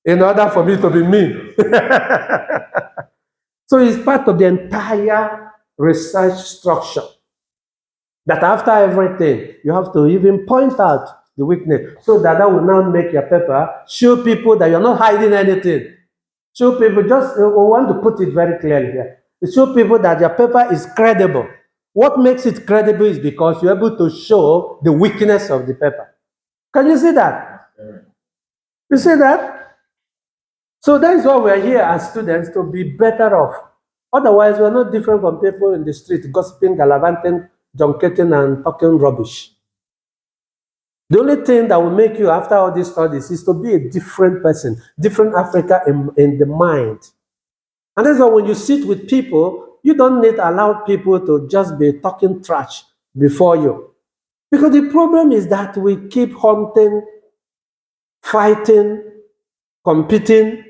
A: in order for me to be me. So it's part of the entire research structure. That after everything, you have to even point out the weakness, so that will now make your paper show people that you're not hiding anything. Show people, just we want to put it very clearly here. Show people that your paper is credible. What makes it credible is because you're able to show the weakness of the paper. Can you see that? You see that? So that is why we're here as students, to be better off. Otherwise, we're not different from people in the street, gossiping, gallivanting, junketing, and talking rubbish. The only thing that will make you, after all these studies, is to be a different person, different Africa in the mind. And that's why when you sit with people, you don't need to allow people to just be talking trash before you. Because the problem is that we keep hunting, fighting, competing,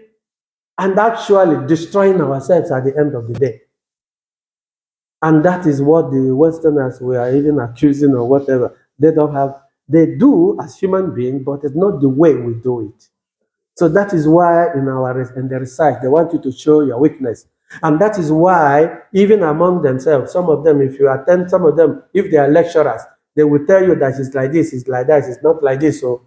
A: and actually destroying ourselves at the end of the day. And that is what the Westerners were even accusing or whatever. They do as human beings, but it's not the way we do it. So that is why in the research, they want you to show your weakness. And that is why, even among themselves, some of them, if you attend, some of them, if they are lecturers, they will tell you that it's like this, it's like that, it's not like this. So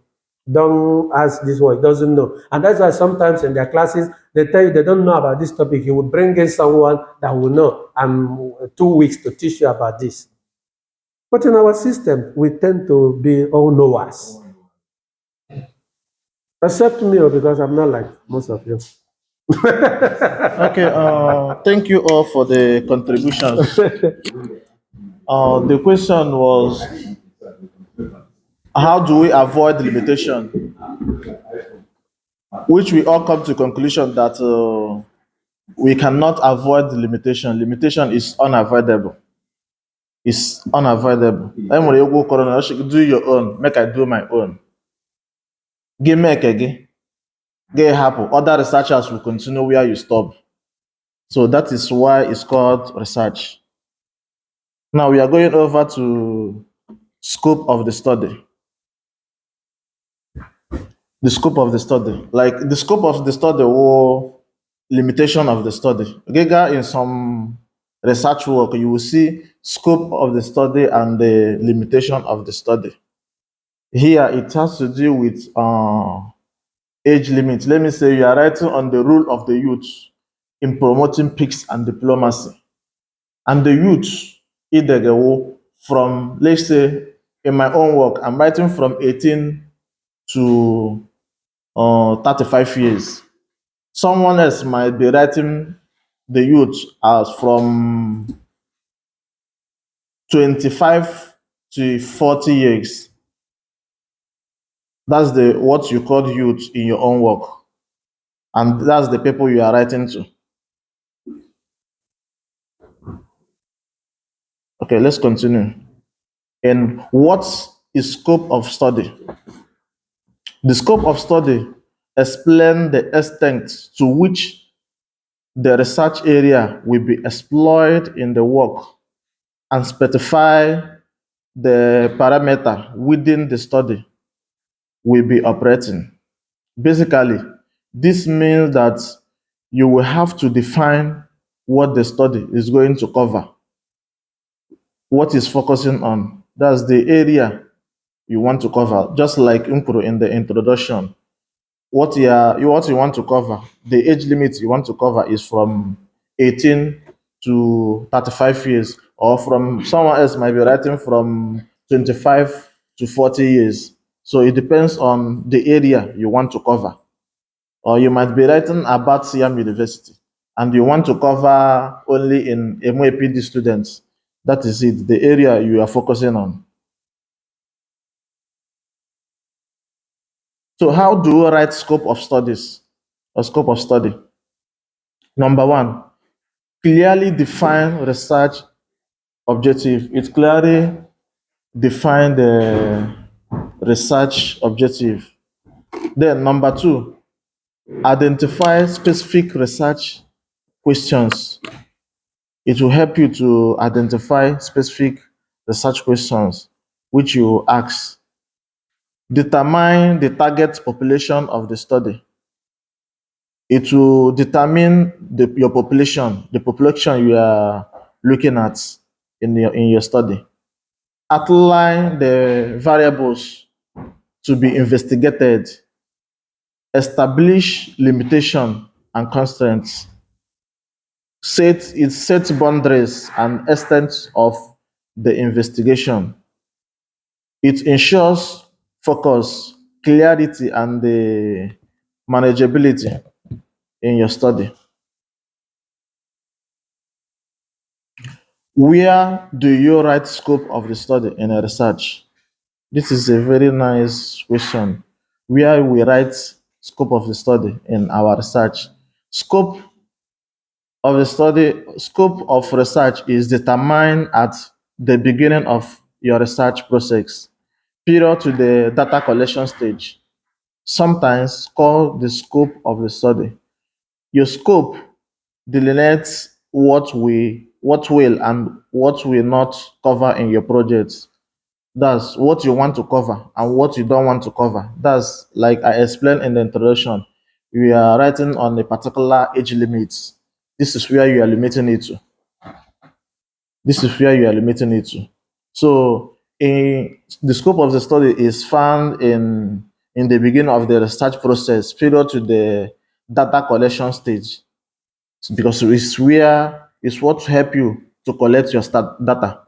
A: don't ask this one, he doesn't know. And that's why sometimes in their classes, they tell you they don't know about this topic. You will bring in someone that will know, and 2 weeks to teach you about this. But in our system, we tend to be all knowers. Except me, because I'm not like most of you.
D: Okay, thank you all for the contributions. The question was, how do we avoid limitation? Which we all come to conclusion that we cannot avoid the limitation. Limitation is unavoidable. It's unavoidable. Enwere egwu ụkọrọ na, do your own, make I do my own. Gị mee nke gị, gị hapụ. Other researchers will continue where you stop. So that is why it's called research. Now we are going over to scope of the study. The scope of the study. Like the scope of the study or limitation of the study. Giga, in some research work, you will see scope of the study and the limitation of the study. Here, it has to do with age limit. Let me say you are writing on the role of the youth in promoting peace and diplomacy. And the youth, either go from, let's say, in my own work, I'm writing from 18 to 35 years. Someone else might be writing the youth as from 25 to 40 years. That's what you call youth in your own work. And that's the people you are writing to. Okay, let's continue. And what is scope of study? The scope of study explains the extent to which the research area will be explored in the work and specify the parameter within the study will be operating. Basically, this means that you will have to define what the study is going to cover, what is focusing on. That's the area you want to cover. Just like Nkuru in the introduction, what you want to cover, the age limit you want to cover is from 18 to 35 years, or from someone else might be writing from 25 to 40 years. So it depends on the area you want to cover. Or you might be writing about Siam University and you want to cover only in MOAPD students. That is it, the area you are focusing on. So how do we write scope of studies or scope of study? Number one, clearly define research objective. It clearly define the research objective. Then number two, identify specific research questions. It will help you to identify specific research questions which you ask. Determine the target population of the study. It will determine your population, the population you are looking at in your study. Outline the variables to be investigated. Establish limitation and constraints. Set boundaries and extent of the investigation. It ensures focus, clarity, and the manageability in your study. Where do you write scope of the study in a research? This is a very nice question. Where we write scope of the study in our research. Scope of the study, scope of research is determined at the beginning of your research process, prior to the data collection stage, sometimes called the scope of the study. Your scope delineates what will and what will not cover in your project. That's what you want to cover and what you don't want to cover. That's like I explained in the introduction. We are writing on a particular age limit. This is where you are limiting it to. This is where you are limiting it to. So the scope of the study is found in the beginning of the research process, prior to the data collection stage, because it's what help you to collect your data.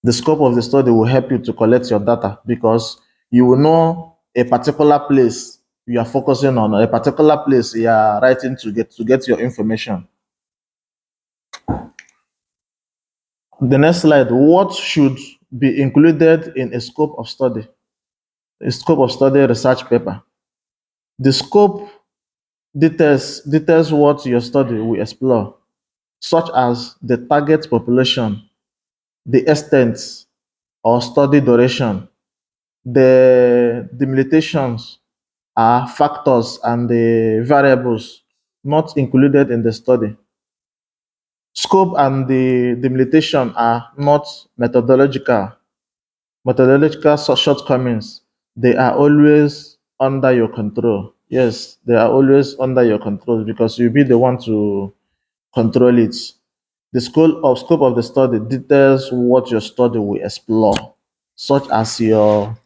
D: The scope of the study will help you to collect your data because you will know a particular place you are focusing on, a particular place you are writing to get your information. The next slide, what should be included in a scope of study? A scope of study research paper. The scope details what your study will explore, such as the target population, the extent or study duration. The limitations are factors and the variables not included in the study. Scope and the limitation are not methodological shortcomings. They are always under your control. Yes, they are always under your control because you'll be the one to control it. The scope of the study details what your study will explore, such as your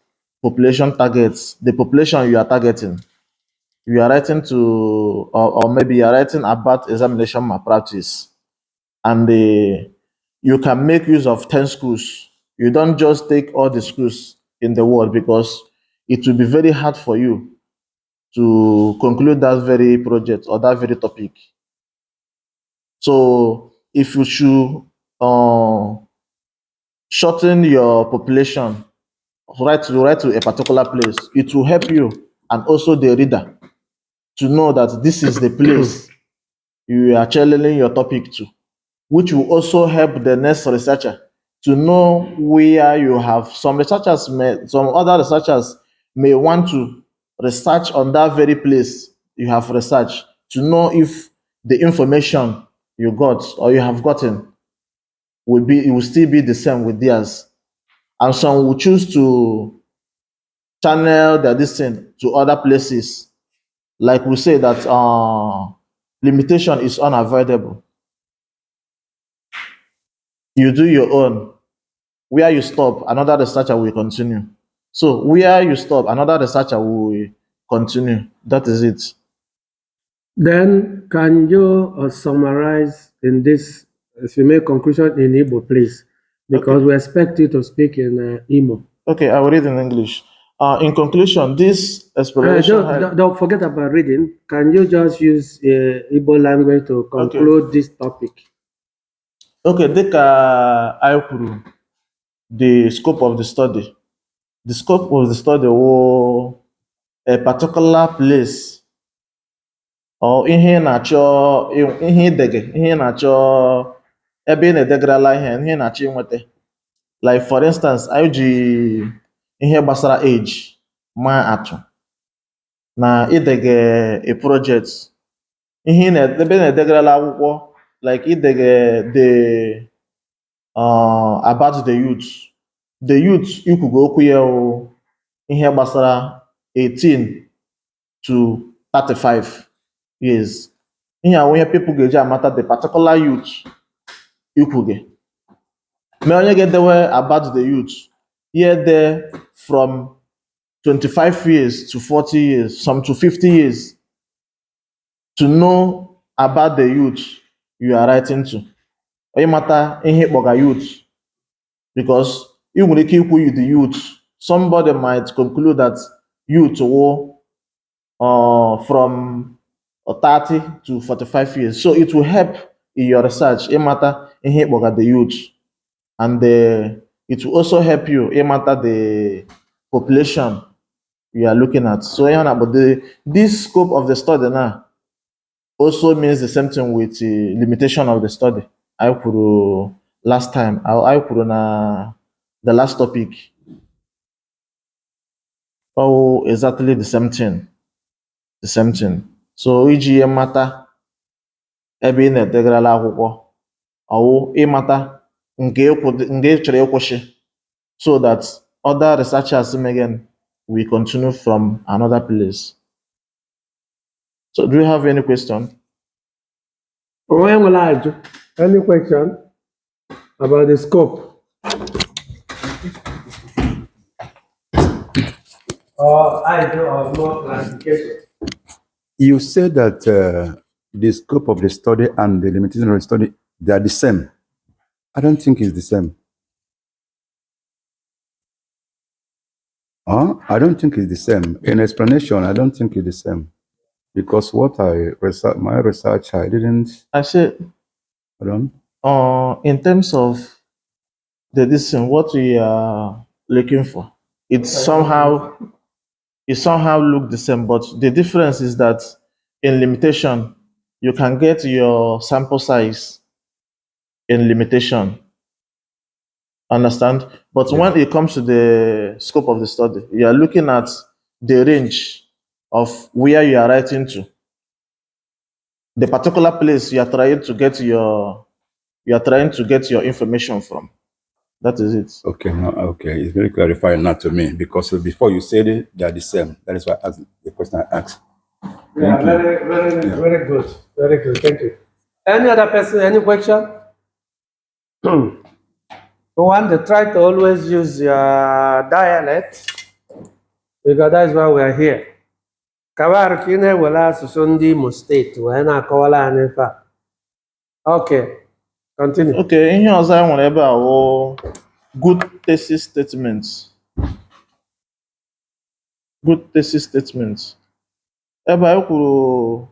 D: population targets, the population you are targeting. You are writing to, or maybe you are writing about examination malpractice, and you can make use of 10 schools. You don't just take all the schools in the world because it will be very hard for you to conclude that very project or that very topic. So if you should shorten your population, write to a particular place, it will help you and also the reader to know that this is the place you are channeling your topic to, which will also help the next researcher to know where you have some other researchers may want to research on that very place you have researched to know if the information you got or you have gotten it will still be the same with theirs. And some will choose to channel their distance to other places like we say that limitation is unavoidable. You do your own. Where you stop, another researcher will continue. So where you stop, another researcher will continue. That is it.
A: Then, can you summarize in this, if you make conclusion in Igbo, please? Because we expect you to speak in Imo.
D: Okay, I will read in English. In conclusion, this exploration.
A: Don't forget about reading. Can you just use Igbo language to conclude this topic?
D: Okay, dịka anyị kwuru, the scope of the study. The scope of the study will a particular place or ihe ị na-achọ ihe idege ihe ị na-achọ ebe ị na-edegarala ihe ị na-achọ inweta. Like for instance, anyị ji ihe gbasara age maa atụ na idege a project. Ihe ebe ị na-edegarala akwụkwọ like idege the about the youth. The youth ikwugo okwu ya o ihe gbasara 18 to 35 years. Ihe a ihe people ga-eji amata the particular youth ikwuge. Mee onye ga-edewe about the youth, here there from 25 years to 40 years, some to 50 years, to know about the youth you are writing to. Ịmata ihe kpọga youth, because ị nwere ike ikwu you the youth. Somebody might conclude that youth will from 30 to 45 years. So it will help in your research. Ịmata ihe kpọga the youth, and it will also help you ịmata the population you are looking at. So but this scope of the study now also means the same thing with the limitation of the study. I kwuru last time. I kwuru na the last topic. Oh, exactly the same thing. The same thing. So iji ihe mata ebe ị na-edegarala akwụkwọ ọwụ ịmata nke ị chọrọ ịkwụsị, so that other researchers again will continue from another place. So do you have any question?
A: Any question about the scope? Or I do or more clarification?
E: You said that the scope of the study and the limitation of the study, they are the same. I don't think it's the same. I don't think it's the same. In explanation, I don't think it's the same. Because what my research, I didn't.
D: I said, in terms of the decision, what we are looking for, it somehow look the same, but the difference is that in limitation, you can get your sample size in limitation. Understand? But when it comes to the scope of the study, you are looking at the range of where you are writing to, the particular place you are trying to get your information from. That is it.
E: Okay, okay, it's very clarifying now to me, because before you said it, they are the same. That is why I asked the question I asked.
A: Yeah, very good. Very good. Thank you. Any other person, any question? One, to try to always use your dialect, because that is why we are here. Kabar kine wala susundi Imo State, wena kawala anefa. Okay, continue.
D: Okay, ihe ọzọ anyị nwere ebe a wụ good thesis statements. Good thesis statements. Ebe anyị kwuru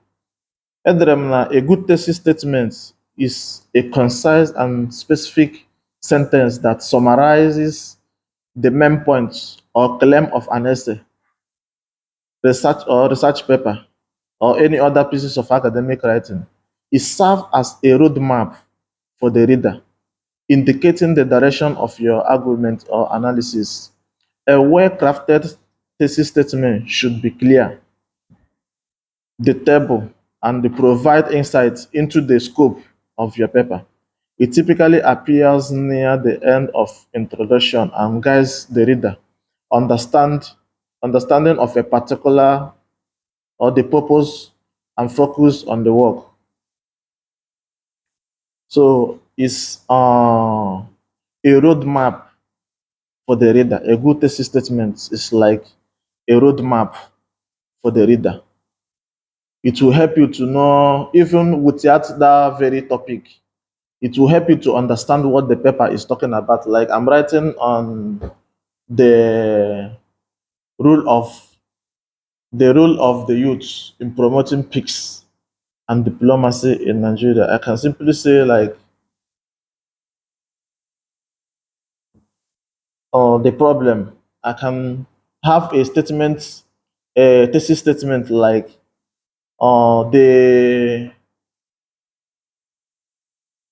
D: edere m na a good thesis statement is a concise and specific sentence that summarizes the main points or claim of an essay, research paper, or any other pieces of academic writing. It serves as a roadmap for the reader, indicating the direction of your argument or analysis. A well-crafted thesis statement should be clear, detailable, and provide insights into the scope of your paper. It typically appears near the end of introduction and guides the reader understanding of a particular or the purpose and focus on the work. So it's a roadmap for the reader. A good thesis statement is like a roadmap for the reader. It will help you to know, even without that very topic, it will help you to understand what the paper is talking about. Like I'm writing on the role of the youth in promoting peace and diplomacy in Nigeria. I can simply say like the problem. I can have a statement, a thesis statement like the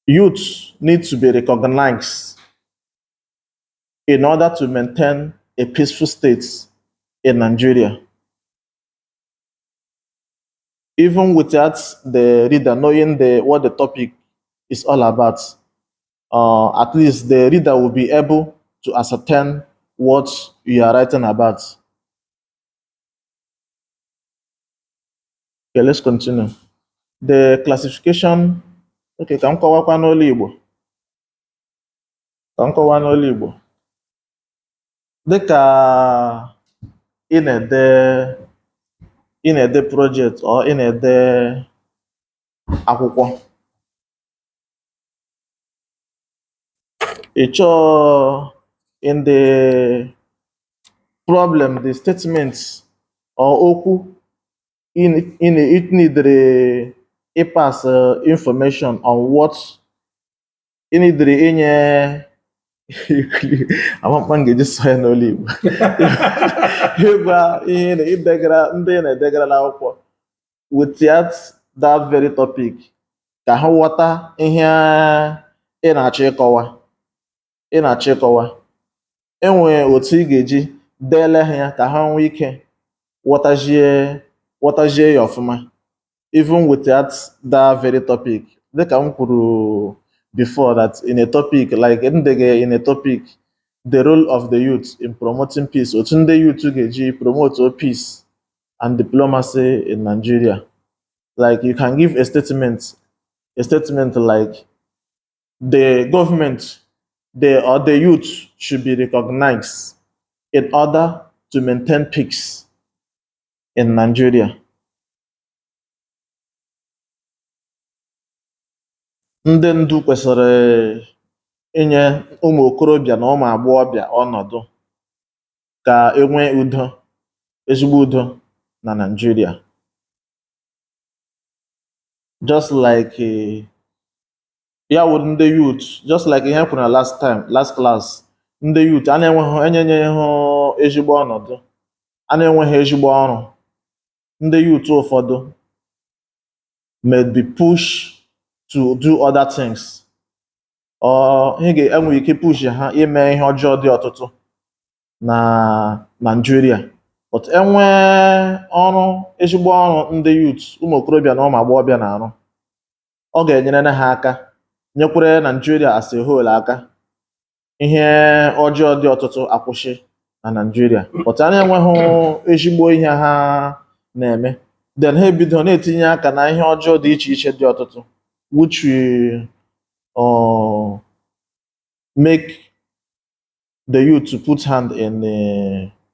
D: youth need to be recognized in order to maintain a peaceful state in Nigeria. Even without the reader knowing what the topic is all about, at least the reader will be able to ascertain what you are writing about. Okay, let's continue. The classification. Okay, ka m kọwakwa n'olu Igbo. Ka m kọwaa n'olu Igbo. Dịka ị na-ede project or ị na-ede akwụkwọ, ị chọọ in the problem, the statements or okwu it needed pass information on what ị needed inye amamkpa m ga-eji sọ ya n'olu Igbo ịgwa ihe idegara ndị na-edegara n'akwụkwọ without that very topic ka ha ghọta ihe ị na-achọ ịkọwa. Enwere otu ị ga-eji deele ha ya ka ha nwee ike ghọtazie ya ọfụma even without that very topic. Dịka m kwuru before that in a topic like ndege in a topic the role of the youth in promoting peace, otu ndị youth ga-eji promote peace and diplomacy in Nigeria. Like you can give a statement like the government, the youth should be recognized in order to maintain peace in Nigeria. Ndị ndu kwesịrị inye ụmụ okorobịa na ụmụ agbọghọbịa ọnọdụ ka enwee udo, ezigbo udo na Nigeria. Just like ya wụ ndị youth, just like ihe kwuru na last class, ndị youth a na-enyeghị ha ezigbo ọnọdụ, a na-enweghị ezigbo ọrụ. Ndị youth ụfọdụ may be pushed to do other things, or enwere ike push ha ime ihe ọjọọ dị ọtụtụ na Nigeria. But enwee ezigbo ọrụ ndị youth, ụmụ okorobịa na ụmụ agbọghọbịa na-arụ, ọ ga-enyere ha aka, nyekwere Nigeria as a whole aka, ihe ọjọọ dị ọtụtụ akwụsị na Nigeria. But a na-enweghị ezigbo ihe ha na-eme, then ha ebido na-etinye aka na ihe ọjọọ dị iche iche dị ọtụtụ, which will make the youth to put hand in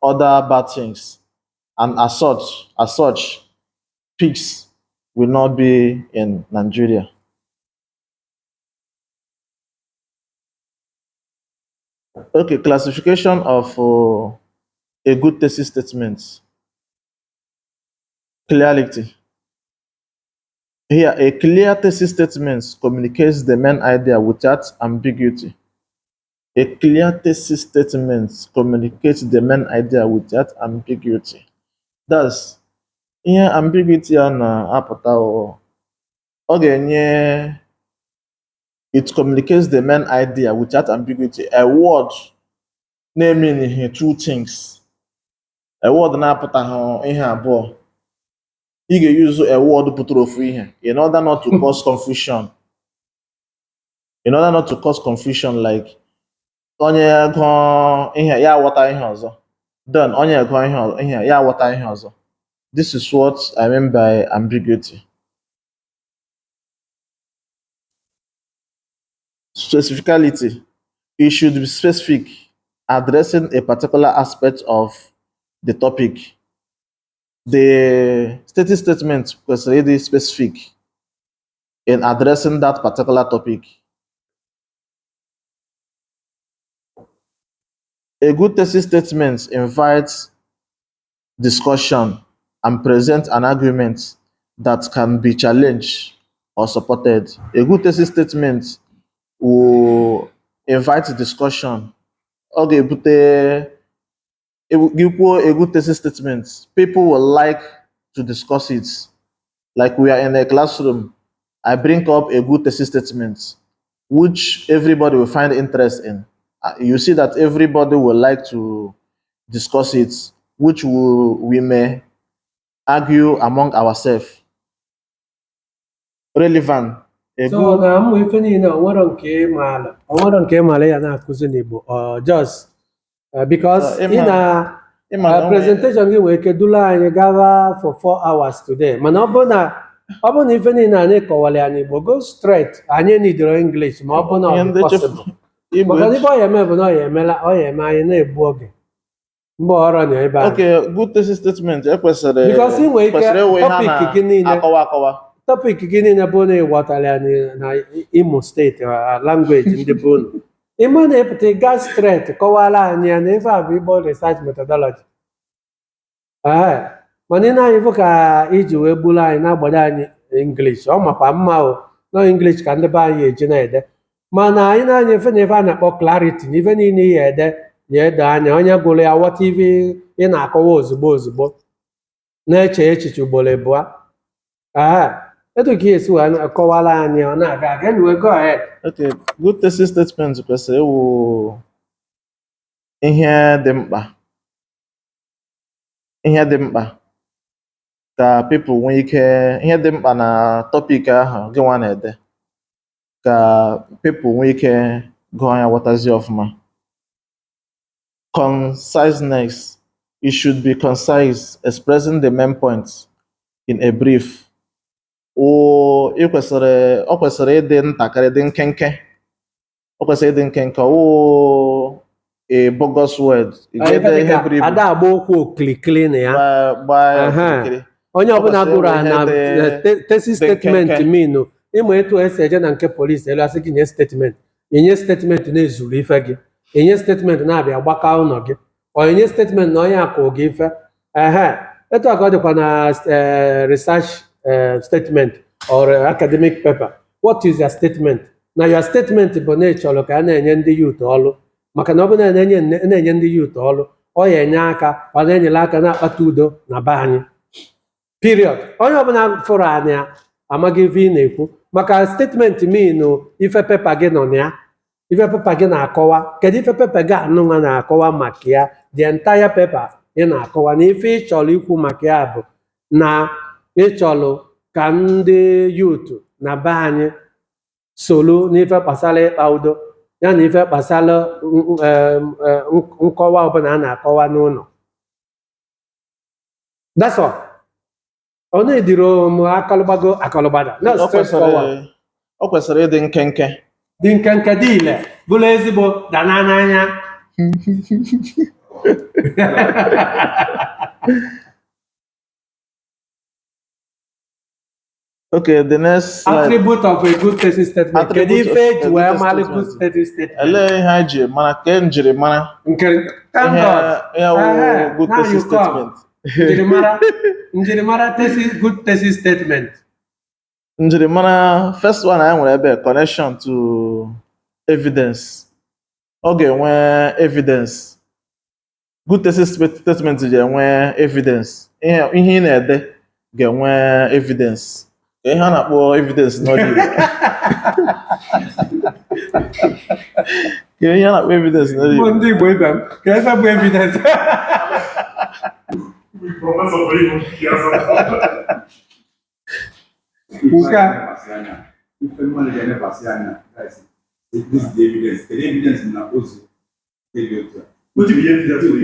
D: other bad things, and as such, peace will not be in Nigeria. Okay, classification of a good thesis statement. Clarity. Here, a clear thesis statement communicates the main idea without ambiguity. A clear thesis statement communicates the main idea without ambiguity. Thus, ihe ambiguity a na-apụta ọ ga-enye, it communicates the main idea without ambiguity. A word na-meaning two things. A word na-apụtaghị ihe abụọ. Ị ga-use a word pụtara ofu ihe in order not to cause confusion. In order not to cause confusion, like onye gụọ ihe ya aghọta ihe ọzọ, then onye gụọ ihe ya aghọta ihe ọzọ. This is what I mean by ambiguity. Specificality. It should be specific, addressing a particular aspect of the topic. The status statement was really specific in addressing that particular topic. A good thesis statement invites discussion and presents an argument that can be challenged or supported. A good thesis statement will invite discussion. Okay, but you put a good thesis statement. People will like to discuss it. Like we are in a classroom, I bring up a good thesis statement, which everybody will find interest in. You see that everybody will like to discuss it, which we may argue among ourselves. Relevant. A
A: So
D: good,
A: na amụ ife niile onwero nke ịmala ya na-akụzi n'Igbo just because ị na presentation gị wee kedula anyị gawa for 4 hours today, mana ọ bụ na ife niile anyị kọwara ya n'Igbo go straight, anyị nidoro English ma ọ bụ na ọ dị possible. Maka ife ọ ya eme bụ na ọ ya eme anyị na-egbu oge mgbe ọrụ na ebe ahụ.
D: okay, good thesis statement. Ekwesịrị
A: Because ị nwere ike
D: kwesịrị inwe
A: topic
D: ha
A: gị niile
D: na-akọwa akọwa.
A: topic gị niile bụ na ịghọtara ya na Imo State language ndị bụ unu ịma na-epụta gas straight kọwara anyị ya na ife a bụ Igbo research methodology. Mana ị na-anyị fụ ka iji wee gburu anyị na-agbado anyị English, ọ makwa mma o na English ka ndị be anyị eji na-ede, mana anyị na-anya efe na ife a na-akpọ clarity na ife niile ya ede anya onye gụrụ ya ghọta ife ị na-akọwa ozugbo ozugbo na-eche echiche ugboro abụọ. Etu ka esi wee kọwara anyị ọ na-aga aga. Anyway, go ahead.
D: Okay, good thesis statement kwesịrị ịwụ ihe dị mkpa ka people nwee ike, ihe dị mkpa na topic ahụ gị nwa na-ede ka people nwee ike gụọ ya ghọtazie ọfụma. Conciseness. It should be concise, expressing the main points in a brief. O kwesịrị ịdị ntakịrị, dị nkenke. O kwesịrị ịdị nkenke. A bogus word.
A: Ada agba okwu okilikili na ya. Onye ọbụla gụrụ na thesis statement mean ịma etu esi eje na nke polisi elu asị gị nye statement, enye statement na-ezuru ife gị, enye statement na-abịa gbaka ụlọ gị, ọ enye statement na onye akụ gị ife. Etu aka ọ dịkwa na research statement or academic paper. What is your statement? Na your statement bụ na ịchọrọ ka a na-enye ndị youth ọrụ, maka na ọ bụ na-enye ndị youth ọrụ, ọ ya enye aka, ọ na-enyere aka na-akpata udo na be anyị. Period. Onye ọbụla fụrụ anya amaghị ife ị na-ekwu, maka statement mean ife pepa gị nọ na ya, ife pepa gị na-akọwa. Kedu ife pepa gị anụnwa na-akọwa maka ya? The entire paper ị na-akọwa na ife ị chọrọ ikwu maka ya bụ na ị chọrọ ka ndị youth na be anyị soro n'ife kpasara ịkpa udo ya na ife kpasara nkọwa ọbụla a na-akọwa n'ụlọ. That's all. Ọ na-ediro m akọlụgbada.
D: O kwesịrị ịdị nkenke.
A: Dị nkenke, dị ile, bụrụ ezigbo dana n'anya.
D: Okay, the next slide.
A: Attribute of a good thesis statement. Kedu ife eji wee mara good thesis statement?
D: Ele ihe a ji mara ka njiri mara.
A: Thank God.
D: Good thesis statement.
A: Njirimara good thesis statement.
D: Njirimara, first one anyị nwere ebe connection to evidence. Ọ ga-enwe evidence. Good thesis statement ga-enwe evidence. Ihe ị na-ede ga-enwe evidence. Ihe a na-akpọ evidence n'ọdịnihu. Ihe a na-akpọ evidence n'ọdịnihu.
A: Ndị Igbo ibe m, ka ebe bụ evidence.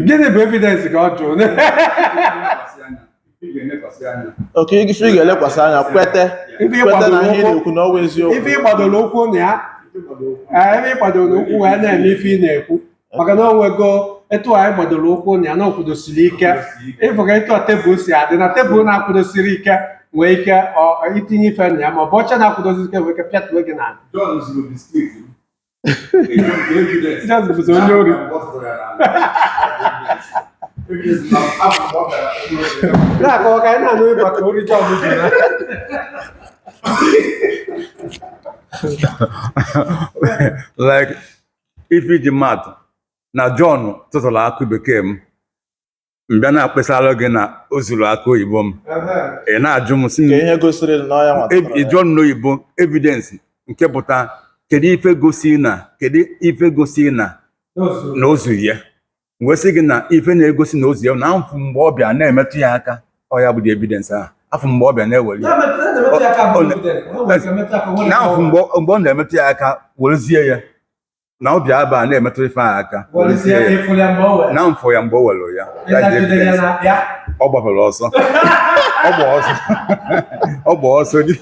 A: Gịnị bụ evidence ka ọ jụrụ?
D: Okay, ife ị ga-elekwasị anya kwete kwete na ihe ị na-ekwu na ọ bụ eziokwu.
A: Ife ịgbadoro ụkwụ na ya ebe ịgbadoro ụkwụ wee na-eme ife ị na-ekwu maka na o nwego etu anyị gbadoro ụkwụ na ya na okwudosiri ike ịfụga etu tebụl si adị na tebụl na-akwụdosiri ike nwee ike itinye ife na ya ma ọ bụ ọcha na-akwụdosiri ike nwee ike pịatuo gị na John bụzi onye ori na-akọwa ka anyị na-anụ ịgba ka ori John ji na
E: like ife iji matụ na John tụtụrụ akụ bekee m mbịa na-akpesara gị na o zuru akụ oyibo m ị na-ajụ m si
D: Ka ihe gosiri na ọ ya nwatara ya.
E: John n'oyibo evidence nke pụta kedu ife gosi na o zuru ya wee sị gị na ife na-egosi na o zuru ya na afụ mgbe ọ bịa na-emetụ ya aka ọ ya bụ dị evidence ahụ afụ mgbe ọ bịa na-ewere ya na afụ mgbe ọ na-emetụ ya aka werezie ya na ọ bịa aba na-emetụ ife ahụ aka na mfụ ya mgbe o were ya ọ gbapere ọsọ ọ gba ọsọ dị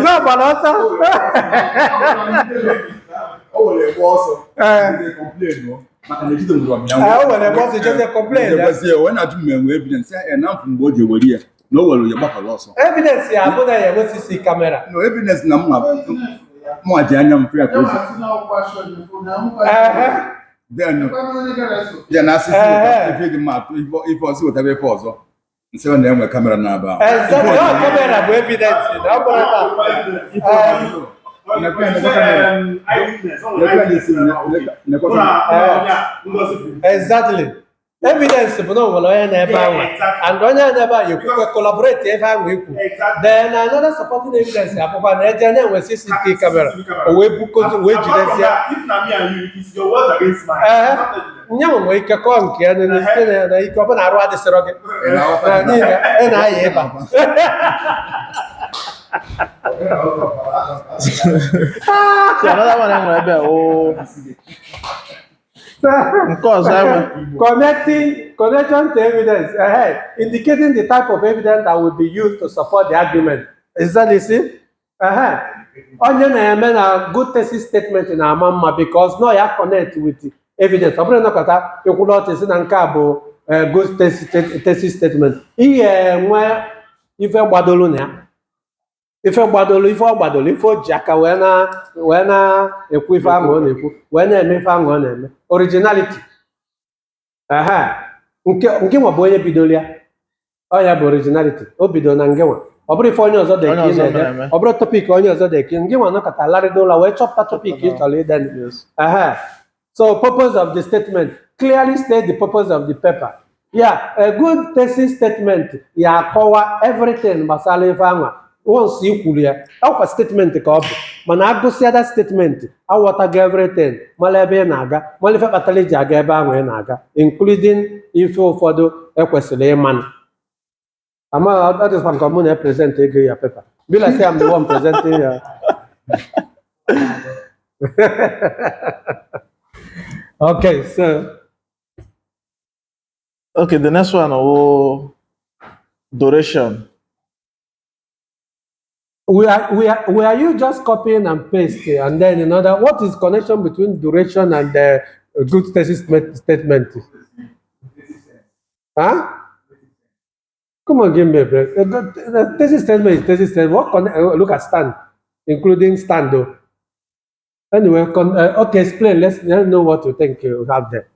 A: n'ọgbara ọsọ
E: o were egbe ọsọ
A: o were egbe ọsọ jeze complain
E: wee na-ajụ m enwe evidence ya na mfụ mgbe o ji ewere ya na o were ya gbapere ọsọ
A: evidence ya abụ na ya enwe CC kamera
E: no evidence na mma ji anya m fụ ya ka o then na asịsị ife dị mma atụ ife ọzọ wetara ife ọzọ nsị ọ na-enwe kamera na-aba
A: kamera bụ evidence na ọ bụrụ exactly evidence bụ na o nwere onye na-ebe ahụ and onye na-ebe ahụ ekwukwe collaborate ebe ahụ ekwu then another supporting evidence abụkwa na eje na-enwe CCTV kamera o wee bukozi wee jidezie nye m nwee ike kọọ nke ya site na ike ọ bụ na arụ adịsịrọ gị ị na-aya ịba
D: another one enwere ebe nke ọzọ enwe
A: connection to evidence indicating the type of evidence that will be used to support the argument. Is that easy? Onye na-eme na good thesis statement na-ama mma because no ya connect with evidence. Ọ bụrụ na kọta ekwula ọtụ si na nke a bụ good thesis statement. Ihe enwe ife gbadolu na ya. Ife gbadolu, ife ọ gbadolu, ife o ji aka wee na-ekwu ife ahụ ọ na-ekwu, wee na-eme ife ahụ ọ na-eme. Originality. Nke nwa bụ onye bidoro ya. Ọ ya bụ originality. O bidoro na nke nwa. Ọ bụrụ ife onye ọzọ dị eke na-ede. Ọ bụrụ topik onye ọzọ dị eke. Nke nwa nọkọta larịda ụlọ wee chọpụta topik ị chọrọ ide. So purpose of the statement. Clearly state the purpose of the paper. Yeah, a good thesis statement ya akọwa everything gbasara ife anwa. Once i kwuru ya, ọkwa statement ka ọ bụ mana agụsịa that statement aghọtago everything mara ebe ị na-aga mara ife kpatara iji aga ebe ahụ ị na-aga including ife ụfọdụ ekwesịrị ịmanụ ama ọ dịkwa nke mụ na-epresent ego ya pepa bila say I'm the one presenting ya okay
D: the next one duration.
A: Were you just copying and pasting and then another? What is connection between duration and the good thesis statement? Huh? Come on, give me a break. The thesis statement is thesis statement. Look at stand, including stand though. Anyway, okay, explain. Let's know what you think you have there.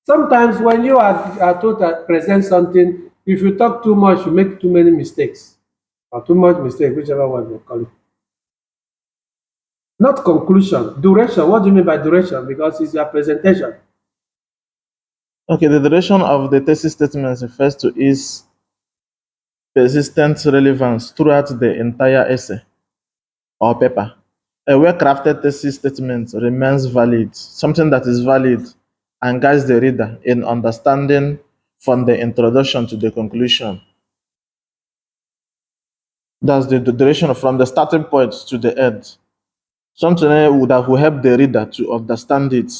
A: Sometimes when you are told to present something, if you talk too much, you make too many mistakes. Or too much mistake, whichever one you call it. Not conclusion, duration. What do you mean by duration? Because it's your presentation.
D: Okay, the duration of the thesis statement refers to its persistent relevance throughout the entire essay or paper. A well-crafted thesis statement remains valid, something that is valid and guides the reader in understanding from the introduction to the conclusion. That's the duration from the starting point to the end. Something that will help the reader to understand it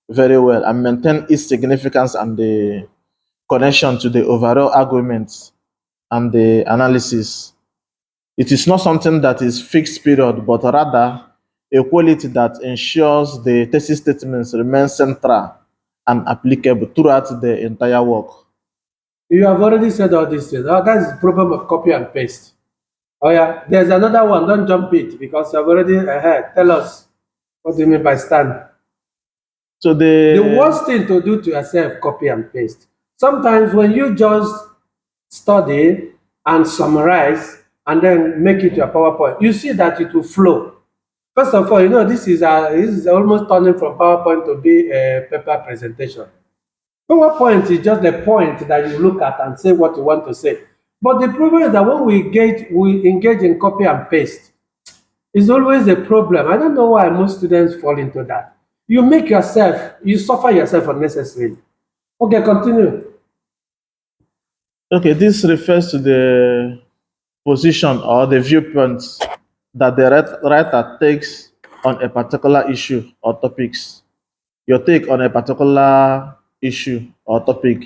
D: very well and maintain its significance and the connection to the overall arguments and the analysis. It is not something that is fixed period, but rather a quality that ensures the thesis statements remain central and applicable throughout the entire work.
A: You have already said all these things. Oh, that's the problem of copy and paste. Oh yeah, there's another one. Don't jump it because I've already ahead. Tell us, what do you mean by stand?
D: So
A: The worst thing to do to yourself, copy and paste. Sometimes when you just study and summarize and then make it your PowerPoint, you see that it will flow. First of all, you know, this is almost turning from PowerPoint to be a paper presentation. PowerPoint is just the point that you look at and say what you want to say. But the problem is that when we engage in copy and paste, it's always a problem. I don't know why most students fall into that. You suffer yourself unnecessarily. Okay, continue.
D: Okay, this refers to the position or the viewpoint that the writer takes on a particular issue or topics. Your take on a particular issue or topic.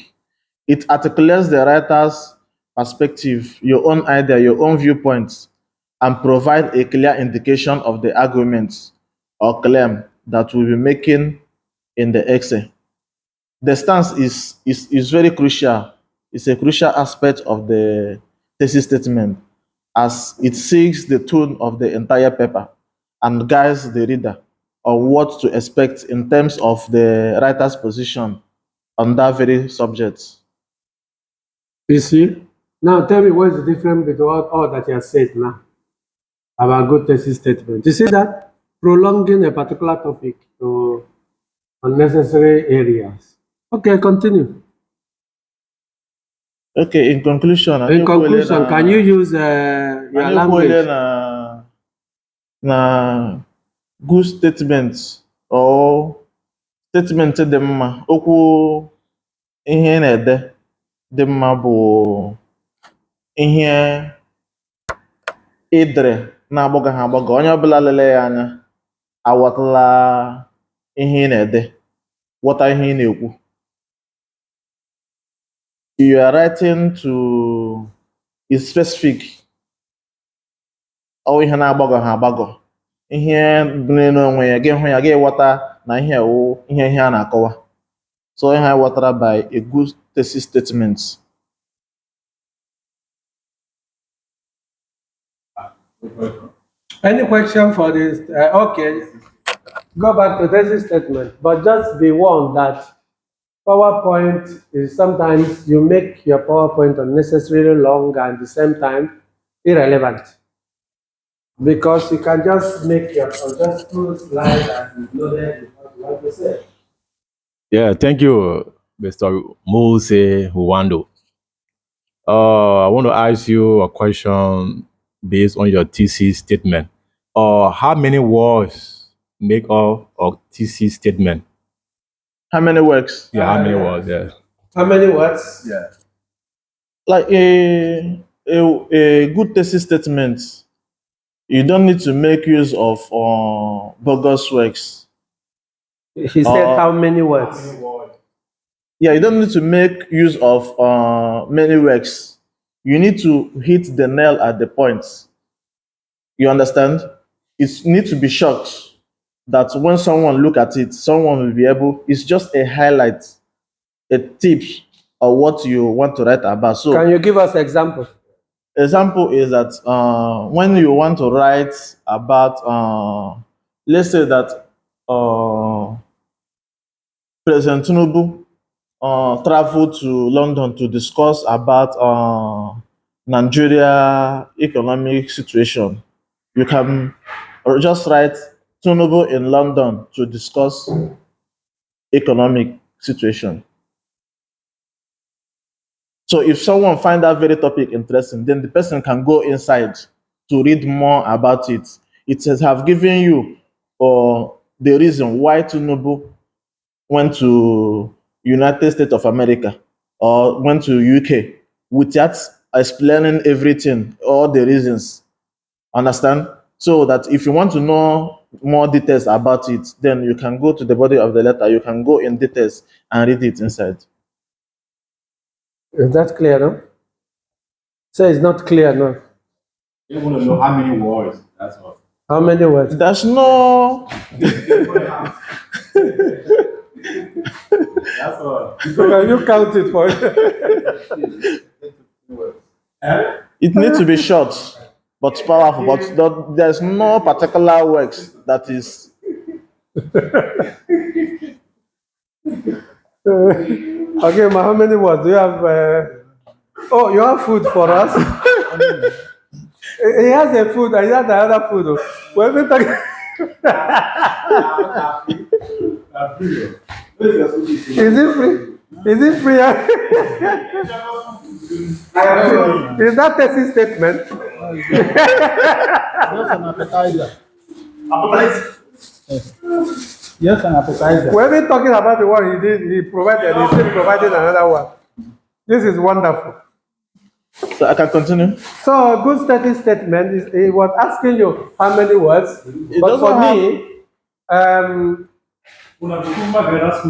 D: It articulates the writer's perspective, your own idea, your own viewpoints, and provide a clear indication of the arguments or claim that we'll be making in the essay. The stance is very crucial. It's a crucial aspect of the thesis statement as it seeks the tone of the entire paper and guides the reader on what to expect in terms of the writer's position on that very subject.
A: You see? Now tell me what's the difference between all that you have said now about good thesis statement. You see that? Prolonging a particular topic to unnecessary areas. Okay, continue.
D: Okay, in conclusion,
A: In conclusion, can you use your language?
D: na good statements or statement dị mma, okwu ihe na-ede dị mma bụ ihe ịdịrị na-agbagọ ha agbagọ. Onye ọbụla lele ya anya aghọtala ihe ị na-ede, ghọta ihe ị na-ekwu. You are writing to is specific. Ọ ihe na-agbagọ ha agbagọ. Ihe dị n'onwe ya, gị hụ ya, gị ghọta na ihe wụ ihe a na-akọwa. So ihe a ghọtara by a good thesis statement.
A: Any question for this? Okay, go back to thesis statement, but just be warned that PowerPoint is sometimes you make your PowerPoint unnecessarily long and at the same time irrelevant. Because you can just make your just two slides and you know that what you want to say.
C: Yeah, thank you, Mr. Mose Huwando. I want to ask you a question based on your thesis statement. How many words make up a thesis statement?
D: How many words?
C: Yeah, how many words? Yeah.
A: How many words?
C: Yeah.
D: Like a good thesis statement, you don't need to make use of bogus words.
A: He said how many words?
D: Yeah, you don't need to make use of many words. You need to hit the nail at the point. You understand? It needs to be short that when someone look at it, someone will be able, it's just a highlight, a tip of what you want to write about. So
A: Can you give us example?
D: example is that when you want to write about, let's say that President Tinubu traveled to London to discuss about Nigeria economic situation. You can just write Tinubu in London to discuss economic situation. So if someone find that very topic interesting, then the person can go inside to read more about it. It has have given you the reason why Tinubu went to United States of America or went to UK without explaining everything, all the reasons. Understand? So that if you want to know more details about it, then you can go to the body of the letter, you can go in details and read it inside.
A: Is that clear, no? So it's not clear, no?
B: You want to know how many words? That's what.
A: How many words?
D: There's no.
B: That's all.
A: So can you count it for
D: It needs to be short, but powerful. But there's no particular works that is.
A: Okay, ma, how many words? Do you have? Oh, you have food for us? He has a food and he has another food. Oh. When we talk, is it free? Is it free? Is that thesis statement?
I: Just an appetizer. Yes, an appetizer.
A: When we're talking about the one he did, he provided, he's still providing another one. This is wonderful.
D: So I can continue.
A: So, a good study statement is he was asking you how many words, but for me,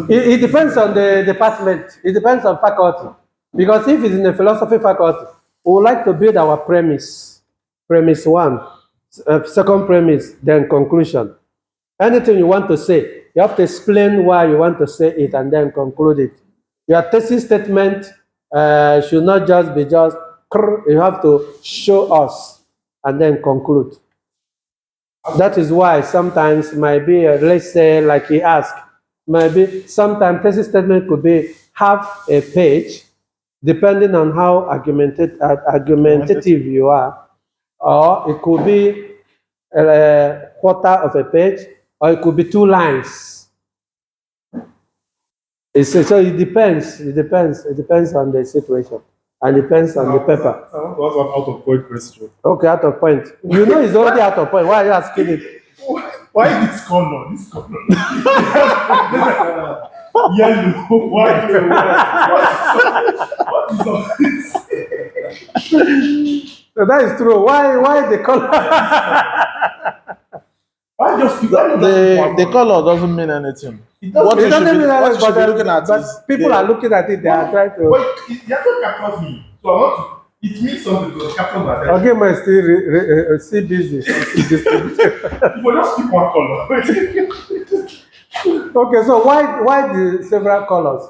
A: it depends on the department. It depends on faculty. Because if it's in the philosophy faculty, we would like to build our premise. Premise one, second premise, then conclusion. Anything you want to say, you have to explain why you want to say it and then conclude it. Your thesis statement should not just be just, you have to show us and then conclude. That is why sometimes might be, let's say, like he asked, maybe sometimes thesis statement could be half a page, depending on how argumentative you are, or it could be a quarter of a page, or it could be 2 lines. So it depends. It depends on the situation and depends on the paper.
F: I want to ask an out of point question.
A: Okay, out of point. You know it's already out of point. Why are you asking it?
F: Why this color? This color. Yellow. White. What is all this?
A: So that is true. Why the color?
F: Why just pick
D: The color doesn't mean anything. What you should be looking at
A: but
D: is
A: people are looking at it. They are trying to.
F: Wait, you're not captures me. So I want to. It means something because captures my attention.
A: Okay, my still see busy.
F: You will just pick one color.
A: Okay, so why the several colors?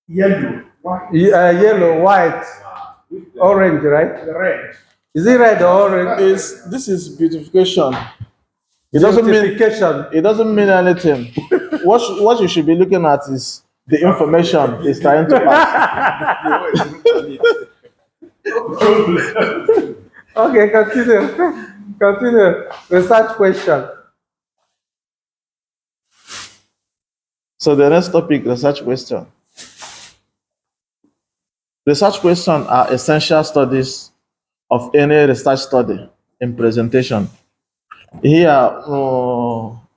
F: Yellow. White.
A: Yellow, white, orange, right?
F: Red.
A: Is it red or orange?
D: This is beautification. It doesn't mean anything. What you should be looking at is the information is trying to pass.
A: Okay, continue. Research question.
D: So the next topic, research question. Research questions are essential studies of any research study in presentation. Here,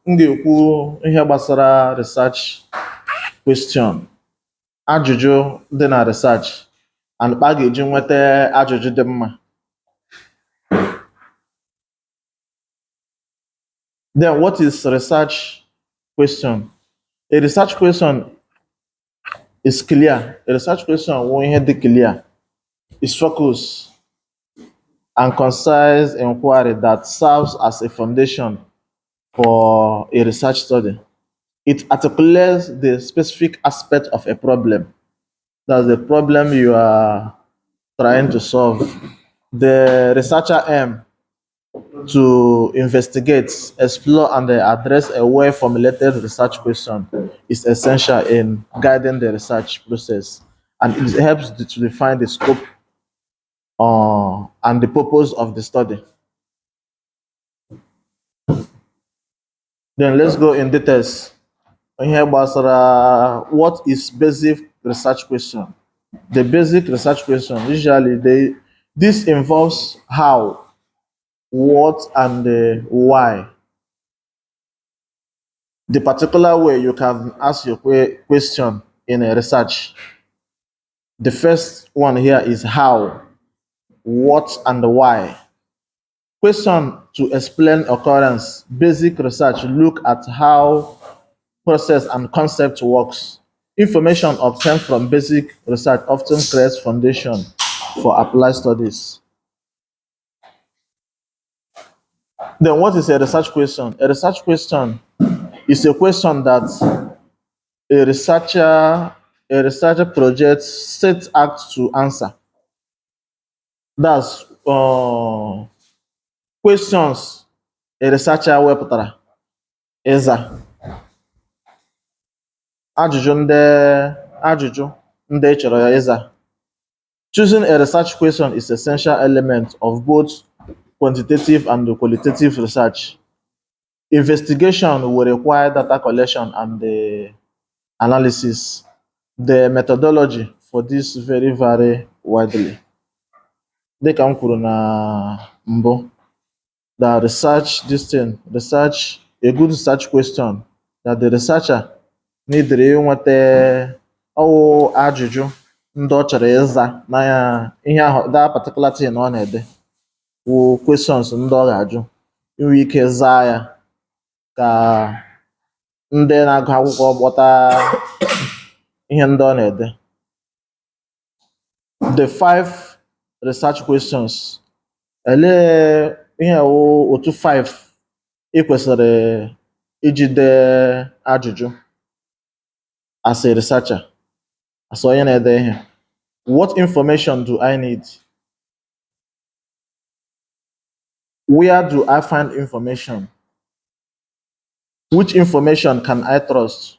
D: m ga-ekwu ihe gbasara research question, ajụjụ dị na research, and a ga-eji nweta ajụjụ dị mma. Then, what is research question? A research question is clear. A research question won't ihe dị clear. It's focused and concise inquiry that serves as a foundation for a research study. It articulates the specific aspect of a problem. That's the problem you are trying to solve. The researcher aims to investigate, explore, and address a well-formulated research question is essential in guiding the research process, and it helps to define the scope and the purpose of the study. Then let's go in details. Here, what is basic research question? The basic research question, usually this involves how, what, and why. The particular way you can ask your question in a research. The first one here is how, what, and why. Question to explain occurrence. Basic research look at how process and concept works. Information obtained from basic research often creates foundation for applied studies. Then what is a research question? A research question is a question that a researcher project sets out to answer. That's questions a researcher wepụtara ịza ajụjụ ndị ị chọrọ ya ịza. Choosing a research question is essential element of both quantitative and qualitative research. Investigation will require data collection and the analysis. The methodology for this vary widely. Dịka m kwuru na mbụ, the research, a good research question that the researcher needịrị inweta ajụjụ ndị ọ chọrọ ịza na ya ihe ahụ that particular thing ọ na-ede wụ questions ndị ọ ga-ajụ inwe ike zaa ya ka ndị na-agụ akwụkwọ ghọta ihe ndị ọ na-ede. The 5 research questions. Elee ihe wụ otu 5 ị kwesịrị iji dee ajụjụ as a researcher, as onye na-ede ihe. What information do I need? Where do I find information? Which information can I trust?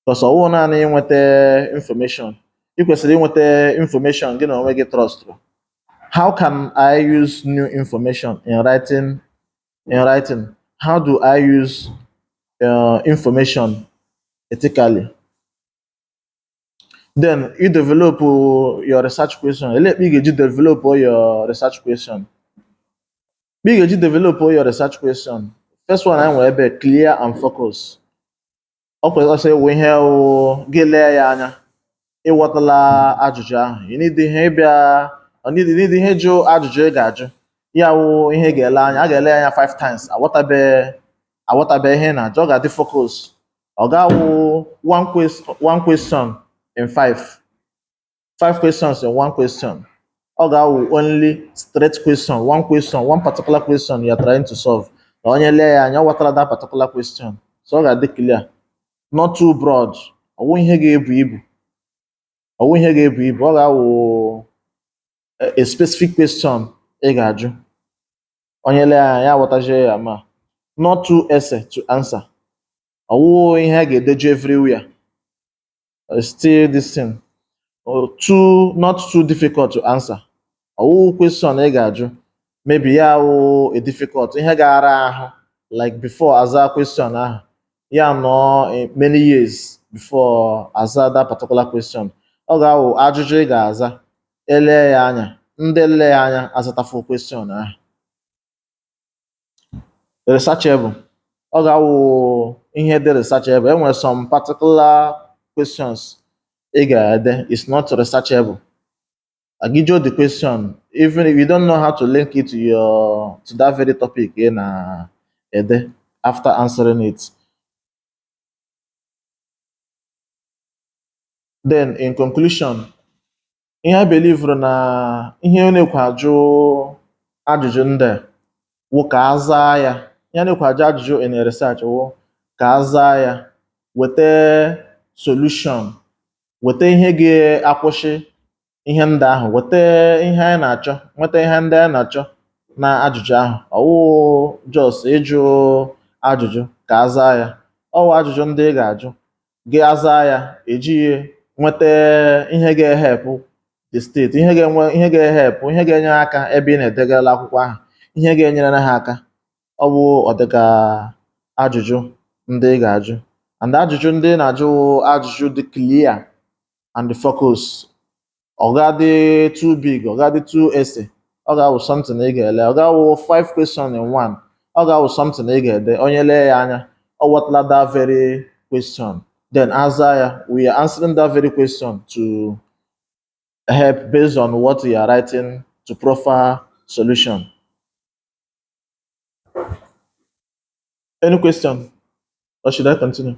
D: Because ọ bụrụ naanị inweta information, ị kwesịrị inweta information gị na onwe gị trust. How can I use new information in writing? How do I use information ethically? Then you develop your research question. Let me get you develop your research question. Big get you develop your research question. First one I want to be clear and focus. Ọ say we ihe gị lee ya anya ịghọtala ajụjụ ahụ. You need ihe ịbịa need ihe jụ ajụjụ ị ga-ajụ. Ya wụ ihe ga-ele anya, a ga-ele anya 5 times. Aghọtabe ihe na ajụ, ọ ga-adị focus. Ọ ga-awụ one question in 5 questions in one question. Ọ ga-awụ only straight question, one particular question you are trying to solve. Na onye lee ya anya, ọ ghọtara that particular question. So ọ ga-adị clear, not too broad. Ọ wụ ihe ga-ebu ibu. Ọ ga-awụ a specific question ị ga-ajụ. Onye lee anya, ya ghọtazie ya ma. Not too essay to answer. Ọ wụ ihe a ga-edeju everywhere. Still this thing. Not too difficult to answer. Ọ wụ question ị ga-ajụ. Maybe ya wụ a difficult ihe gara ahụ like before aza question ahụ. Ya nọ many years before aza that particular question. Ọ ga-awụ ajụjụ ị ga-aza ele ya anya, ndị lee ya anya azatafụ question ahụ. Researchable. Ọ ga-awụ ihe dị researchable. Enwere some particular questions ị ga-ede is not researchable. Agijo the question, even if you don't know how to link it to that very topic ị na-ede after answering it. Then in conclusion, ihe I believe na ihe ọ na-ekwu ajụ ajụjụ ndị wụ ka aza ya. Ihe na-ekwu ajụ ajụjụ in a research wụ ka aza ya, weta solution, weta ihe ga-akwụsị ihe ndị ahụ, weta ihe anyị na-achọ, nweta ihe ndị anyị na-achọ na ajụjụ ahụ. Ọ wụ just ịjụ ajụjụ ka aza ya. Ọ wụ ajụjụ ndị ị ga-ajụ gị aza ya, eji nweta ihe ga-ehepụ the state, ihe ga-ehepụ, ihe ga-enye aka ebe ị na-edegara akwụkwọ ahụ, ihe ga-enyere ha aka. Ọ bụ ọdịka ajụjụ ndị ị ga-ajụ. And ajụjụ ndị ị na-ajụ ajụjụ dị clear and focus. Ọ ga-adị too big, ọ ga-adị too essay. Ọ ga-awụ something ị ga-ele. Ọ ga-awụ 5 questions in one. Ọ ga-awụ something ị ga-ede. Onye lee ya anya, ọ ghọtala that very question. Then answer ya. We are answering that very question to help based on what you are writing to proffer solution. Any question? Or should I continue?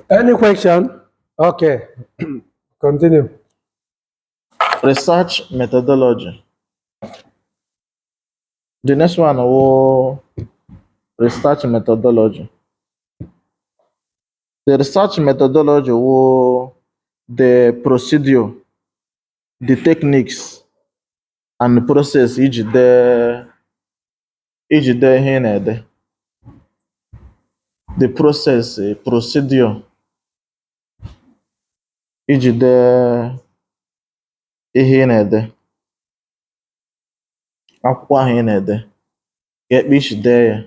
A: Any question? Okay. Continue.
D: Research methodology. The next one will research methodology. The research methodology will the procedure, the techniques, and the process iji dee ihe ị na-ede. The process, procedure iji dee ihe ị na-ede. Akwụkwọ ahụ ị na-ede. Ka ekpe isi dee ya.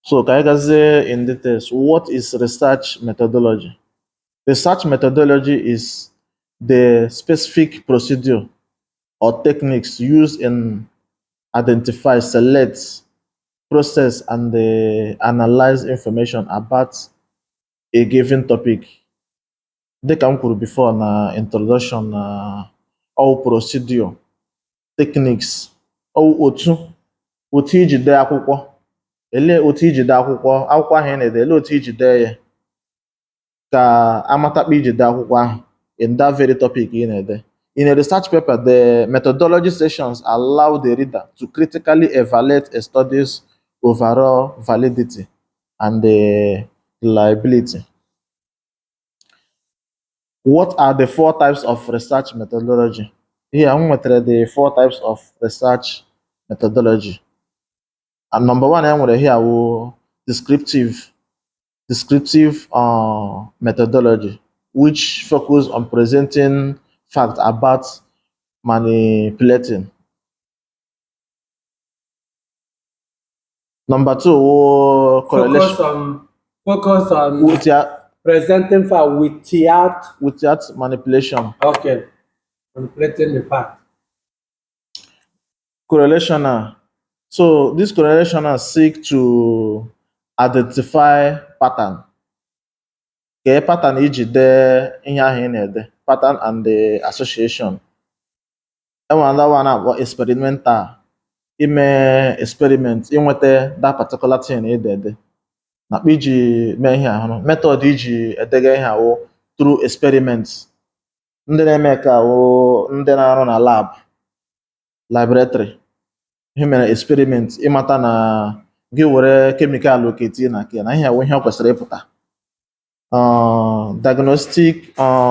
D: So ka anyị gazie in details. What is research methodology? Research methodology is the specific procedure or techniques used in identify, select, process, and analyze information about a given topic. Dịka m kwuru before na introduction na all procedure, techniques, otu iji dee akwụkwọ. Elee otu iji dee akwụkwọ ahụ ị na-ede, elee otu iji dee ya ka amatakpa iji dee akwụkwọ ahụ in that very topic ị na-ede. In a research paper, the methodology sessions allow the reader to critically evaluate a study's overall validity and the reliability. What are the 4 types of research methodology? Here, I'm going to the 4 types of research methodology. And number 1, I'm going to here will descriptive methodology, which focus on presenting facts about manipulating. Number 2, correlation.
A: Focus on
D: With
A: presenting fact
D: without manipulation.
A: Okay. Manipulating the fact.
D: Correlational. So this correlational seek to identify pattern. Kee pattern iji dee ihe ahụ ị na-ede. Pattern and the association. Another one about experimental. Ime experiment, inweta that particular thing ede. Na iji mee ihe ahụ. Method iji edege ihe ahụ through experiments. Ndị na-eme ka ahụ ndị na-arụ na lab, laboratory. Ihe mere experiment ịmata na gị were chemical oketi na ke na ihe ahụ ihe ọ kwesịrị ịpụta. Diagnostic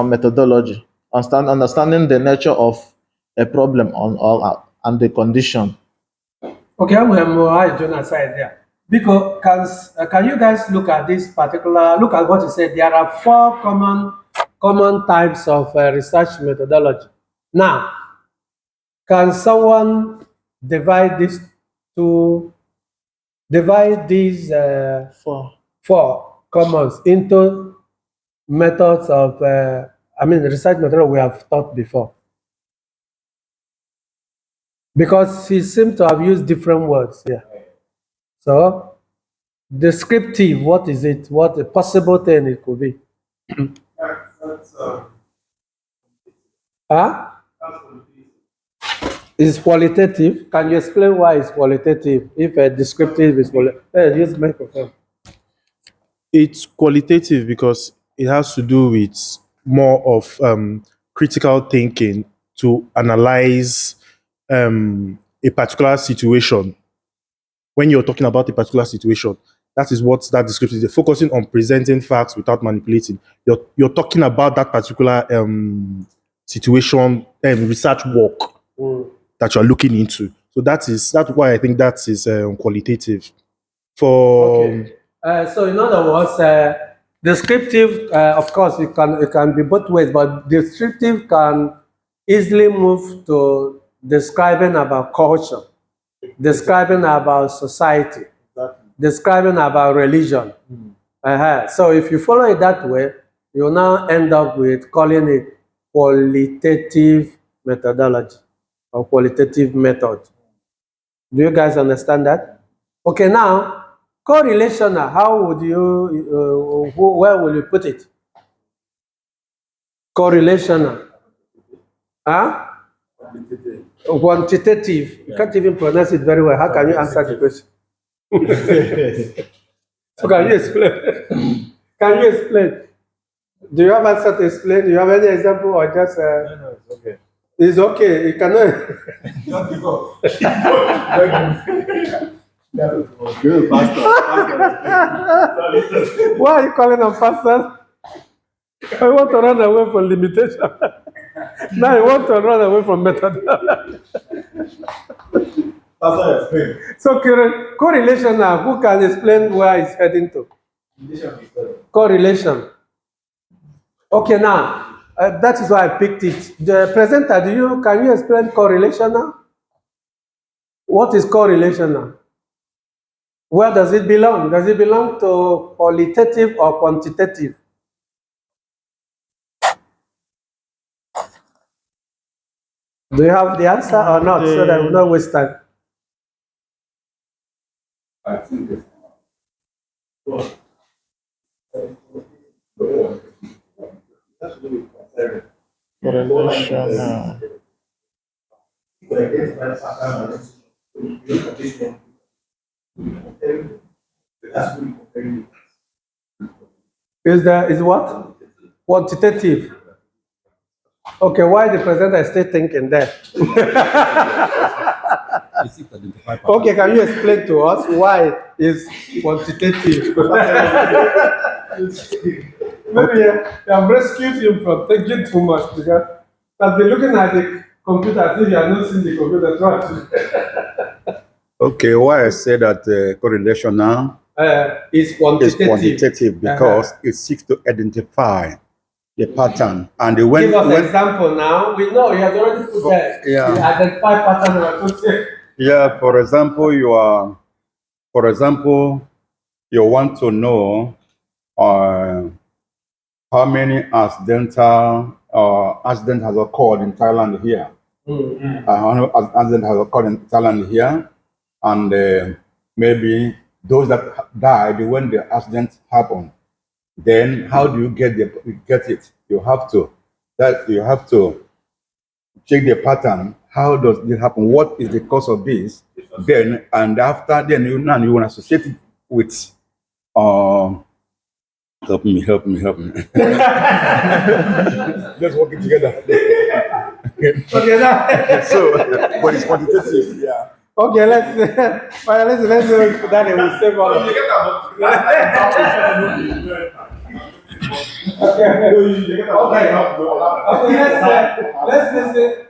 D: methodology, understanding the nature of a problem and the condition.
A: Okay, I'm going to side there. Because can you guys look at this particular, look at what you said. There are 4 common types of research methodology. Now, can someone divide these four commons into methods of research methodology we have taught before? Because he seemed to have used different words here. So, descriptive, what is it? What a possible thing it could be? It's qualitative. Can you explain why it's qualitative? If a descriptive is qualitative, use the microphone.
F: It's qualitative because it has to do with more of critical thinking to analyze a particular situation. When you're talking about a particular situation, that is what that description is. Focusing on presenting facts without manipulating. You're talking about that particular situation, research work that you're looking into. So that's why I think that is qualitative.
A: Okay. So in other words, descriptive, of course, it can be both ways, but descriptive can easily move to describing about culture, describing about society, describing about religion. So if you follow it that way, you'll now end up with calling it qualitative methodology or qualitative method. Do you guys understand that? Okay, now, correlational, how would you, where will you put it? Correlational. Quantitative. You can't even pronounce it very well. How can you answer the question? So can you explain? Can you explain? Do you have answer to explain? Do you have any example or just?
C: No, it's okay.
A: It's okay. You cannot.
F: Good, pastor.
A: Why are you calling on pastor? I want to run away from limitation. Now I want to run away from methodology.
F: Pastor, explain.
A: So correlation now, who can explain where it's heading to? Correlation. Okay, now that is why I picked it. The presenter, can you explain correlation now? What is correlation now? Where does it belong? Does it belong to qualitative or quantitative? Do you have the answer or not? So that we will not waste time.
E: I think it's
A: Is what? Quantitative. Okay, why the presenter is still thinking there? Okay, can you explain to us why is quantitative? Maybe you have rescued him from thinking too much because I've been looking at the computer as if you have not seen the computer twice.
E: okay. Why I say that correlation now
A: Is
E: is
A: quantitative.
E: quantitative because it seeks to identify the pattern and the
A: Give us an example now. We know you have already put there.
E: Yeah.
A: You identify pattern and associate.
E: yeah. For example, you want to know how many accident has occurred in Thailand here. How many accident has occurred in Thailand here, and maybe those that died when the accident happened. Then how do you get it? You have to check the pattern. How does this happen? What is the cause of this? Then and after then you want to associate it with help me. Let's work it together.
A: Okay, now.
E: So but it's quantitative, yeah.
A: Okay, let's do it. That will save all of it.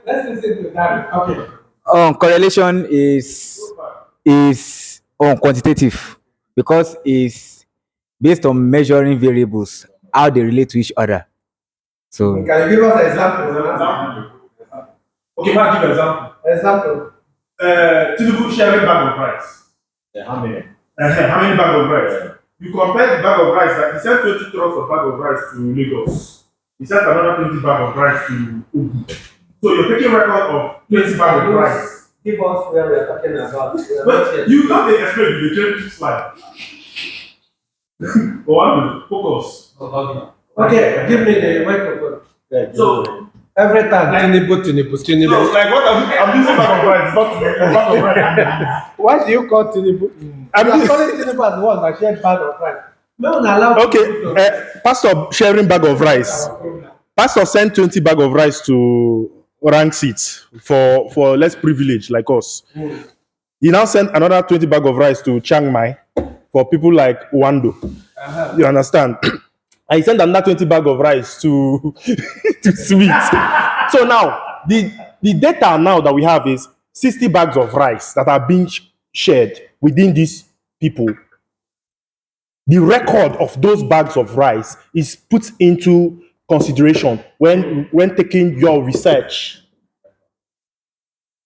A: Let's listen to that. Okay.
G: Correlation is quantitative because it's based on measuring variables, how they relate to each other. So
A: Can you give us an example?
F: Okay, I'll give an example.
A: Example.
F: Tinubu sharing bag of rice.
C: How many?
F: How many bag of rice? You compare the bag of rice that he sent 20 trucks of bag of rice to Lagos. He sent another 20 bag of rice to Ogun. So you're taking record of 20 bag of rice.
A: Give us where we're talking about.
F: But you don't explain, you change slide. One, focus.
A: Okay, give me the microphone.
F: So
A: Every time, Tinubu.
F: So, like what I'm using bag of rice, not bag of rice.
A: Why do you call Tinubu? I'm calling Tinubu as one that shared bag of rice. No one allowed.
F: Okay, Pastor sharing bag of rice. Pastor sent 20 bag of rice to rank seats for less privilege like us. He now sent another 20 bag of rice to Chiang Mai for people like Wando. You understand? And he sent another 20 bag of rice to to Sweet. So now the data now that we have is 60 bags of rice that are being shared within these people. The record of those bags of rice is put into consideration when taking your research.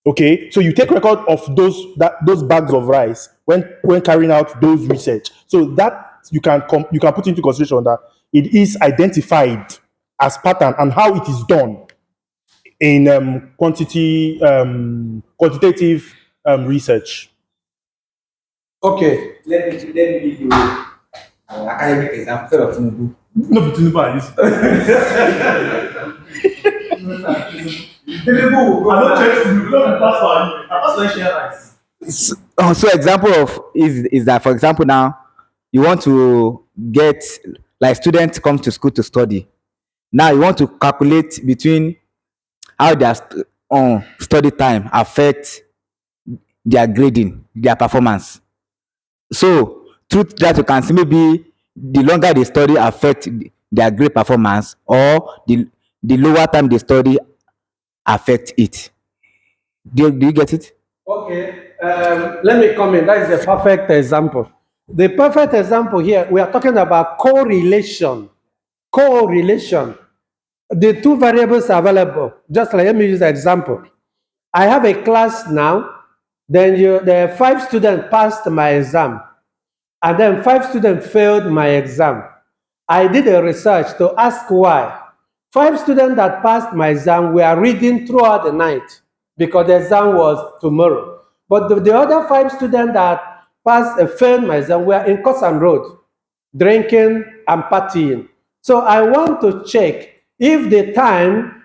F: Okay, so you take record of those bags of rice when carrying out those research. So that you can put into consideration that it is identified as pattern and how it is done in quantitative research.
G: okay, let me give you academic example of Tinubu.
F: No, but Tinubu, I use. I don't change Tinubu. No, pastor. I share rice.
G: So example of is that, for example, now you want to get, like students come to school to study. Now you want to calculate between how their study time affect their grading, their performance. So through that you can see maybe the longer they study affect their grade performance, or the lower time they study affect it. Do you get it?
A: Okay, let me comment. That is a perfect example. The perfect example here, we are talking about correlation. Correlation. The two variables are available. Just like, let me use an example. I have a class now, then the 5 students passed my exam, and then 5 students failed my exam. I did a research to ask why. 5 students that passed my exam were reading throughout the night because the exam was tomorrow. But the other 5 students that failed my exam were in course and road, drinking and partying. So I want to check if the time,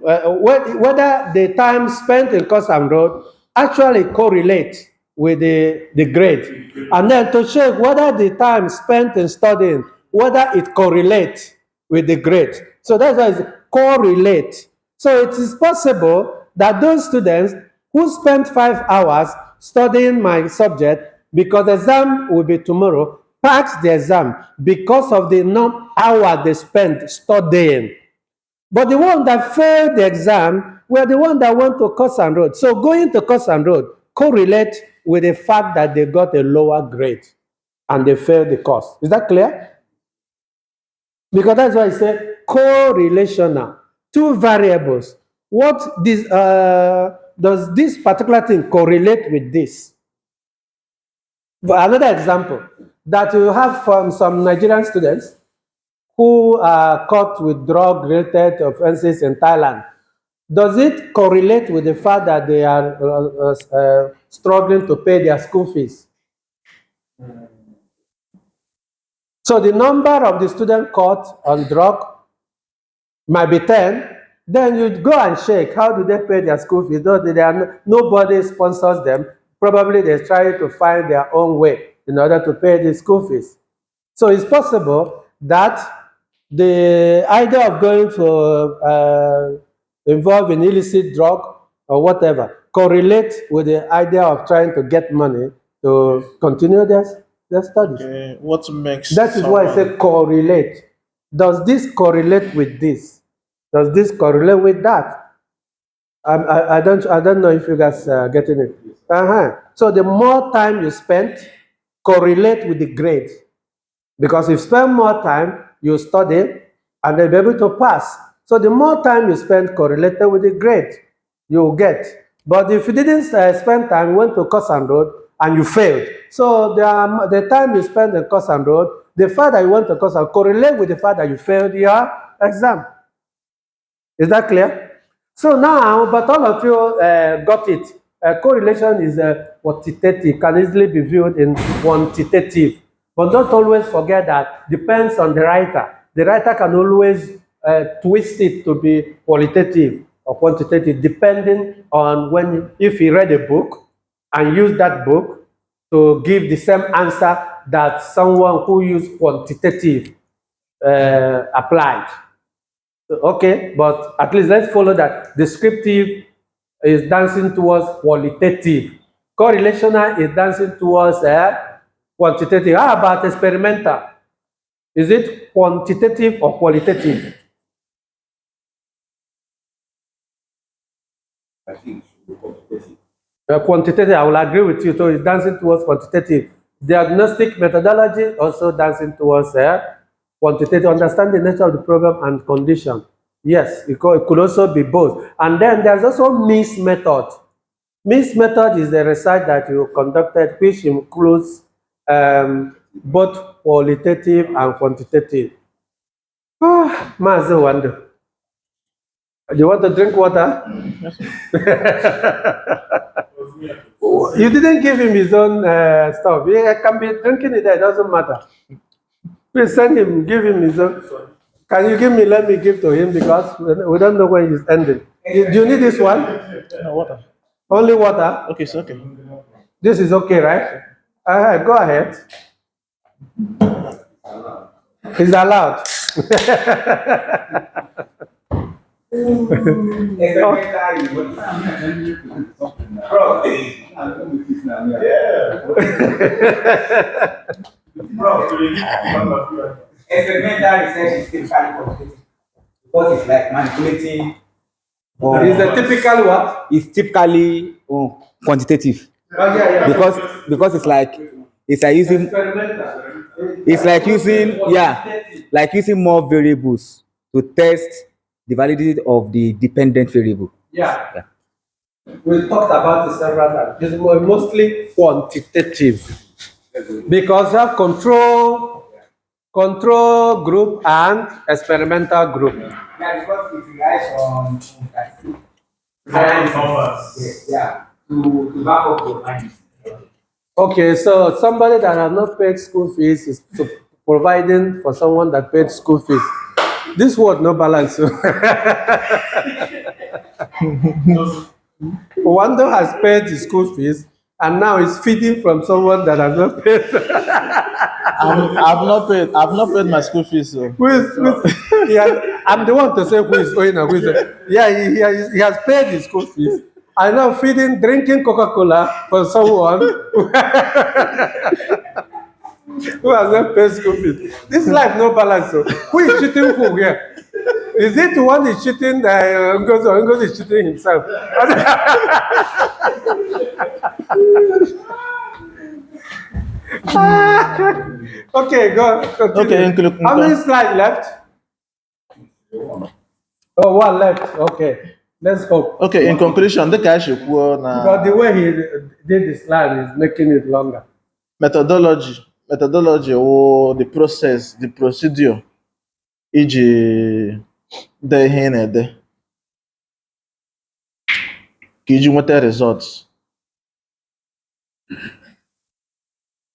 A: whether the time spent in course and road actually correlates with the grade. And then to check whether the time spent in studying, whether it correlates with the grade. So that's why it's correlate. So it is possible that those students who spent 5 hours studying my subject, because the exam will be tomorrow, passed the exam because of the hour they spent studying. But the one that failed the exam were the one that went to course and road. So going to course and road correlate with the fact that they got a lower grade and they failed the course. Is that clear? Because that's why I say correlational. Two variables. What this does this particular thing correlate with this? Another example that you have from some Nigerian students who are caught with drug-related offenses in Thailand. Does it correlate with the fact that they are struggling to pay their school fees? So the number of the students caught on drug might be 10. Then you go and check how do they pay their school fees. Nobody sponsors them. Probably they're trying to find their own way in order to pay the school fees. So it's possible that the idea of going to involve in illicit drug or whatever correlates with the idea of trying to get money to continue their studies.
D: Okay, what makes
A: That is why I say correlate. Does this correlate with this? Does this correlate with that? I don't know if you guys are getting it. So the more time you spend, correlate with the grade. Because if you spend more time, you study and they'll be able to pass. So the more time you spend correlated with the grade, you'll get. But if you didn't spend time, went to course and road, and you failed. So the time you spend in course and road, the fact that you went to course and correlate with the fact that you failed your exam. Is that clear? So now, but all of you got it. Correlation is quantitative, can easily be viewed in quantitative. But don't always forget that depends on the writer. The writer can always twist it to be qualitative or quantitative, depending on if he read a book and used that book to give the same answer that someone who used quantitative applied. Okay, but at least let's follow that. Descriptive is dancing towards qualitative. Correlational is dancing towards quantitative. How about experimental? Is it quantitative or qualitative?
E: I think quantitative.
A: Quantitative, I will agree with you. So it's dancing towards quantitative. Diagnostic methodology also dancing towards quantitative, understand the nature of the problem and condition. Yes, it could also be both. And then there's also mixed method. Mixed method is the research that you conducted, which includes both qualitative and quantitative. Mazi Wando. Do you want to drink water? You didn't give him his own stuff. He can be drinking it there, it doesn't matter. Please send him, give him his own. Can you give me, let me give to him because we don't know when he's ending. Do you need this one?
D: No, water.
A: Only water?
D: Okay, it's okay.
A: This is okay, right? Go ahead. It's allowed.
G: Experimental research is typically quantitative because it's like manipulating.
A: Is a typical what?
G: It's typically quantitative
A: Oh, yeah.
G: because it's like using
A: Experimental.
G: like using more variables to test the validity of the dependent variable.
A: Yeah. We talked about it several times. It's mostly quantitative because you have control group and experimental group.
G: Yeah, because it relies on to back up your findings.
A: Okay, so somebody that has not paid school fees is providing for someone that paid school fees. This word no balance. Wando has paid the school fees and now is feeding from someone that has not paid.
D: I've not paid my school fees. So.
A: I'm the one to say who is owing and who is. Yeah, he has paid his school fees. I now feeding, drinking Coca-Cola for someone who has not paid school fees. This life no balance. So who is cheating who here? Is it the one is cheating? Ngozi is cheating himself. Okay, go. Continue.
D: Okay,
A: how many slides left? Oh, one left. Okay, let's hope.
D: Okay, in conclusion, the cash you
A: But the way he did the slide is making it longer.
D: methodology or the process, the procedure, iji de ihe na-ede ka iji nweta results.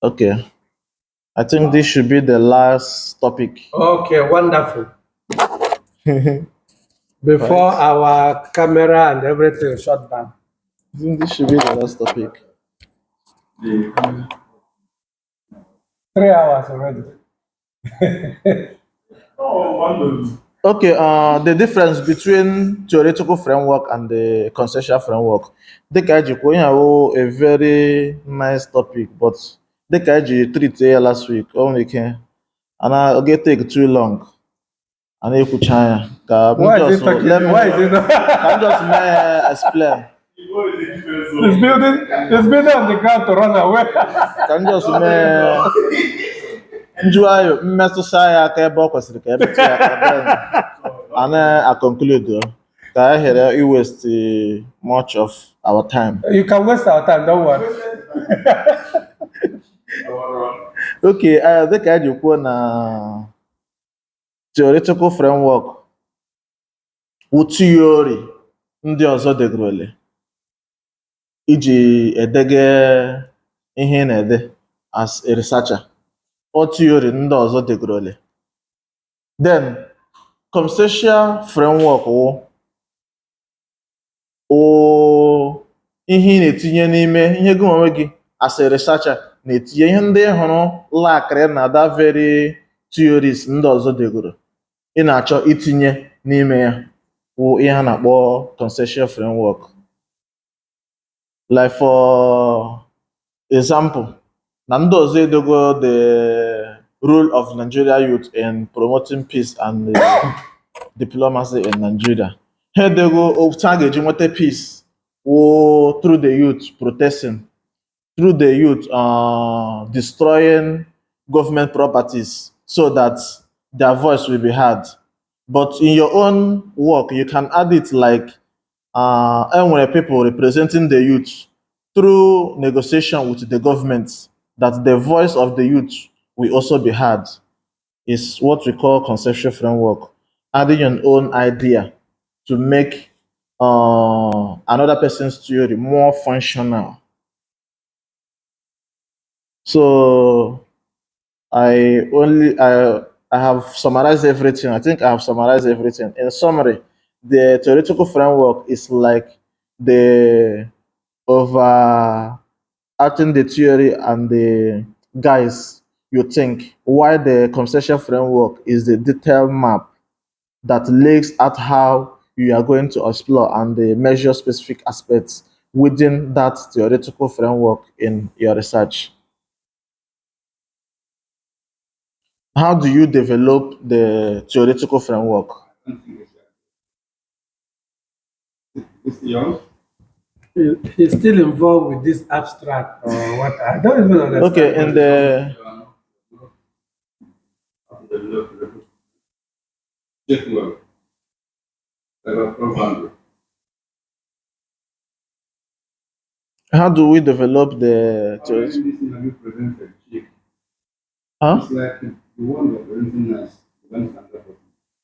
D: Okay, I think this should be the last topic.
A: Okay, wonderful. Before our camera and everything shut down.
D: I think this should be the last topic.
A: 3 hours already.
D: Okay, the difference between theoretical framework and the conceptual framework. The kaji a very nice topic, but the kaji treat last week only can, and I get take too long. And you could China.
A: Why is it talking? Why is it not?
D: Can just explain.
A: It's building on the ground to run away.
D: Can just njụa ya mmetụta ya aka ebe ọ kwesịrị ka emetụ ya aka I conclude ka I here waste much of our time.
A: You can waste our time, don't worry.
D: Okay, dịka eji kwuo na theoretical framework wụ theory ndị ọzọ degorole iji edege ihe na-ede as a researcher. Or theory ndị ọzọ degorole. Then conceptual framework o ihe na-etinye n'ime ihe gị onwe gị as a researcher na-etinye ihe ndị hụrụ lakịrị na that very theories ndị ọzọ degoro ị na-achọ itinye n'ime ya wụ ihe a na-akpọ conceptual framework. Like for example, na ndị ọzọ edogo the role of Nigeria youth in promoting peace and diplomacy in Nigeria. Ha edogo otu a ga-eji nweta peace through the youth protesting, through the youth destroying government properties so that their voice will be heard. But in your own work, you can add it like and people representing the youth through negotiation with the government, that the voice of the youth will also be heard, is what we call conceptual framework. Adding your own idea to make another person's theory more functional. So I have summarized everything. I think I have summarized everything. In summary, the theoretical framework is like the overarching the theory and the guys you think, while the conceptual framework is the detailed map that lays out how you are going to explore and measure specific aspects within that theoretical framework in your research. How do you develop the theoretical framework?
A: He's still involved with this abstract or what? I don't even understand.
D: Okay, in the how do we develop the theoretical? Huh?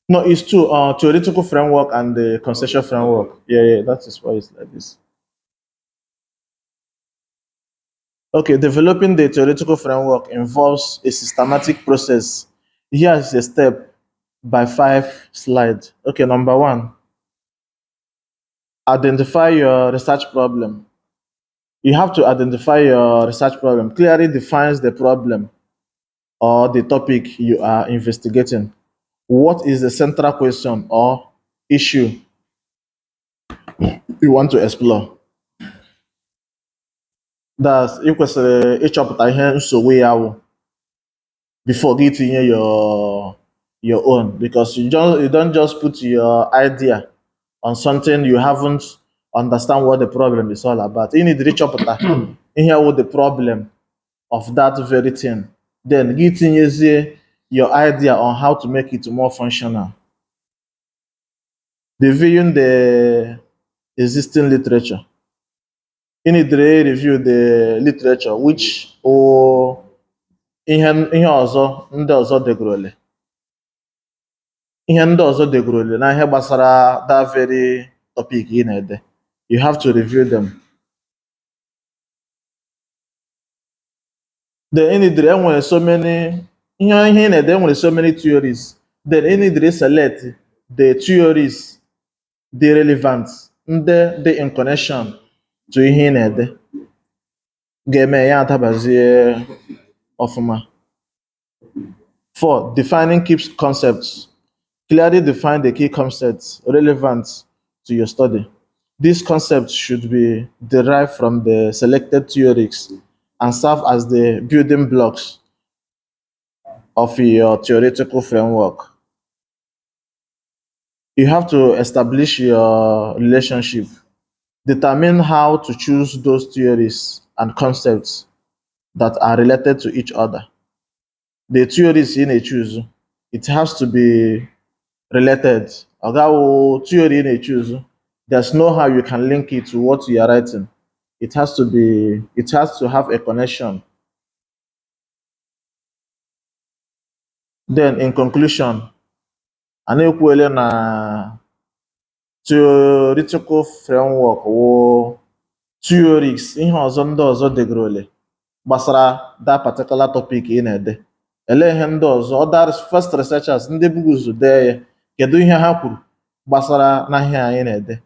D: No, it's two theoretical framework and the conceptual framework. Yeah, that is why it's like this. Okay, developing the theoretical framework involves a systematic process. Here is a step by 5 slides. Okay, number 1, identify your research problem. You have to identify your research problem. Clearly defines the problem or the topic you are investigating. What is the central question or issue you want to explore? That's ị kwesịrị ịchọpụta ihe nsogbu ya wụ before gị tinye your own, because you don't just put your idea on something you haven't understand what the problem is all about. You need to ịchọpụta ihe wụ the problem of that very thing, then gị tinyezie your idea on how to make it more functional. Reviewing the existing literature. You need to review the literature which or ihe ọzọ ndị ọzọ degorole. Ihe ndị ọzọ degorole na ihe gbasara that very topic ị na-ede. You have to review them. Then you need to enwere so many ihe ị na-ede enwere so many theories. Then you need to select the theories dị relevant, ndị dị in connection to ihe ị na-ede, ga-eme ya adabazie ọfụma. 4, defining key concepts. Clearly define the key concepts relevant to your study. These concepts should be derived from the selected theories and serve as the building blocks of your theoretical framework. You have to establish your relationship. Determine how to choose those theories and concepts that are related to each other. The theories you choose, it has to be related. Although theory you choose, there's no how you can link it to what you are writing. It has to have a connection. Then in conclusion, anaekwuele na theoretical framework or theories ihe ọzọ ndị ọzọ degorole gbasara that particular topic ị na-ede. Ele ihe ndị ọzọ other first researchers ndị bugu ụzọ dee ya, kedu ihe ha kwuru gbasara na ihe anyị na-ede.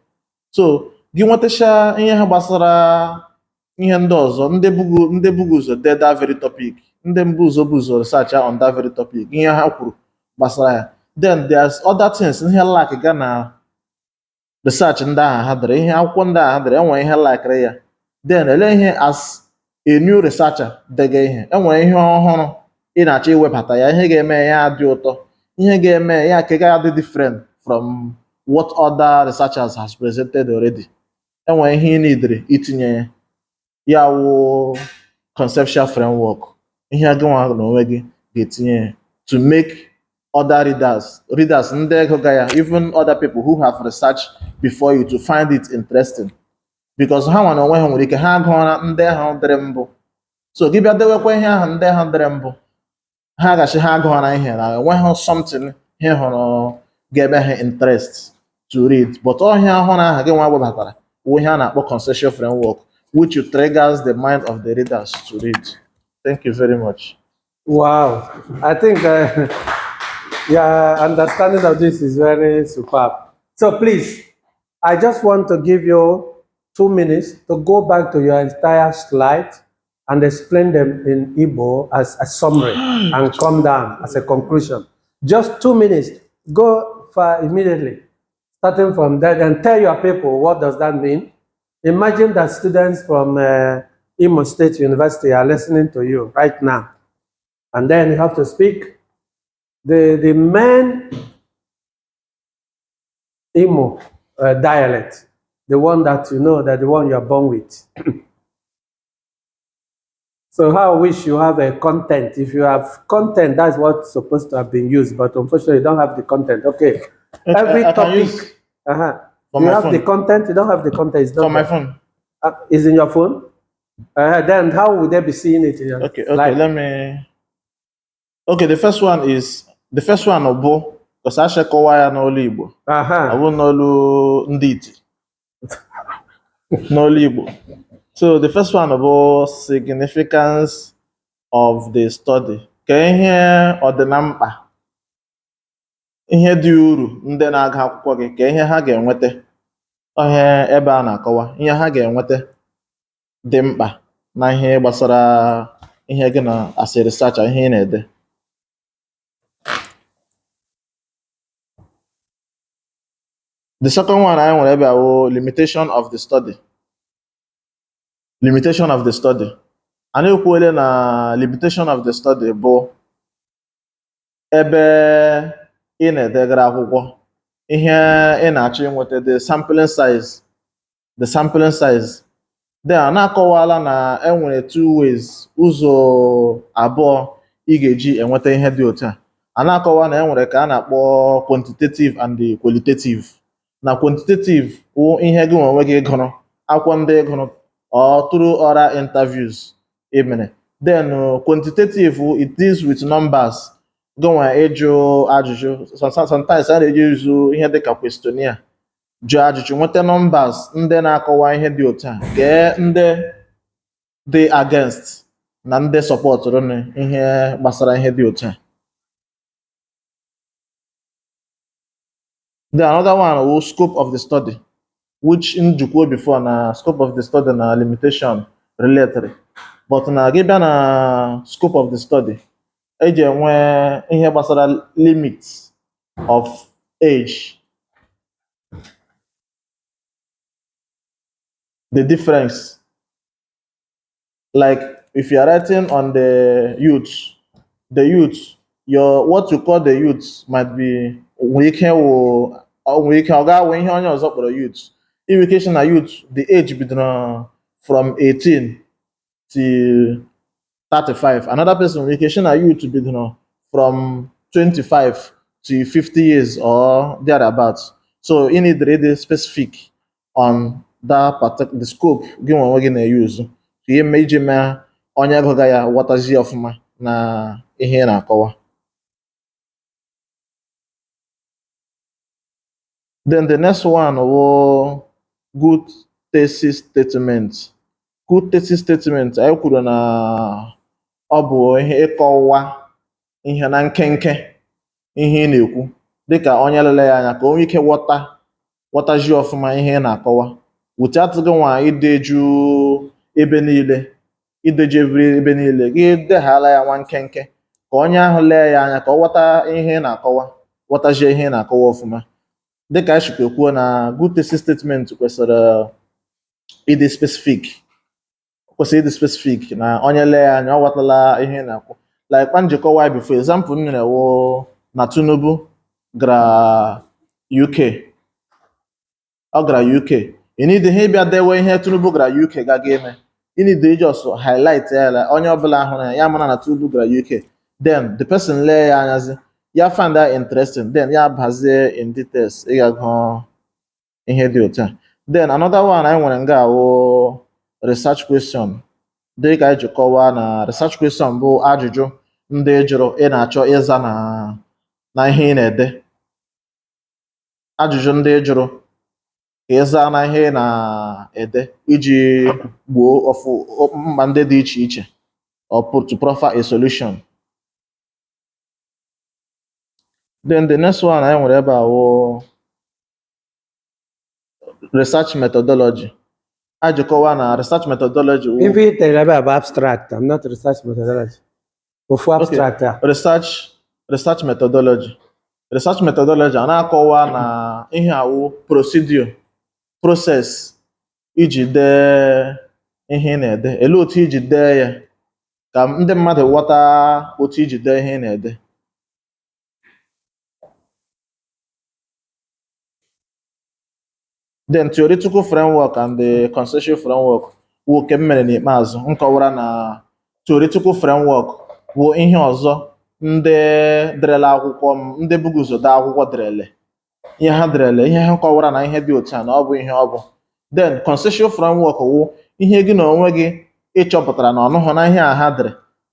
D: So gị nwetacha ihe ha gbasara ihe ndị ọzọ ndị bugu ụzọ dee that very topic, ndị mbụ ụzọ research on that very topic, ihe ha kwuru gbasara ya. Then there's other things ihe like ga na research ndị ahụ ha dere, ihe akwụkwọ ndị ahụ ha dere, enwere ihe like ya. Then ele ihe as a new researcher dege ihe, enwere ihe ọhụrụ ị na-achọ iwebata ya, ihe ga-eme ya dị ụtọ, ihe ga-eme ya ka ga dị different from what other researchers has presented already. Enwere ihe ị nidere itinye ya wụ conceptual framework, ihe gị nwa n'onwe gị ga-etinye to make other readers ndị gụga ya, even other people who have researched before you, to find it interesting, because ha nwa na onwe ha nwere ike ha gụọra ndị ahụ dere mbụ, so gị bịa dewekwa ihe ahụ ndị ahụ dere mbụ, ha gachi ha gụọra ihe na enweghị something ha hụrụ ga-ebe ha interest to read, but ọhịa ọhụrụ ahụ gị nwa webatara bụ ihe a na-akpọ conceptual framework, which triggers the mind of the readers to read. Thank you very much.
A: Wow, I think your understanding of this is very superb. So please, I just want to give you 2 minutes to go back to your entire slide and explain them in Igbo as a summary and come down as a conclusion. Just 2 minutes. Go for immediately, starting from that, and tell your people what does that mean. Imagine that students from Imo State University are listening to you right now, and then you have to speak the main Imo dialect, the one that you know, that the one you are born with. So how I wish you have a content. If you have content, that's what's supposed to have been used, but unfortunately you don't have the content. Okay. Every
D: I can
A: topic.
D: use for
A: You
D: my
A: have
D: phone.
A: the content, you don't have the content. It's not
D: For my
A: there.
D: phone.
A: Is in your phone? Then how would they be seeing it in your
D: Okay,
A: live?
D: let me. Okay, the first one Obo, because I should call ya n'olu Igbo. I will n'olu ndị Iti. N'olu Igbo. So the first one Obo, significance of the study. Ka ihe ọdịna mkpa, ihe dị uru ndị na-agụ akwụkwọ gị, ka ihe ha ga-enweta. Ihe ebe a na-akọwa, ihe ha ga-enweta dị mkpa na ihe gbasara ihe gị na as a researcher, ihe ị na-ede. The second one I want to limitation of the study. Limitation of the study. I know na limitation of the study bụ ebe ị na-edegara akwụkwọ, ihe ị na-achọ inweta, the sampling size. The sampling size. Then a na-akọwala na enwere two ways, ụzọ abụọ ị ga-eji enweta ihe dị otu a. A na-akọwa na enwere ka a na-akpọ quantitative and the qualitative. Na quantitative wụ ihe gị onwe gị gụrụ, akwụkwọ ndị gụrụ or through oral interviews emere. Then quantitative, it deals with numbers. Gụnwa ịjụ ajụjụ. Sometimes a na-eji use ihe dịka questionnaire jụọ ajụjụ, nweta numbers ndị na-akọwa ihe dị otu a, kee ndị dị against na ndị sọpọtụrụ ihe gbasara ihe dị otu a. The another one was scope of the study, which in Jukwo before na scope of the study na limitation related. But na gị bịa na scope of the study, eji enwe ihe gbasara limit of age. The difference, like if you are writing on the youth, what you call the youth might be ihe ọ ga-awụ ihe onye ọzọ kpọrọ youth. Invocation na youth, the age bidoro from 18 to 35. Another person, invocation na youth bidoro from 25 to 50 years or thereabouts. So you need really specific on that particular the scope gị nwe gị na-use ka ihe iji mee onye agụga ya ghọtazie ọfụma na ihe na-akọwa. Then the next one was good thesis statement. Good thesis statement, anyị kwuru na ọ bụ ihe ịkọwa ihe na nkenke ihe ị na-ekwu, dịka onye lele ya anya ka o nwee ike ghọtazie ọfụma ihe ị na-akọwa. Without gị nwa ideju ebe niile, gị deghala ya nwa nkenke ka onye ahụ lee ya anya ka ọ ghọta ihe ị na-akọwa, ghọtazie ihe ị na-akọwa ọfụma. Dịka anyị chukwu kwuo na good thesis statement kwesịrị ịdị specific, na onye lee ya anya ọ ghọtala ihe ị na-akwu. Like njikọwa before example m nyere wụ na Tinubu gara UK. Ọ gara UK. You need ihe ịbịa dewe ihe Tinubu gara UK gaga eme. You need to just highlight ya, onye ọbụla ahụ ya mara na Tinubu gara UK. Then the person lee ya anyazi, ya find that interesting, then ya bazie in details ịga ihe dị otu a. Then another one anyị nwere nga wụ research question. Dịka anyị ji kọwaa na research question bụ ajụjụ ndị jụrụ ị na-achọ ịza na ihe ị na-ede. Ajụjụ ndị jụrụ ka ịza na ihe ị na-ede iji gboo mkpa ndị dị iche iche or to proffer a solution. Then the next one anyị nwere ebe a wụ research methodology. ajụkọwa na research methodology wụ
A: If it is abstract, I'm not research methodology. Ofu abstract.
D: Okay. Research methodology. Research methodology a na-akọwa na ihe awụ procedure, process iji dee ihe ị na-ede, ele otu iji dee ya ka ndị mmadụ ghọta otu iji dee ihe ị na-ede. Then theoretical framework and the conceptual framework wụ nke m mere n'ikpeazụ nkọwara na theoretical framework bụ ihe ọzọ ndị derela akwụkwọ ndị buguzo dee akwụkwọ derele ihe ha derele ihe ha kọwara na ihe dị otu a na ọ bụ ihe ọ bụ. Then conceptual framework wụ ihe gị na onwe gị ịchọpụtara na ọnụhụ na ihe a ha dere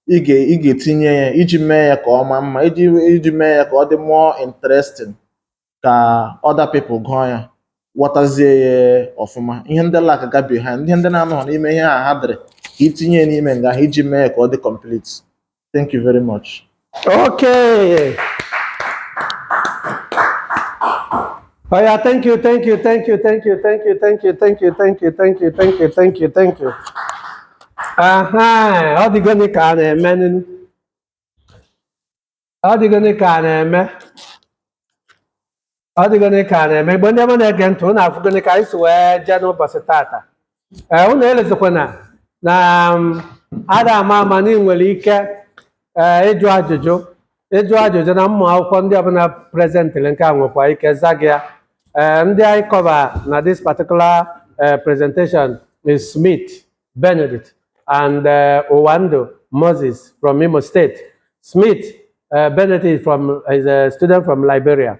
D: ị ga-etinye ya iji mee ya ka ọ maa mma iji mee ya ka ọ dị more interesting ka other people gụọ ya ghọtazie ya ọfụma. Ihe ndị lak gabi ha ihe ndị na-anọghị n'ime ihe a ha dere ka itinye n'ime nga ha iji mee ya ka ọ dị complete. Thank you very much.
A: Okay. Oh yeah, thank you. Aha, ọ dịgo ka a na-eme. Ọ dịgo ka a na-eme. Igbo ndị ọma na-ege ntị, unu afụgo ka anyị si wee jee n'ụbọchị tata. Unu elezikwana na ada ama na ị nwere ike ịjụ ajụjụ na mmụ akwụkwọ ndị ọbụla prezentịrị nke a nwekwa ike zagị ya. Ndị anyị cover na this particular presentation is Smith Benedict and Owando Moses from Imo State. Smith Benedict is a student from Liberia.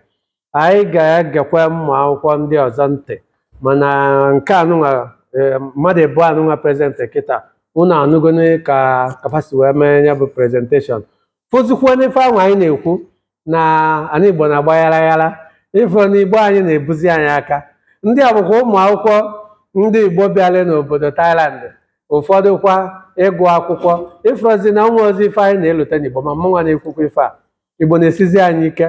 A: Anyị ga-egekwe mmụ akwụkwọ ndị ọzọ ntị mana nke anụnwa mmadụ ebu anụnwa prezentị kịta unu anụgoni ka kapasiti wee mee ya bụ presentation. Fụzikwa n'ife ahụ anyị na-ekwu na anyị Igbo na-agba yara ifo na Igbo anyị na-ebuzi anyị aka. Ndị a bụkwa ụmụ akwụkwọ ndị Igbo bịara n'obodo Thailand, ụfọdụ kwa ịgụ akwụkwọ ifrozi na ụmụ ozi ife anyị na-elute n'Igbo ma mụnwa na-ekwukwa ife a Igbo na-esizi anyị ike.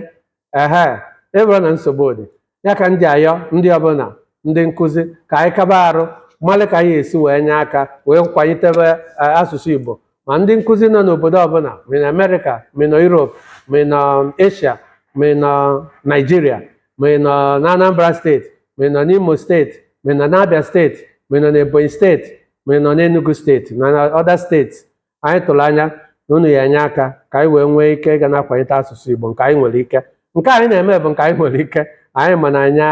A: Ebụrụ na nsogbu dị ya ka ndị ayọ ndị ọbụla ndị nkụzi ka anyị kaba arụ mmalị ka anyị esi wee nye aka wee kwanyitebe asụsụ Igbo ma ndị nkụzi nọ n'obodo ọbụla ma na Amerịka ma na Europe ma na Asia ma na Nigeria ma na Anambra steeti ma na Imo steeti ma na Abia steeti ma na Ebonyi steeti ma na Enugu steeti na other steeti. Anyị tụrụ anya na unu ya enye aka ka anyị wee nwee ike ịga na-akwanyite asụsụ Igbo nke anyị nwere ike. Nke anyị na-eme bụ nke anyị nwere ike anyị ma na anya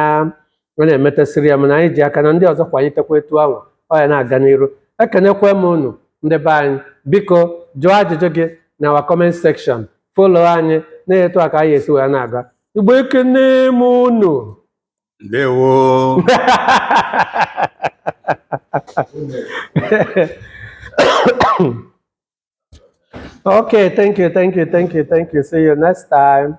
A: na-emetesịrị ya mana anyị ji aka na ndị ọzọ kwanyitekwa etu ahụ ọ ya na-aga n'iru. Ekenekwe m unu ndị be anyị, biko jụọ ajụjụ gị na our comment section, follow anyị na-etu a ka anyị esi wee na-aga. Igbo ekene m unu.
E: Ndewo.
A: Okay, thank you. See you next time.